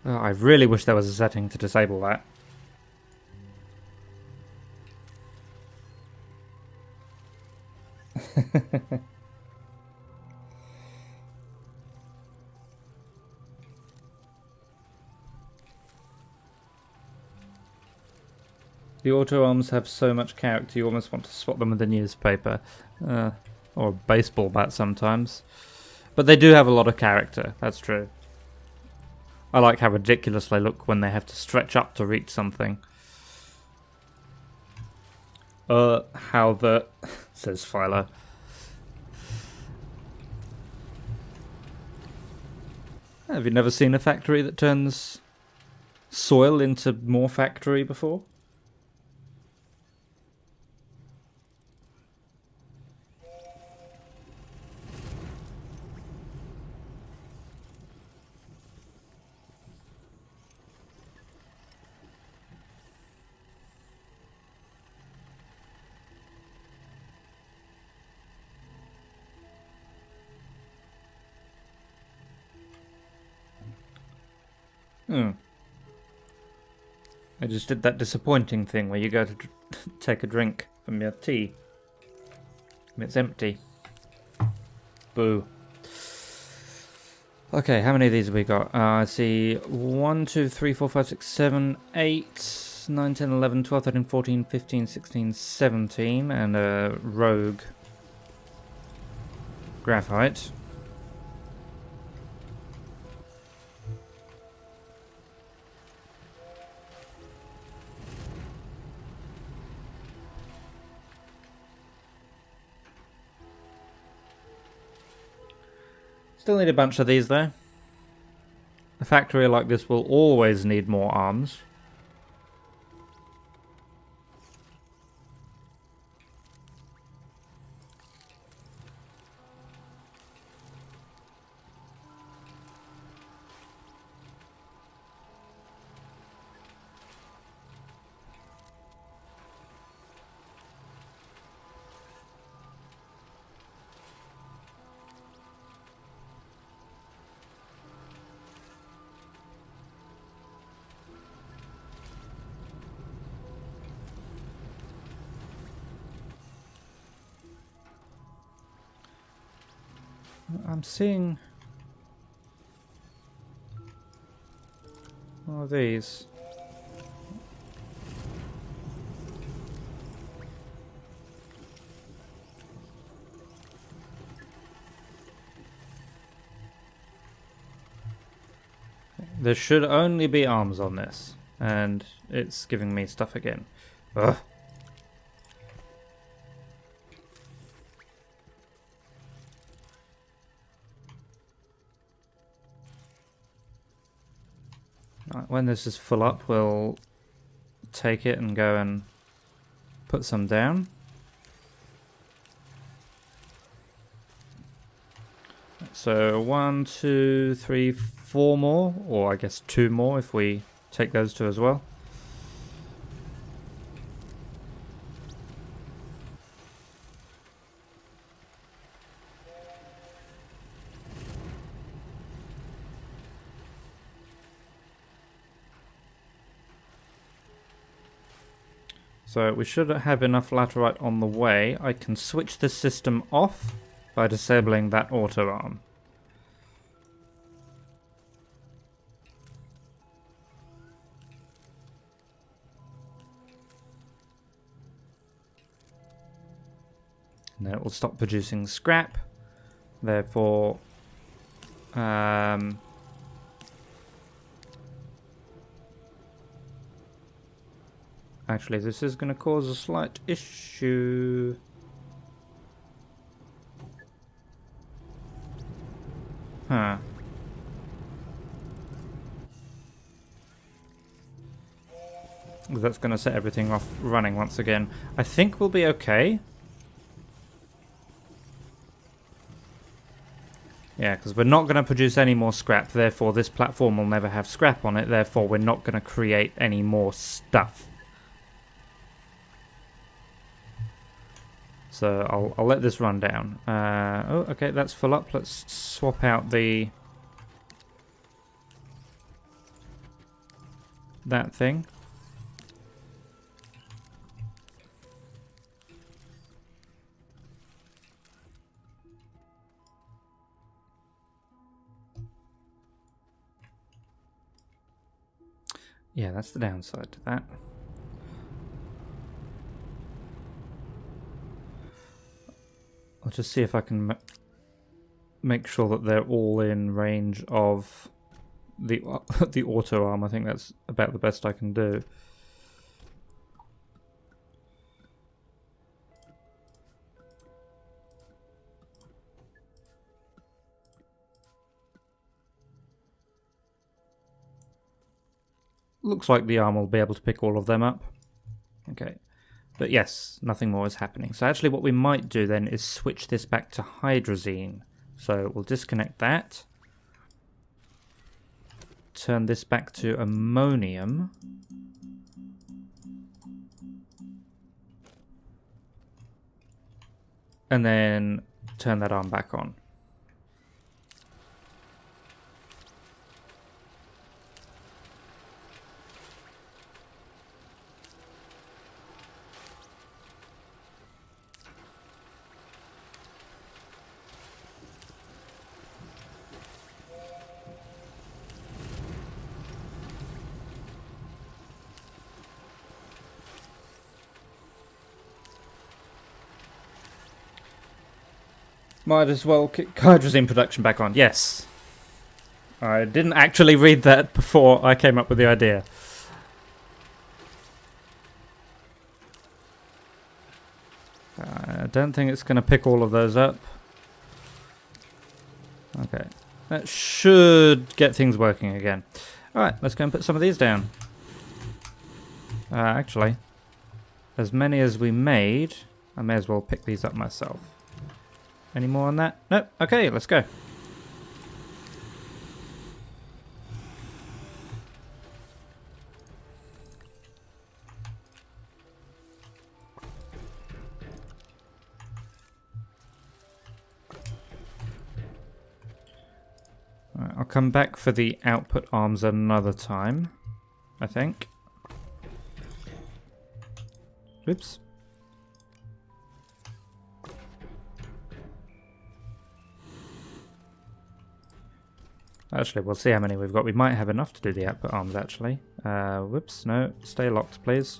S1: Oh, I really wish there was a setting to disable that. The auto arms have so much character you almost want to swap them with a newspaper. Or a baseball bat sometimes. But they do have a lot of character, that's true. I like how ridiculous they look when they have to stretch up to reach something. How the... says Philo. Have you never seen a factory that turns soil into more factory before? I just did that disappointing thing where you go to take a drink from your tea. And it's empty. Boo. Okay, how many of these have we got? I see 1, 2, 3, 4, 5, 6, 7, 8, 9, 10, 11, 12, 13, 14, 15, 16, 17, and a rogue graphite. Still need a bunch of these though. A factory like this will always need more arms. I'm seeing all of these. There should only be arms on this, and it's giving me stuff again. Ugh. Right, when this is full up, we'll take it and go and put some down. So 1, 2, 3, 4 more, or I guess 2 more if we take those 2 as well. So we should have enough laterite on the way. I can switch the system off by disabling that auto arm. And then it will stop producing scrap. Therefore, actually, this is going to cause a slight issue. Huh. That's going to set everything off running once again. I think we'll be okay. Yeah, because we're not going to produce any more scrap. Therefore, this platform will never have scrap on it. Therefore, we're not going to create any more stuff. So I'll let this run down. Oh, okay, that's full up. Let's swap out that thing. Yeah, that's the downside to that. I'll just see if I can make sure that they're all in range of the the auto arm. I think that's about the best I can do. Looks like the arm will be able to pick all of them up. Okay. But yes, nothing more is happening. So actually what we might do then is switch this back to hydrazine. So we'll disconnect that. Turn this back to ammonium. And then turn that arm back on. Might as well kick hydrazine production back on. Yes. I didn't actually read that before I came up with the idea. I don't think it's going to pick all of those up. Okay. That should get things working again. Alright, let's go and put some of these down. Actually, as many as we made, I may as well pick these up myself. Any more on that? Nope. Okay, let's go. Right, I'll come back for the output arms another time, I think. Oops. Actually, we'll see how many we've got. We might have enough to do the output arms, actually. Whoops, no. Stay locked, please.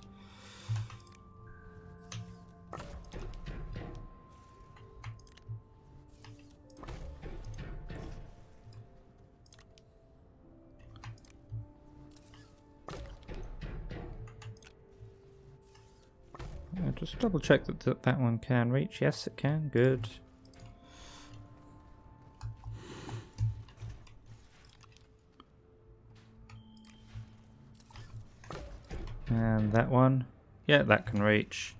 S1: Just double check that that one can reach. Yes, it can. Good. And that one. Yeah, that can reach.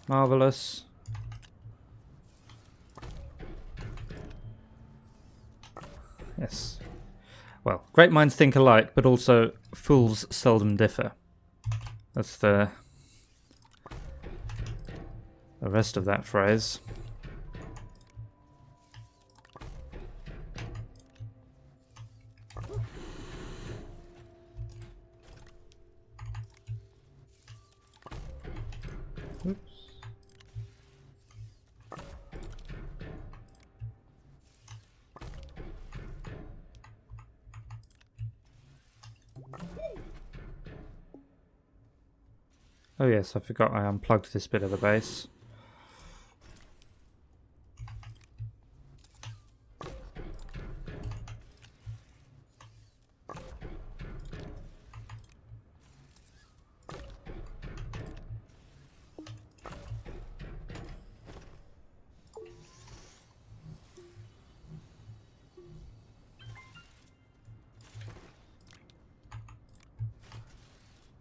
S1: Marvelous. Yes. Well, great minds think alike, but also fools seldom differ. That's the rest of that phrase. Oops. Oh yes, I forgot I unplugged this bit of the base.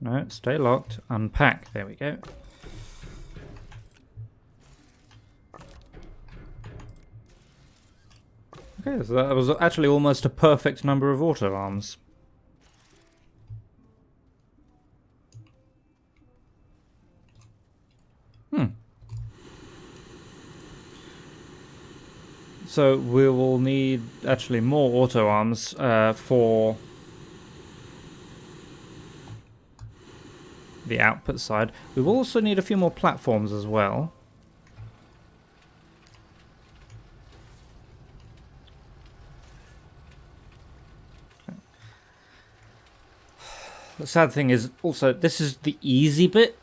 S1: No, stay locked. Unpack. There we go. Okay, so that was actually almost a perfect number of auto arms. So we will need actually more auto arms for the output side. We will also need a few more platforms as well. The sad thing is also this is the easy bit,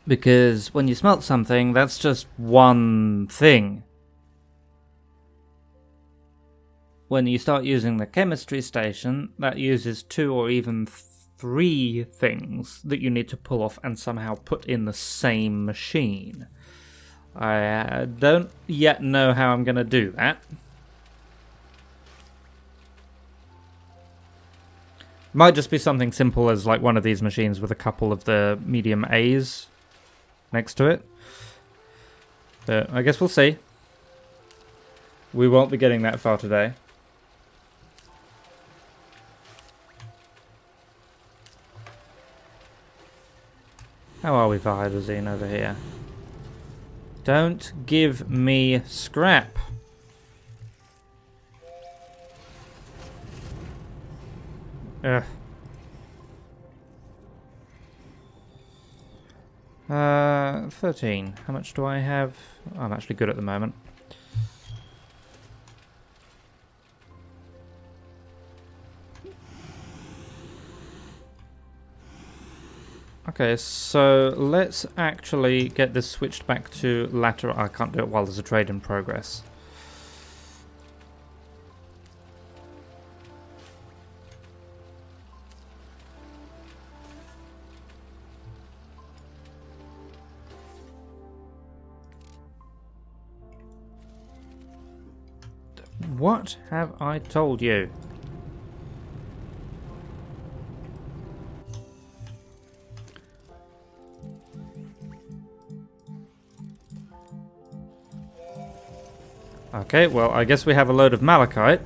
S1: because when you smelt something, that's just one thing. When you start using the chemistry station, that uses 2 or even 3 things that you need to pull off and somehow put in the same machine. I don't yet know how I'm going to do that. Might just be something simple as like one of these machines with a couple of the medium A's next to it. But I guess we'll see. We won't be getting that far today. How are we for hydrazine over here? Don't give me scrap. Ugh. 13. How much do I have? I'm actually good at the moment. Okay, so let's actually get this switched back to lateral. I can't do it while there's a trade in progress. What have I told you? Okay, well, I guess we have a load of malachite.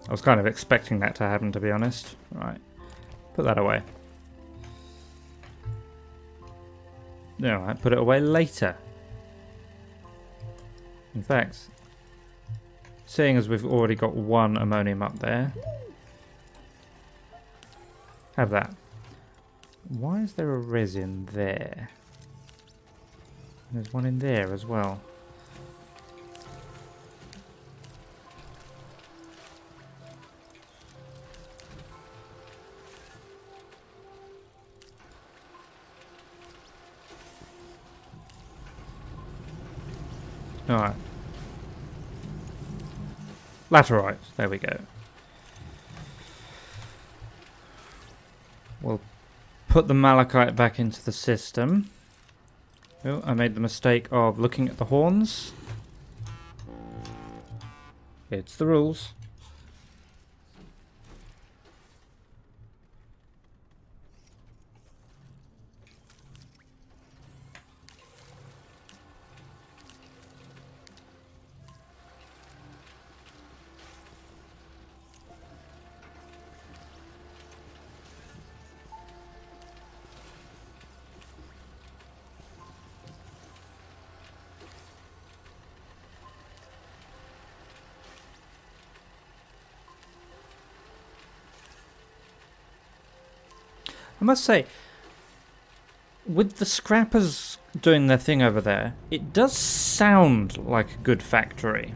S1: I was kind of expecting that to happen, to be honest. Right, put that away. Alright, put it away later. In fact, seeing as we've already got 1 ammonium up there, have that. Why is there a resin there? There's one in there as well. Alright. Laterite, there we go. We'll put the malachite back into the system. Oh, I made the mistake of looking at the horns. It's the rules. I must say, with the scrappers doing their thing over there, it does sound like a good factory.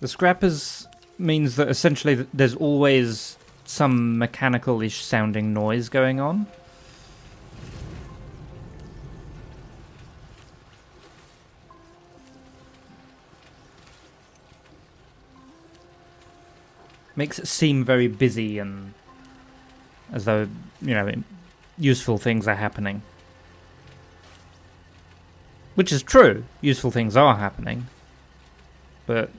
S1: The scrappers means that essentially there's always some mechanical-ish sounding noise going on. Makes it seem very busy and as though, you know, useful things are happening. Which is true, useful things are happening. But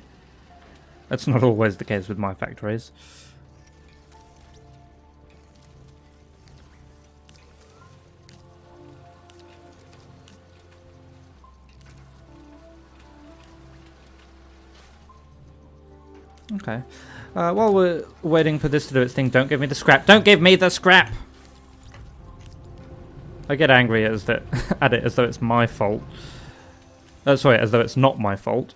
S1: that's not always the case with my factories. Okay. While we're waiting for this to do its thing, don't give me the scrap. Don't give me the scrap! I get angry at it as though it's my fault. Sorry, as though it's not my fault.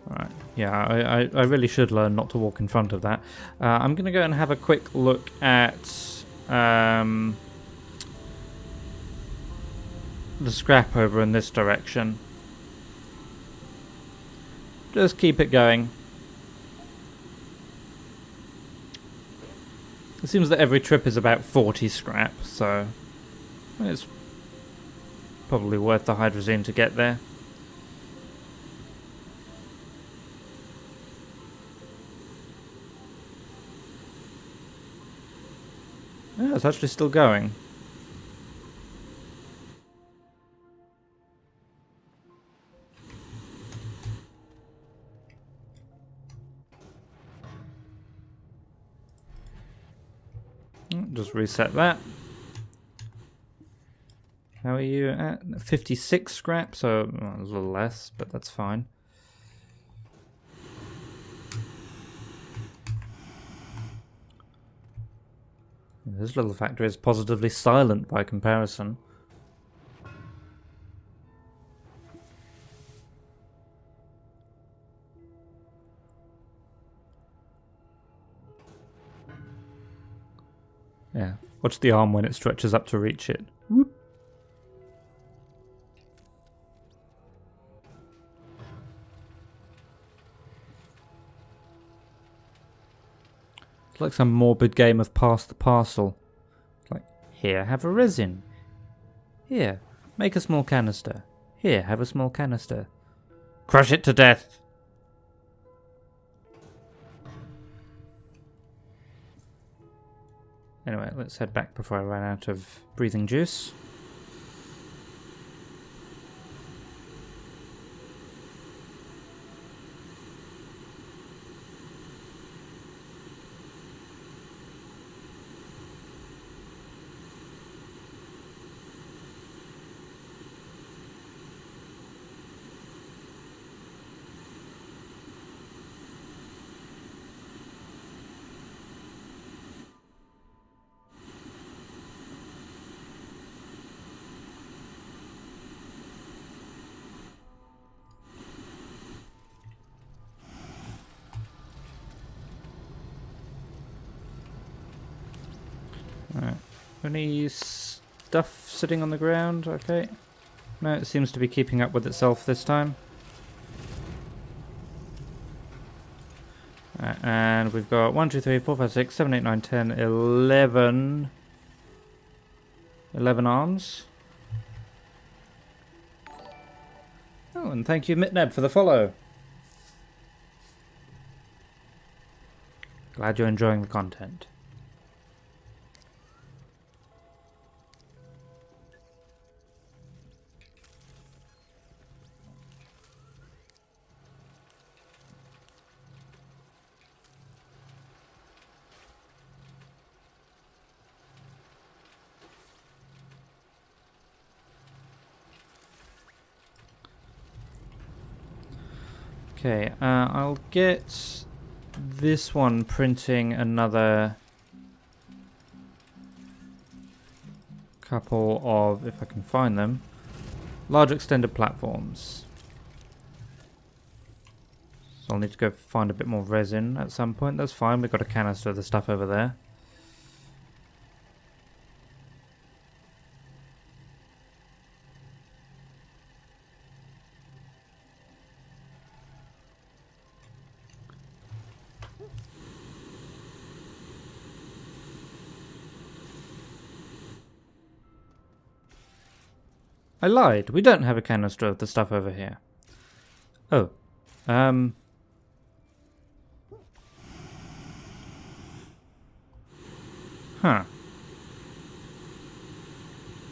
S1: Right. Yeah, I really should learn not to walk in front of that. I'm going to go and have a quick look at the scrap over in this direction. Just keep it going. It seems that every trip is about 40 scrap, so it's probably worth the hydrazine to get there. Yeah, it's actually still going. Just reset that. How are you at? 56 scrap, so well, a little less, but that's fine. This little factory is positively silent by comparison. Yeah, watch the arm when it stretches up to reach it. Whoop. It's like some morbid game of pass the parcel. It's like, here, have a resin. Here, make a small canister. Here, have a small canister. Crush it to death. Anyway, let's head back before I run out of breathing juice. Alright. Any stuff sitting on the ground? Okay. No, it seems to be keeping up with itself this time. And we've got 1, 2, 3, 4, 5, 6, 7, 8, 9, 10, 11. 11 arms. Oh, and thank you, Mitneb, for the follow. Glad you're enjoying the content. Okay, I'll get this one printing another couple of, if I can find them, large extended platforms. So I'll need to go find a bit more resin at some point. That's fine, we've got a canister of the stuff over there. I lied. We don't have a canister of the stuff over here. Oh. Huh.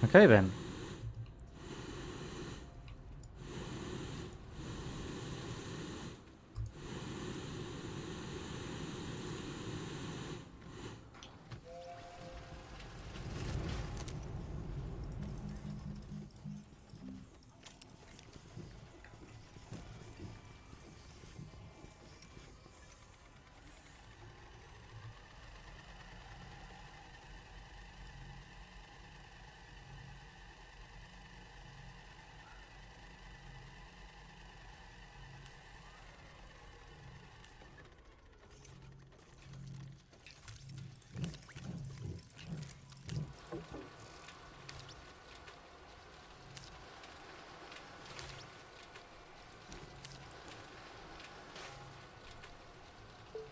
S1: Okay then.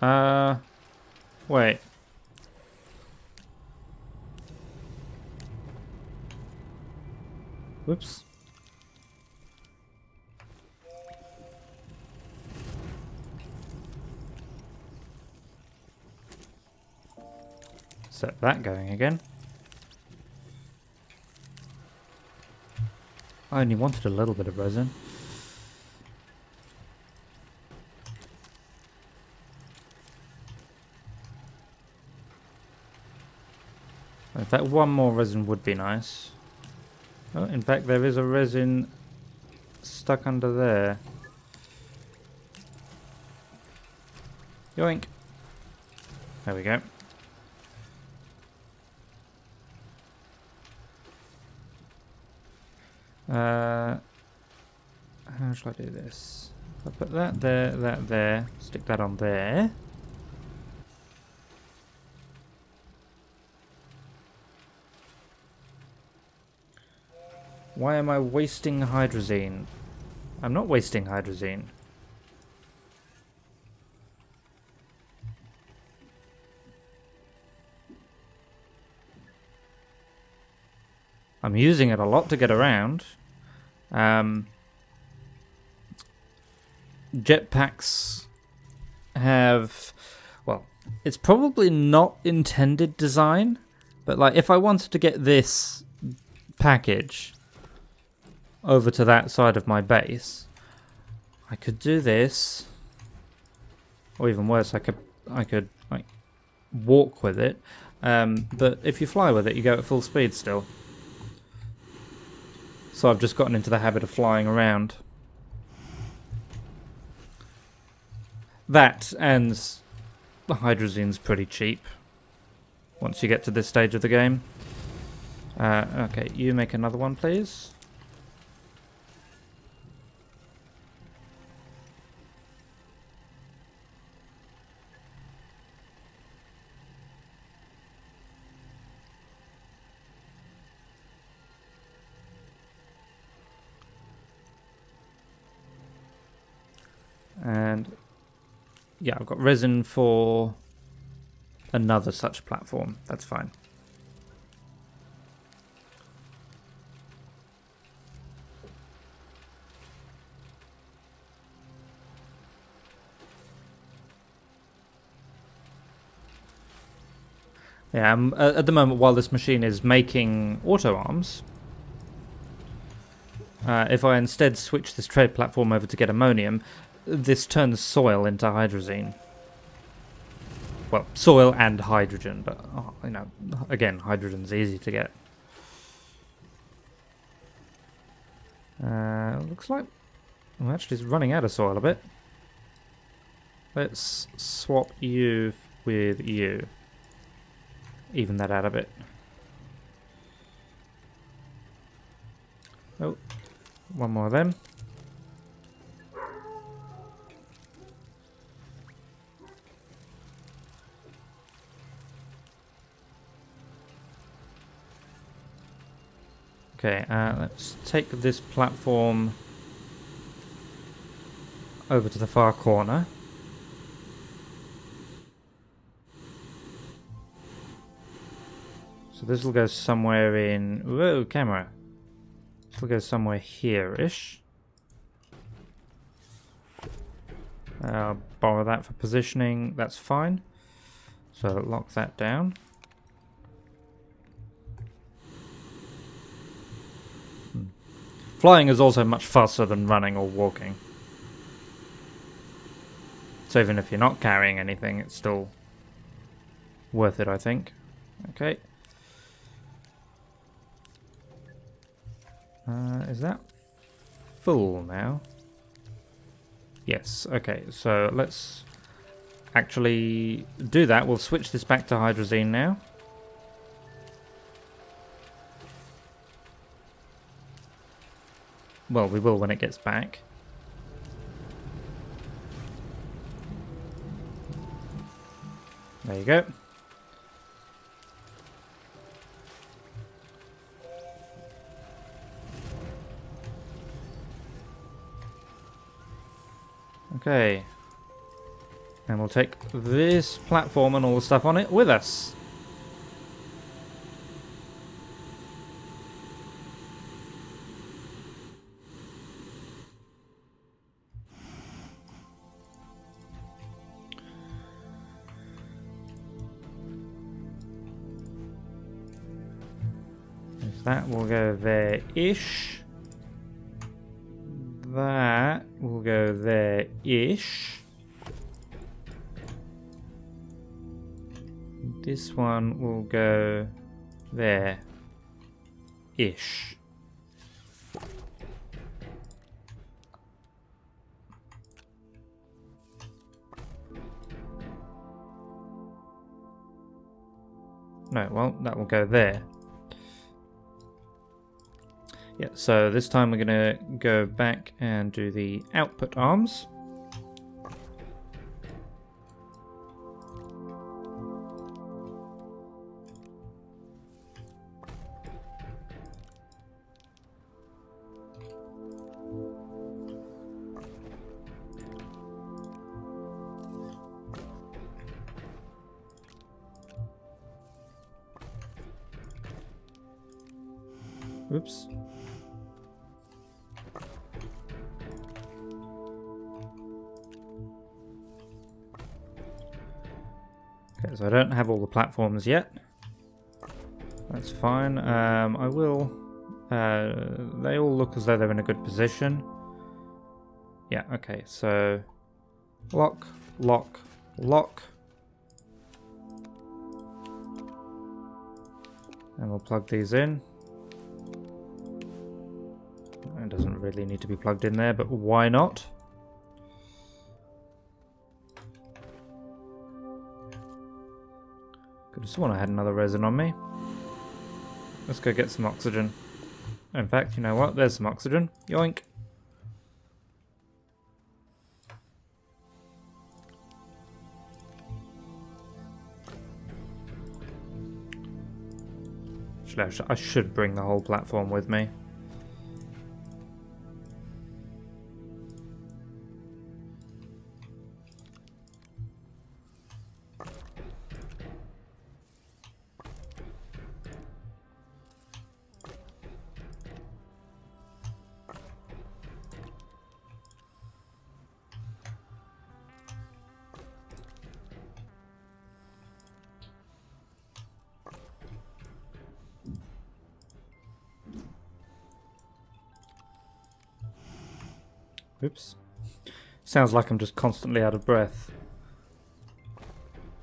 S1: Wait. Whoops. Set that going again. I only wanted a little bit of resin. In fact, one more resin would be nice. Oh, in fact, there is a resin stuck under there. Yoink. There we go. How shall I do this? I'll put that there, stick that on there. Why am I wasting hydrazine? I'm not wasting hydrazine. I'm using it a lot to get around. Jetpacks have, well, it's probably not intended design, but like if I wanted to get this package over to that side of my base, I could do this, or even worse, I could like walk with it. But if you fly with it, you go at full speed still. So I've just gotten into the habit of flying around. That and the hydrazine's pretty cheap once you get to this stage of the game. Okay, you make another one, please. And yeah, I've got resin for another such platform. That's fine. Yeah, at the moment, while this machine is making auto arms, if I instead switch this trade platform over to get ammonium, this turns soil into hydrazine. Well, soil and hydrogen, but you know, again, hydrogen's easy to get. Looks like I'm actually running out of soil a bit. Let's swap you with you. Even that out a bit. Oh, one more of them. Okay, let's take this platform over to the far corner. So this will go somewhere in... Whoa, camera. This will go somewhere here-ish. I'll borrow that for positioning. That's fine. So lock that down. Flying is also much faster than running or walking. So even if you're not carrying anything, it's still worth it, I think. Okay. Is that full now? Yes, okay, so let's actually do that. We'll switch this back to hydrazine now. Well, we will when it gets back. There you go. Okay. And we'll take this platform and all the stuff on it with us. That will go there-ish. That will go there-ish. This one will go there-ish. No, well, that will go there. Yeah, so this time we're going to go back and do the output arms. Oops. Okay, so I don't have all the platforms yet. That's fine. I will... they all look as though they're in a good position. Yeah, okay, so... Lock, lock, lock. And we'll plug these in. It doesn't really need to be plugged in there, but why not? Could have sworn I had another resin on me. Let's go get some oxygen. In fact, you know what? There's some oxygen. Yoink. I should bring the whole platform with me. Oops. Sounds like I'm just constantly out of breath.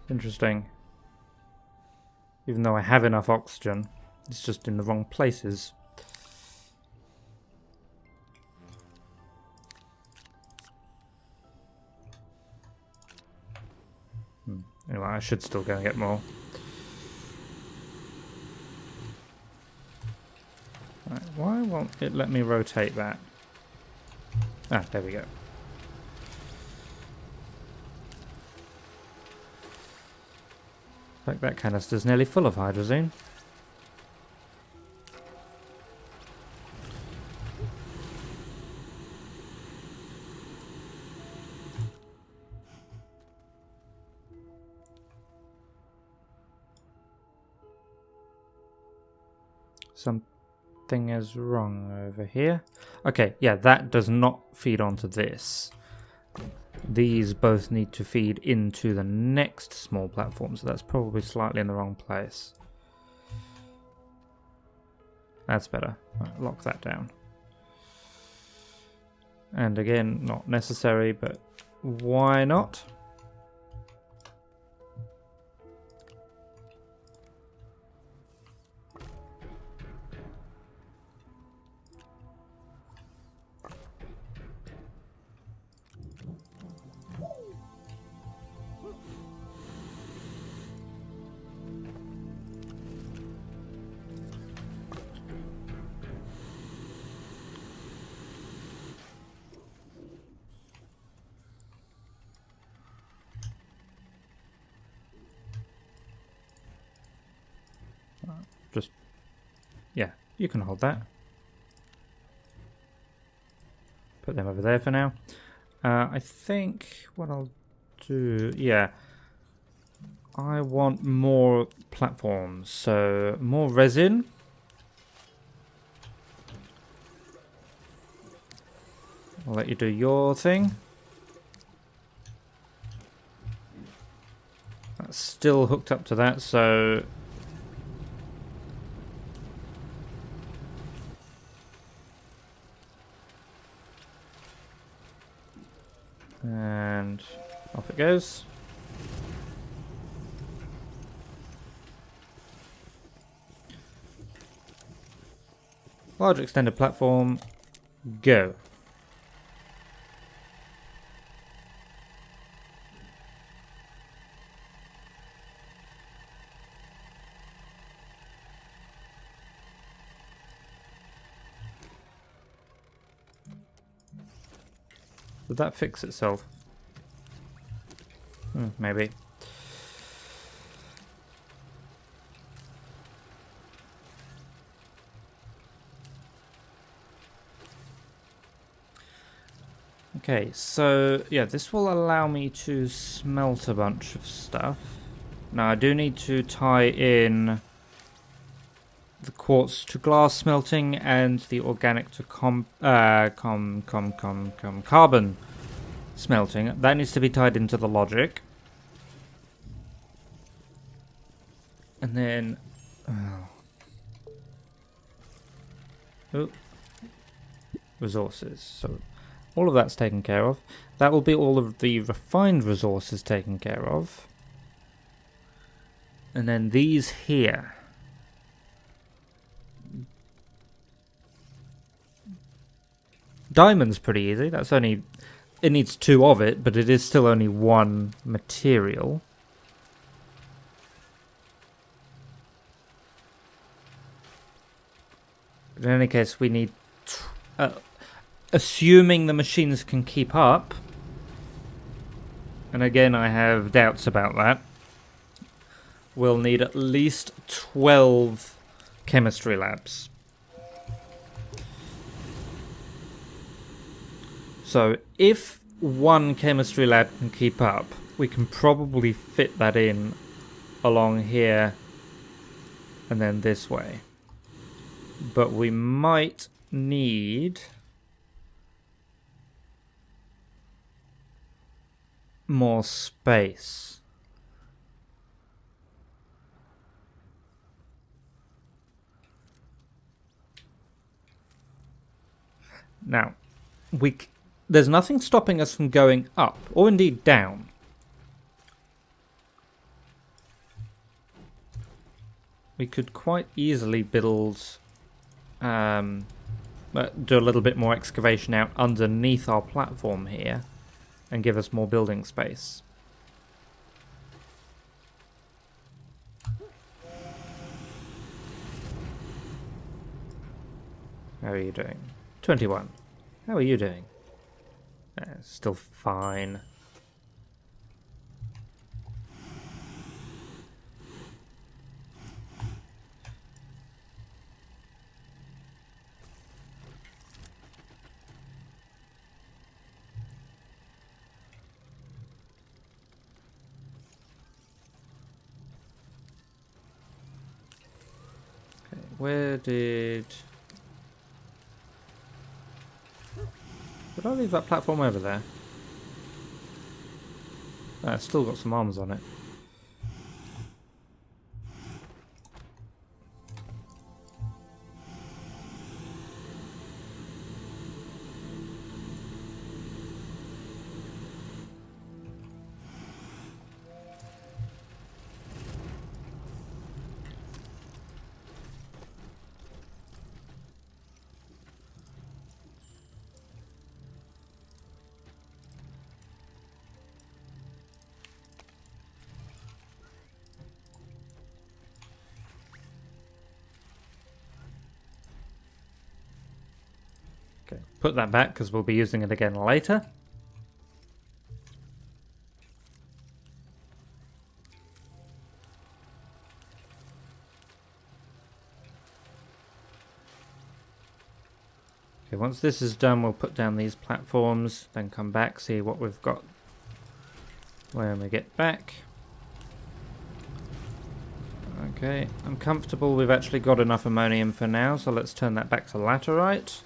S1: Interesting. Even though I have enough oxygen, it's just in the wrong places. Anyway, I should still go and get more. Right, why won't it let me rotate that? Ah, there we go. In fact, that canister's nearly full of hydrazine. Something is wrong over here. Okay, yeah, that does not feed onto this. These both need to feed into the next small platform, so that's probably slightly in the wrong place. That's better. Right, lock that down. And again, not necessary, but why not? Just, yeah, you can hold that. Put them over there for now. I think what I'll do... Yeah. I want more platforms, so more resin. I'll let you do your thing. That's still hooked up to that, so... And off it goes. Large extended platform, go. Did that fix itself? Maybe. Okay, so yeah, this will allow me to smelt a bunch of stuff. Now I do need to tie in the quartz to glass smelting and the organic to carbon smelting. That needs to be tied into the logic. And then resources. So all of that's taken care of. That will be all of the refined resources taken care of. And then these here. Diamond's pretty easy. That's only... It needs 2 of it, but it is still only 1 material. But in any case, we need... assuming the machines can keep up, and again I have doubts about that, we'll need at least 12 chemistry labs. So if 1 chemistry lab can keep up, we can probably fit that in along here and then this way. But we might need more space. Now, there's nothing stopping us from going up, or indeed down. We could quite easily build, do a little bit more excavation out underneath our platform here, and give us more building space. How are you doing? 21. How are you doing? Still fine. Okay, where did I leave that platform over there? It's still got some arms on it. Okay, put that back because we'll be using it again later. Okay, once this is done, we'll put down these platforms, then come back, see what we've got when we get back. Okay, I'm comfortable we've actually got enough ammonium for now, so let's turn that back to laterite.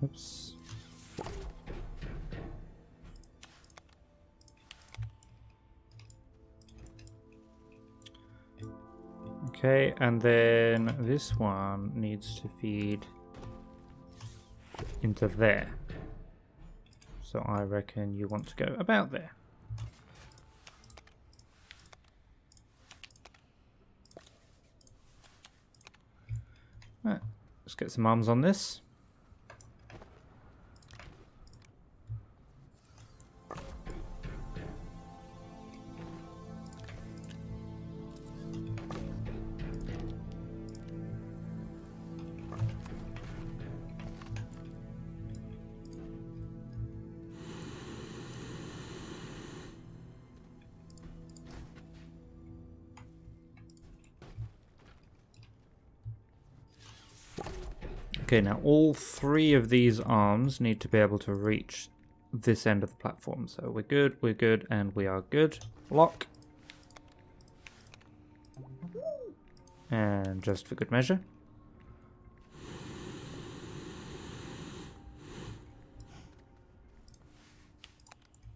S1: Oops. Okay, and then this one needs to feed into there. So I reckon you want to go about there. Right, let's get some arms on this. Okay, now all three of these arms need to be able to reach this end of the platform. So we're good, and we are good. Lock. And just for good measure.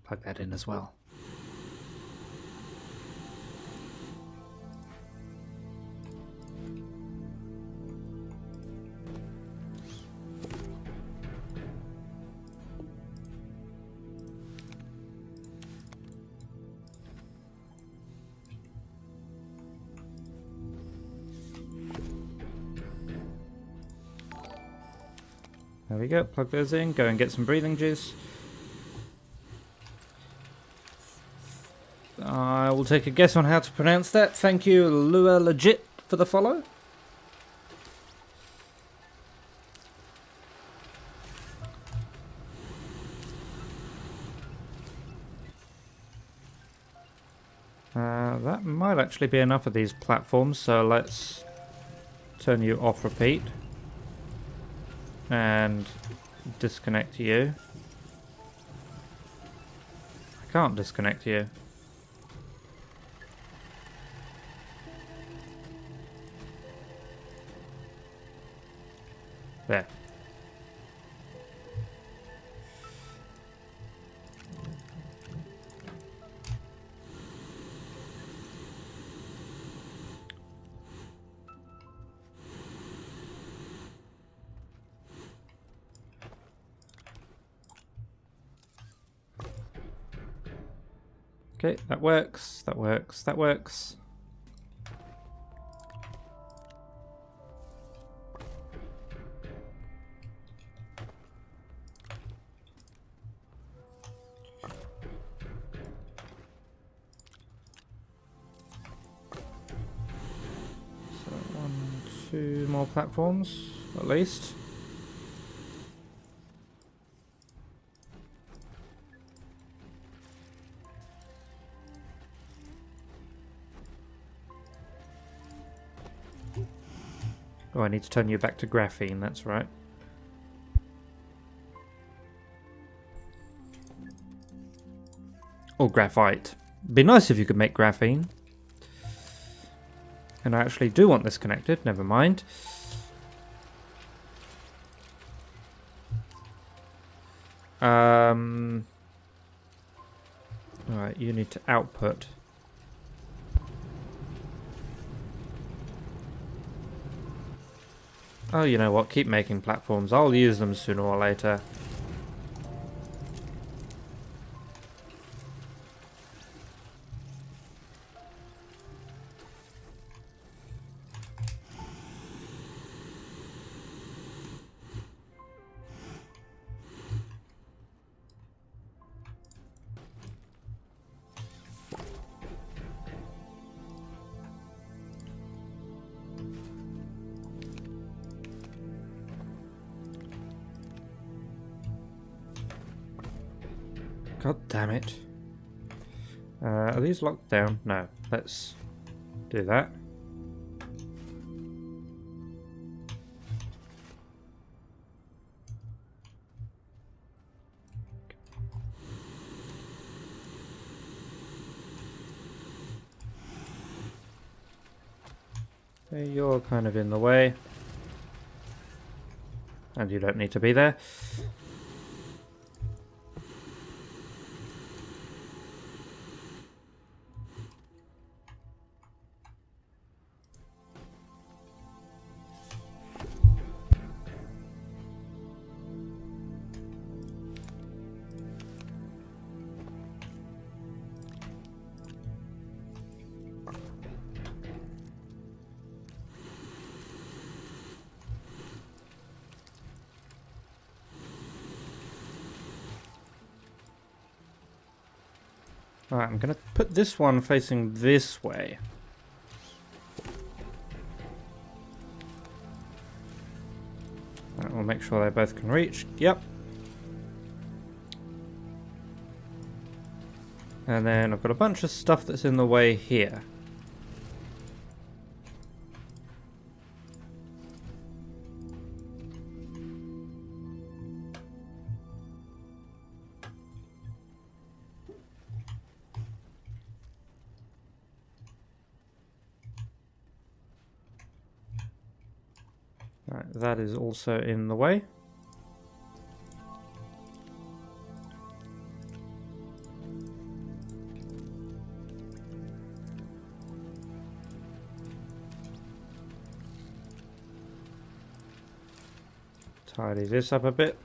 S1: Plug that in as well. There we go, plug those in, go and get some breathing juice. I will take a guess on how to pronounce that. Thank you, Lua Legit, for the follow. That might actually be enough of these platforms, so let's turn you off repeat. And disconnect you. I can't disconnect you. There. Okay, that works, that works, that works. So 1, 2 more platforms, at least. Oh, I need to turn you back to graphene, that's right. Or graphite. Be nice if you could make graphene. And I actually do want this connected, never mind. Alright, you need to output. Oh, you know what? Keep making platforms. I'll use them sooner or later. God damn it. Are these locked down? No. Let's do that. You're kind of in the way. And you don't need to be there. Alright, I'm going to put this one facing this way. Alright, we'll make sure they both can reach. Yep. And then I've got a bunch of stuff that's in the way here. Right, that is also in the way. Tidy this up a bit.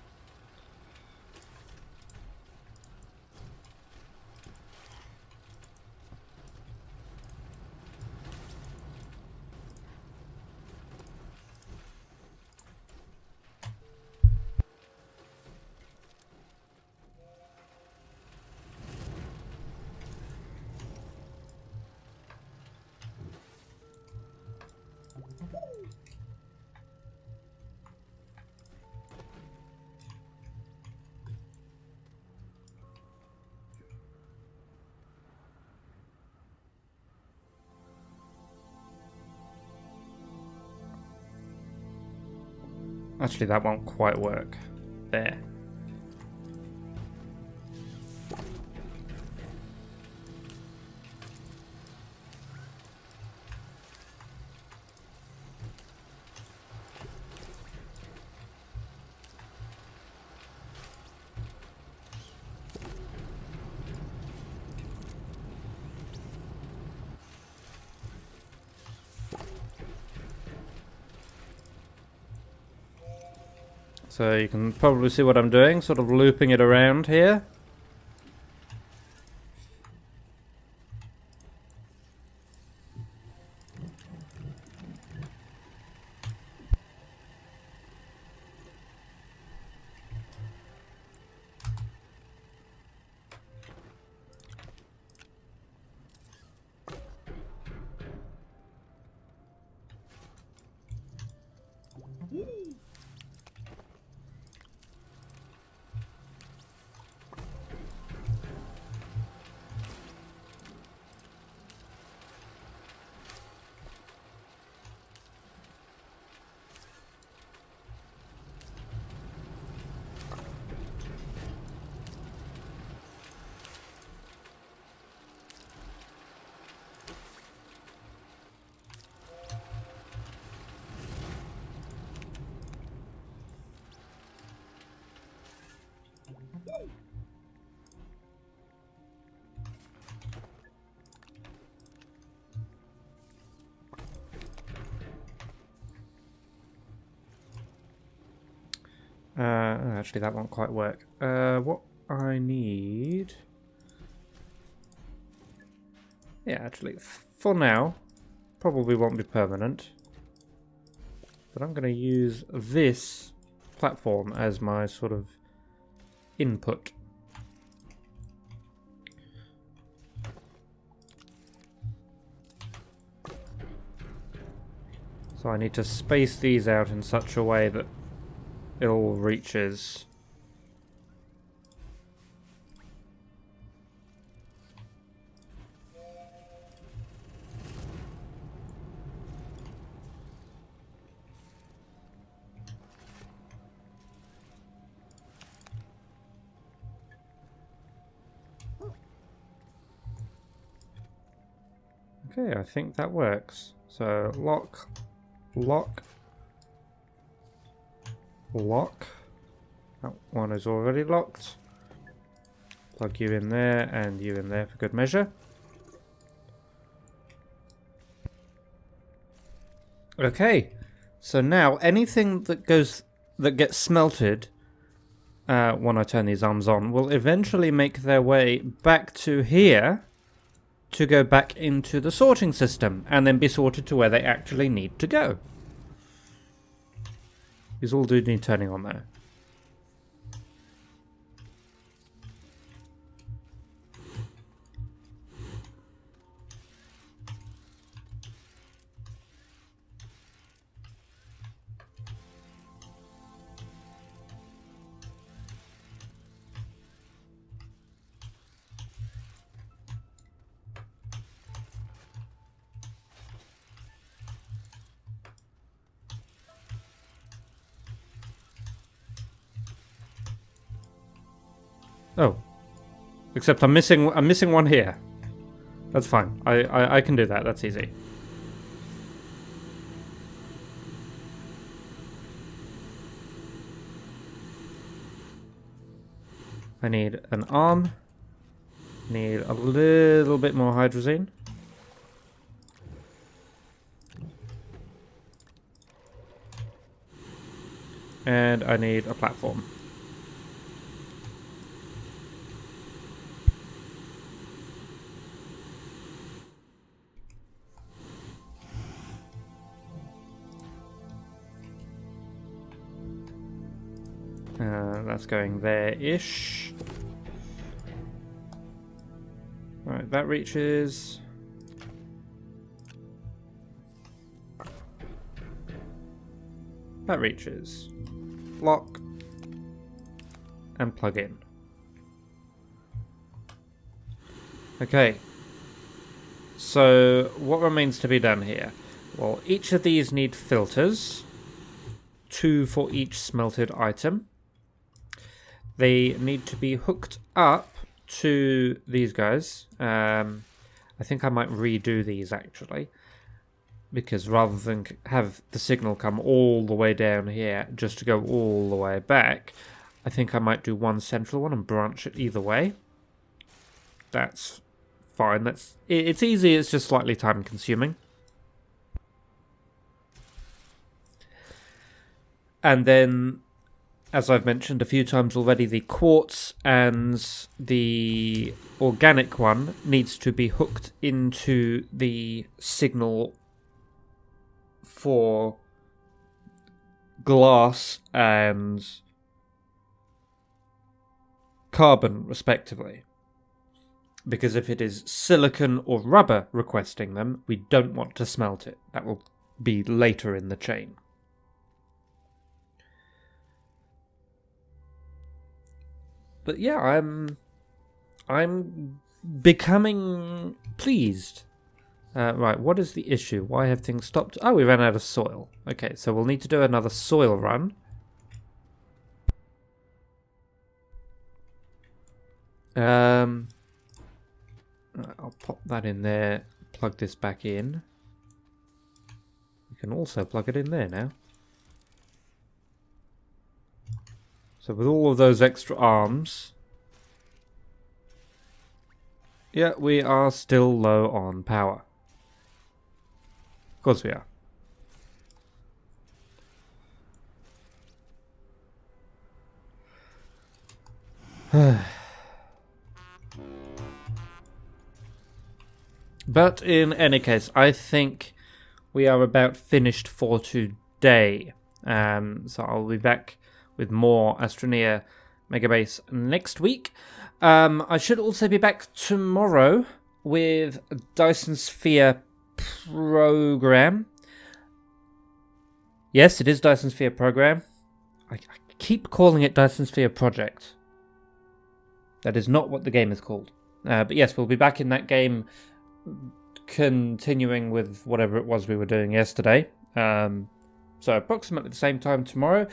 S1: Actually, that won't quite work. There. So you can probably see what I'm doing, sort of looping it around here. Actually, that won't quite work. What I need... Yeah, actually, for now, probably won't be permanent. But I'm going to use this platform as my sort of input. So I need to space these out in such a way that it all reaches. Okay, I think that works. So lock, lock, lock. That one is already locked. Plug you in there and you in there for good measure. Okay, so now anything that gets smelted when I turn these arms on will eventually make their way back to here to go back into the sorting system and then be sorted to where they actually need to go. These all do need turning on though. Oh, except I'm missing one here. That's fine. I can do that. That's easy. I need an arm. Need a little bit more hydrazine. And I need a platform. That's going there-ish. Right, that reaches. That reaches. Lock. And plug in. Okay. So, what remains to be done here? Well, each of these need filters. 2 for each smelted item. They need to be hooked up to these guys. I think I might redo these actually, because rather than have the signal come all the way down here just to go all the way back, I think I might do one central one and branch it either way. That's fine. It's easy, it's just slightly time consuming. And then, as I've mentioned a few times already, the quartz and the organic one needs to be hooked into the signal for glass and carbon, respectively. Because if it is silicon or rubber requesting them, we don't want to smelt it. That will be later in the chain. But yeah, I'm becoming pleased. Right, what is the issue? Why have things stopped? Oh, we ran out of soil. Okay, so we'll need to do another soil run. Right, I'll pop that in there, plug this back in. We can also plug it in there now. So with all of those extra arms, yeah, we are still low on power. Of course we are. But in any case, I think we are about finished for today. So I'll be back with more Astroneer Megabase next week. I should also be back tomorrow with Dyson Sphere Program. Yes, it is Dyson Sphere Program. I keep calling it Dyson Sphere Project. That is not what the game is called. But yes, we'll be back in that game, continuing with whatever it was we were doing yesterday. So approximately the same time tomorrow.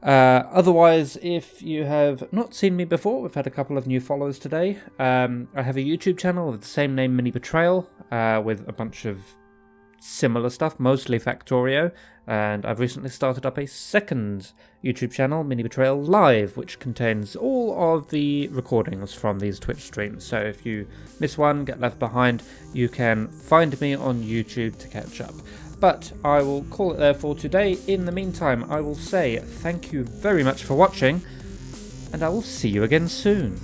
S1: Otherwise, if you have not seen me before, we've had a couple of new followers today. I have a YouTube channel with the same name, MiniBetrayal, with a bunch of similar stuff, mostly Factorio, and I've recently started up a second YouTube channel, MiniBetrayal Live, which contains all of the recordings from these Twitch streams. So if you miss one, get left behind, you can find me on YouTube to catch up. But I will call it there for today. In the meantime, I will say thank you very much for watching, and I will see you again soon.